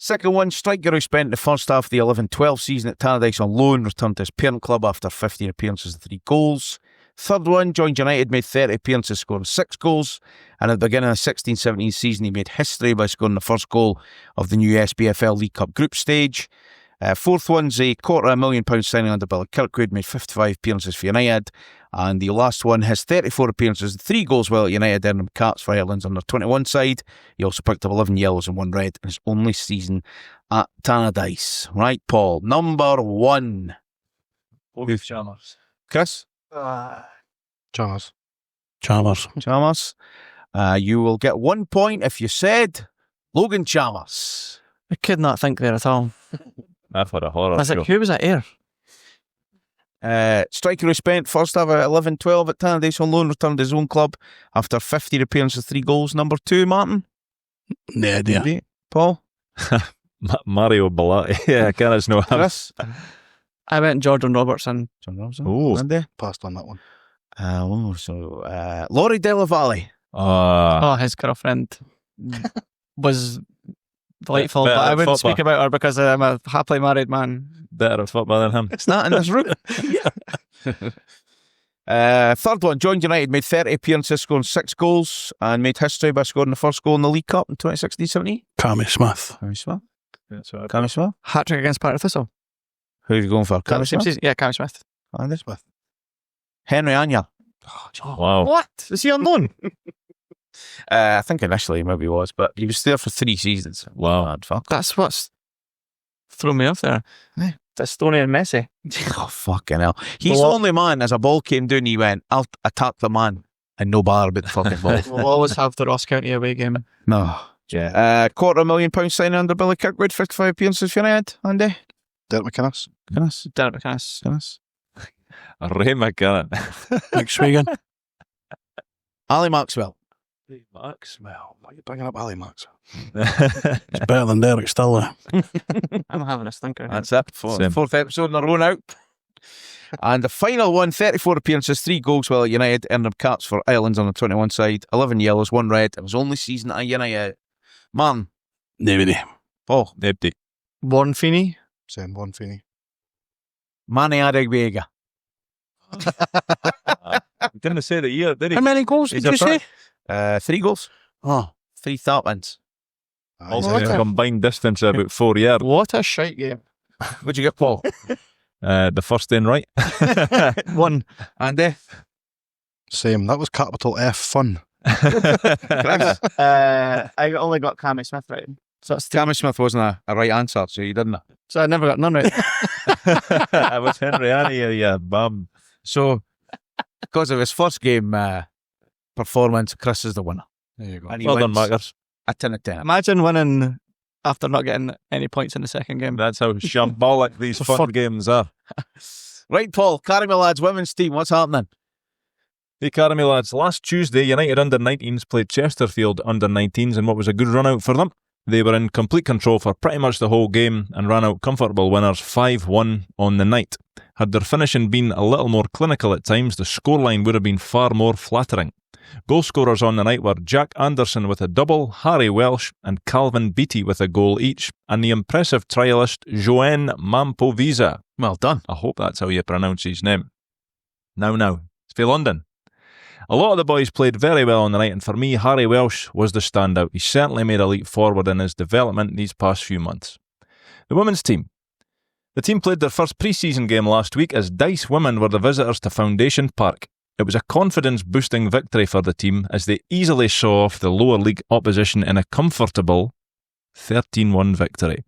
Second one, striker who spent the first half of the 11-12 season at Tannadice on loan, returned to his parent club after 15 appearances and 3 goals. Third one, joined United, made 30 appearances, scoring 6 goals, and at the beginning of the 16-17 season he made history by scoring the first goal of the new SPFL League Cup group stage. Fourth one's a £250,000 signing under Billy Kirkwood, made 55 appearances for United, and the last one, his 34 appearances and 3 goals while at United earned him caps for Ireland's under-21 side. He also picked up 11 yellows and 1 red in his only season at Tannadice. Right, Paul, number 1. Chalmers. Chris? Chalmers. Chalmers. You will get 1 point if you said Logan Chalmers. I could not think there at all. I've had a horror I was show. like, who was at Ayr? Striker who spent first half at 11-12 at Tannadice on loan, returned to his own club after 15 appearances, 3 goals. Number 2, Martin? No idea. Paul? Mario Bellati. Yeah, I can't know him. Chris? I went Jordan Robertson. Oh, Andy? Passed on that one. Laurie Della Valle. Oh, his girlfriend was delightful, Better but I at wouldn't football. speak about her because I'm a happily married man. better at football than him. It's not in this route. Third one, joined United, made 30 appearances, scoring 6 goals, and made history by scoring the first goal in the League Cup in 2016-17. Cammy Smith. Cammy Smith. That's what Cammy Smith. Hat-trick against Partick Thistle. Who are you going for? Cammy Same Smith? season. Yeah, Cammy Smith. Andy Smith. Henry Anya. Wow. What? Is he on loan? I think initially he maybe was, but he was there for 3 seasons. Wow. Mad fuck. That's what's thrown me off there. Hey. That's Stoney and Messi. Oh, fucking hell. He's the only man, as a ball came down, he went, I'll attack the man, and no bother about the fucking ball. We'll always have the Ross County away game. No. Yeah. £250,000 signing under Billy Kirkwood, 55 appearances for United. Andy? Derek McInnes. Guinness. Derek McInnes. Guinness. Ray McGannon. Nick Swagan. Ali Maxwell. Maxwell. Why are you bringing up Ali Maxwell? It's better than Derek Still. I'm having a stinker. That's it. Same. Fourth episode in a row now. And the final one, 34 appearances, 3 goals while at United, earned them caps for Ireland's on the 21 side, 11 yellows, 1 red. It was only season at United. Man. Nobody. Paul. Empty. Warren Feeney. Same one, Feeney. Manny Adegbiega. Didn't say the year, did he? How many goals did you say? 3 goals. Oh, 3 tap-ins. Also, What a a- combined distance of about 4 yards. What a shite game. What'd you get, Paul? The first in right. 1. Andy? Same. That was capital F fun. Chris? I only got Cammy Smith right. So that's Cammy Smith wasn't a right answer, so you didn't. So I never got none right. I was Henry Annie, yeah, bum. So, because of his first game performance, Chris is the winner. There you go. And he Well done, wins Mackers. a 10 of 10. Imagine winning after not getting any points in the second game. That's how shambolic these fun games are. Right, Paul, carry me lads, women's team, what's happening? Hey, Academy lads, last Tuesday, United under-19s played Chesterfield under-19s in what was a good run-out for them. They were in complete control for pretty much the whole game and ran out comfortable winners 5-1 on the night. Had their finishing been a little more clinical at times, the scoreline would have been far more flattering. Goal scorers on the night were Jack Anderson with a double, Harry Welsh and Calvin Beattie with a goal each, and the impressive trialist Joanne Mampovisa. Well done. I hope that's how you pronounce his name. Now, it's for London. A lot of the boys played very well on the night, and for me, Harry Welsh was the standout. He certainly made a leap forward in his development these past few months. The women's team. The team played their first pre-season game last week as Dice Women were the visitors to Foundation Park. It was a confidence-boosting victory for the team as they easily saw off the lower league opposition in a comfortable 13-1 victory.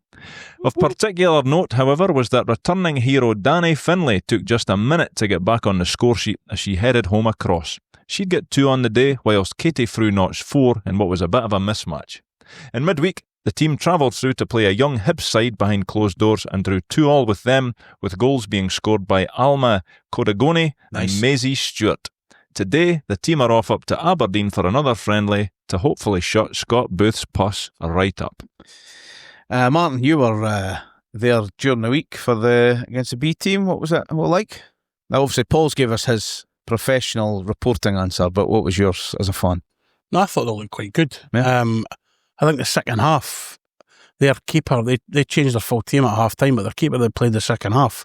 Of particular note, however, was that returning hero Danny Finlay took just a minute to get back on the score sheet as she headed home across. She'd get 2 on the day, whilst Katie Frew notched 4 in what was a bit of a mismatch. In midweek, the team travelled through to play a young Hibs side behind closed doors and drew 2-2 with them, with goals being scored by Alma Kodagoni and Maisie Stewart. Today, the team are off up to Aberdeen for another friendly to hopefully shut Scott Booth's puss right up. Martin, you were there during the week for against the B team. What was it like? Now, obviously, Paul's gave us his professional reporting answer, but what was yours as a fan? no, I thought they looked quite good. Yeah. I think the second half, their keeper, they changed their full team at half time, but their keeper that played the second half,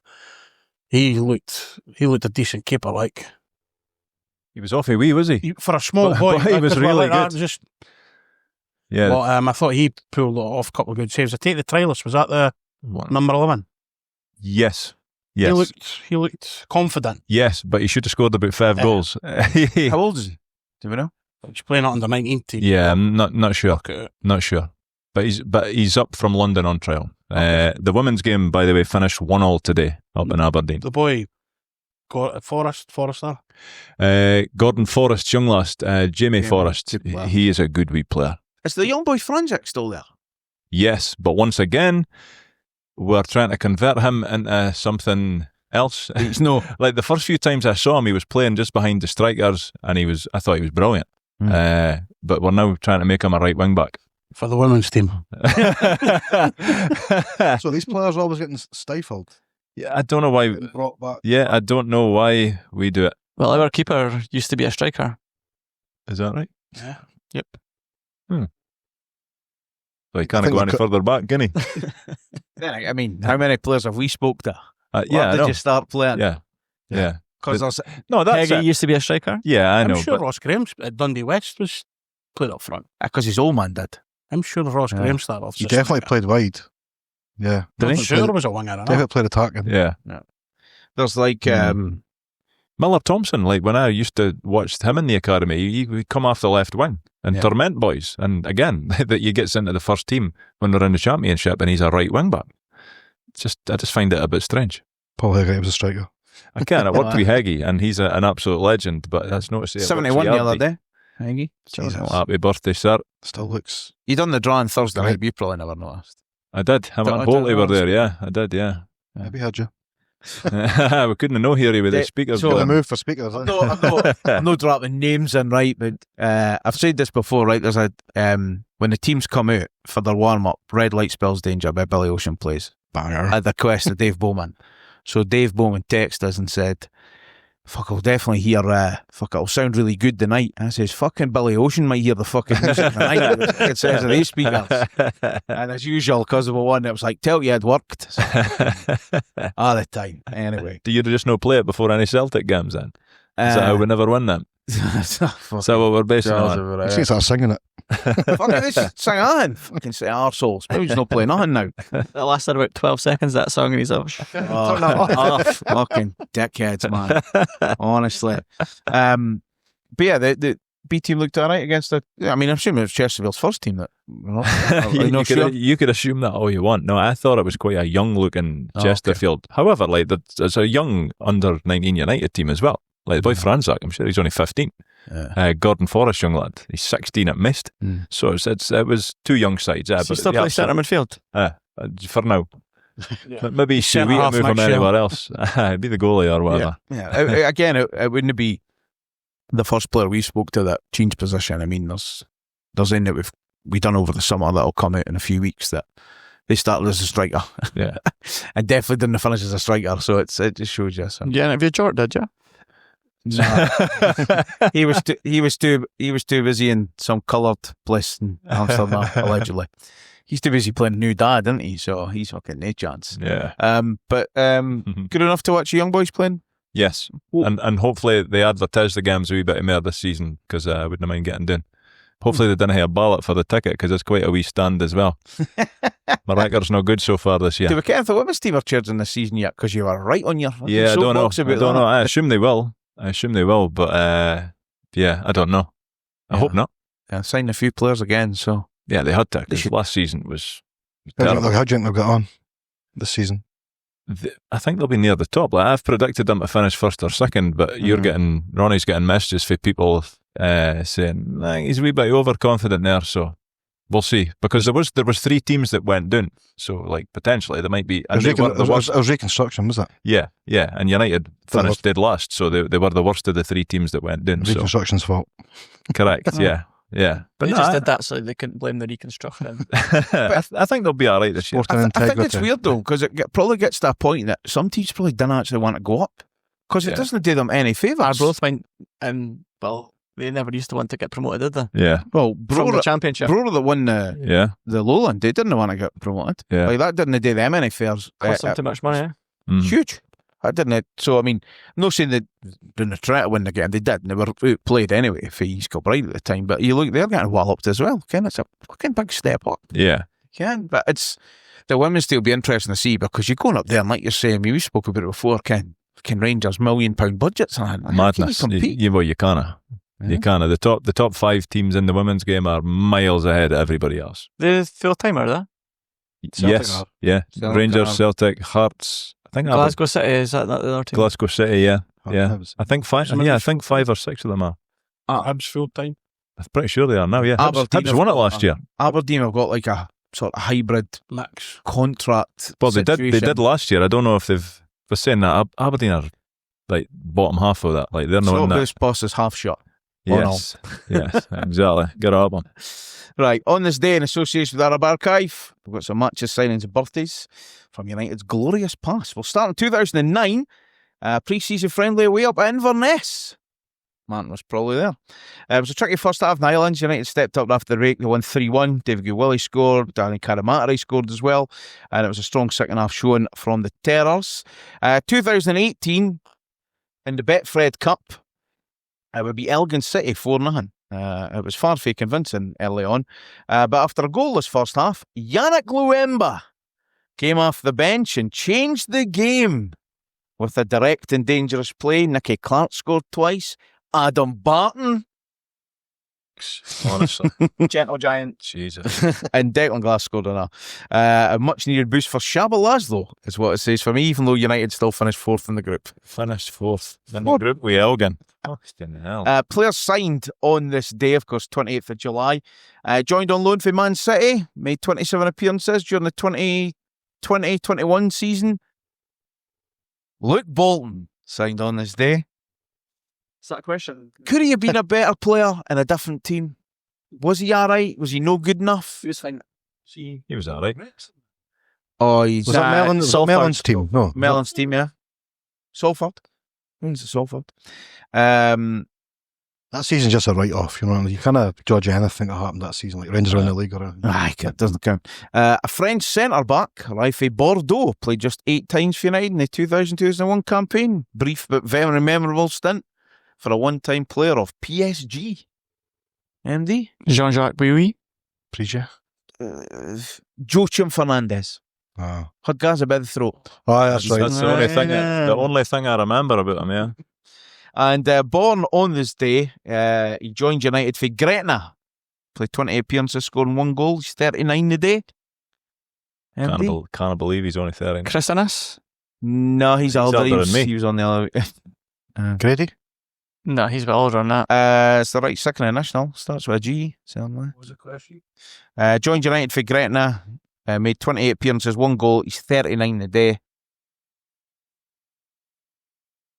he looked a decent keeper, like. He was awfully wee, was he? For a small But- boy, but he was because really like that, good. Just, Yeah. but, I thought he pulled off a couple of good saves. I take the trialist, was that the number 11? Yes. He looked confident. Yes, but he should have scored about 5 goals. How old is he? Do we know? He's playing it under 19 team. Yeah, I'm not sure. Not sure. But he's up from London on trial. The women's game, by the way, finished 1-1 today up in Aberdeen. The boy, Forrester. Gordon Forrest's young last, Jamie Forrest. good player. He is a good wee player. Is the young boy Franjic still there? Yes, but once again, we're trying to convert him into something else. He's no. Like the first few times I saw him, he was playing just behind the strikers, and I thought he was brilliant. But we're now trying to make him a right wing back. For the women's team. So these players are always getting stifled. Yeah, I don't know why. Getting brought back. Yeah, I don't know why we do it. Well, our keeper used to be a striker. Is that right? Yeah. Yep. So he can't think go we any could- further back, can he? I mean, how many players have we spoke to? Yeah, I Did know. you start playing? Yeah. Because there's No, that's Heggie it. used to be a striker. Yeah, I I'm know. sure but Ross Graham at Dundee West was played up front. because his old man did. I'm sure Ross Graham started off. He as a definitely striker. played wide. Yeah. Did I'm he? sure was a winger. I know. Definitely played attacking. yeah. There's like Miller Thompson, like when I used to watch him in the academy, he would come off the left wing and torment boys. And again, that he gets into the first team when they're in the championship and he's a right wing back. I just find it a bit strange. Paul Heggie was a striker. I can. I worked with Heggie and he's an absolute legend, but that's not to say I worked 71 with the other Ardy. day. Heggie. Jesus. Well, happy birthday, sir. Still looks. You done the drawing Thursday Right. night, but you probably never noticed. I did. Him Don't- and I don't Boltley were know. there, yeah. I did, yeah. Maybe had you. We couldn't know here with the speakers. so- Got going. the move for speakers. I'm not dropping names in, right? But I've said this before, right? There's a when the teams come out for their warm up, Red Light Spells Danger by Billy Ocean plays Banger. at the request of Dave Bowman. So Dave Bowman texted us and said, "Fuck, I'll definitely hear. It'll sound really good tonight." I says, "Fucking Billy Ocean might hear the fucking music tonight." It says of these speakers, and as usual, because of a one, it was like, "Tell you it worked." So, all the time. Anyway, Do you just not play it before any Celtic games then? Is that how we never win them? Is that what we're basing it on? I see start singing it. Fucking just sing on. Fucking say arseholes. Maybe he's not playing on now. That lasted about 12 seconds, that song, and he's off. Fucking dickheads, man. Honestly. But yeah, the B team looked alright against the. I mean, I'm assuming it was Chesterfield's first team that. You could assume that all you want. No, I thought it was quite a young looking Chesterfield. However, like there's a young under 19 United team as well. Like the boy Franzak, I'm sure he's only 15. Yeah. Gordon Forrest, young lad, he's 16 at Mist. So it was two young sides. Does he still play centre midfield? For now. But maybe see we Centre-half move him next year. anywhere else. Be the goalie or whatever. Yeah. Again, it wouldn't be the first player we spoke to that changed position. I mean, there's in that we've done over the summer that'll come out in a few weeks that they started as a striker. Yeah. And definitely didn't finish as a striker. So it just shows you. So. Yeah, interviewed Jort, did you? No. he was too busy in some coloured place in Amsterdam, allegedly. He's too busy playing New Dad, isn't he? So he's fucking no chance. Yeah. But good enough to watch the young boys playing. Yes. And hopefully they advertise the games a wee bit more this season because I wouldn't mind getting down. Hopefully they didn't have a ballot for the ticket because it's quite a wee stand as well. My record's no good so far this year. Do we care if the women's team are cheering this season yet? Because you were right on your Yeah, I don't know. soapbox about I don't know. that. I assume they will. But yeah, I don't know. I hope not. Yeah, signed a few players again, so Yeah, they had to because should- last season was How do terrible. you think they'll get on this season? I think they'll be near the top. Like I've predicted them to finish first or second, but Ronnie's getting messages for people saying he's a wee bit overconfident there. So we'll see because there was 3 teams that went down. So like potentially there might be. It was reconstruction, was it? Yeah, and United finished dead last, so they were the worst of the 3 teams that went down. So Reconstruction's fault. correct, yeah. But They no, just did that so they couldn't blame the reconstruction. I think they'll be all right this year. Sporting I think it's integrity. weird though because probably gets to a point that some teams probably didn't actually want to go up because it Yeah. doesn't do them any favours. Arbroath went, well, they never used to want to get promoted, did they? Yeah, Well, From the Brora championship. that won the yeah. Lowland, they didn't want to get promoted. Yeah. Like that didn't do them any fairs. Cost them too much money, eh? Mm. Huge. I didn't. So I mean, I'm not saying they didn't try to win the game. They did. And they were outplayed anyway for East Kilbride at the time. But you look, they're getting walloped as well. Ken, it's a fucking big step up. Yeah. Ken, but it's the women's team will be interesting to see because you're going up there and like you're saying, we spoke about it before. Ken Rangers £1 million budgets and Madness. How can you compete? You can't. You can't. The top 5 teams in the women's game are miles ahead of everybody else. The full time are they? Yes. are. Yeah. Celtic Rangers, are. Celtic, Hearts. I think Glasgow City, is that not the other team? Glasgow City. Yeah. Yeah. That was- I think 5. Yeah, I think 5 or 6 of them are. Hibs full time. I'm pretty sure they are now. Yeah. Aberdeen Hibs have- won it last year. Aberdeen have got like a sort of hybrid Mix. contract. Well, they did situation. last year. I don't know if they've. Was saying that Aberdeen are like bottom half of that. Like they're not in So that. this boss is half shot. Yes. Yes. Exactly. Get up on. Right, on this day in association with Arab Archive, we've got some matches, signings and birthdays from United's glorious past. We'll start in 2009, pre-season friendly away up at Inverness. Man was probably there. It was a tricky first half in the Highlands. United stepped up after the break. They won 3-1. David Gilwillie scored. Danny Karamatari scored as well. And it was a strong second half showing from the Terrors. 2018, in the Betfred Cup, it would be Elgin City 4-0. It was far from convincing early on. But after a goalless first half, Yannick Luemba came off the bench and changed the game with a direct and dangerous play. Nicky Clark scored twice. Adam Barton Honestly. Gentle Giant. Jesus. and Declan Glass scored a much needed boost for Shaba Laszlo, is what it says for me, even though United still finished 4th in the group. Finished 4th in the group with Elgin. Fucking hell. Players signed on this day, of course, 28th of July. Joined on loan for Man City, made 27 appearances during the 2020-21 season. Luke Bolton signed on this day. Is that a question? Could he have been a better player in a different team? Was he alright? Was he no good enough? He was fine. He was all right. Oh, he's Was that Mellon's team? No. Mellon's team, yeah. Salford. When's it Salford? That season's just a write-off, you know. You can't judge anything that happened that season, like Rangers around the league or anything. Aye, it doesn't count. A French centre-back, arrived for Bordeaux, played just 8 times for United in the 2000-2001 campaign. Brief but very memorable stint for a one-time player of PSG. MD? Jean-Jacques Bouilly. Preacher. Joachim Fernandez. Ah. Had Gaza by the throat. Oh, that's right. That's the only thing I remember about him, yeah. And born on this day, he joined United for Gretna. Played 20 appearances, scoring 1 goal. He's 39 today. Can't believe he's only 30. Chris Innes. No, he's older. older than me. He was on the other. Grady? No, he's a bit older than that. It's the right second national. Starts with a G. Certainly. What was the question? Joined United for Gretna. Made 28 appearances, 1 goal. He's 39 today.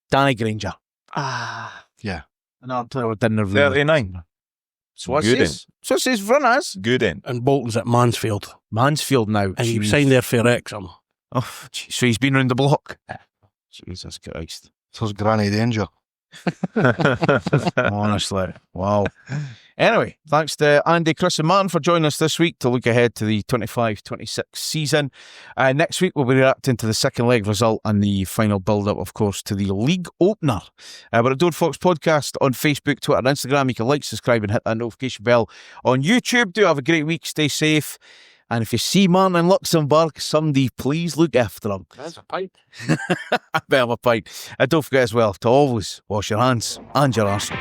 Danny Granger. Yeah. Another player with dinner. 39. So what's Good his? So what's his run as? Good in. And Bolton's at Mansfield. Mansfield now. And he Jeez. signed there for Wrexham. Oh, geez. So he's been round the block. Jesus Christ. So's Granny Danger. Honestly. Wow. Anyway, thanks to Andy, Chris and Martin for joining us this week to look ahead to the 25-26 season. Next week we'll be reacting to the second leg result and the final build-up, of course, to the league opener. We're at Dode Fox Podcast on Facebook, Twitter and Instagram. You can like, subscribe and hit that notification bell on YouTube. Do have a great week. Stay safe. And if you see Martin in Luxembourg, somebody please look after him. That's a pint. I bet I'm a pint. And don't forget as well to always wash your hands and your arse.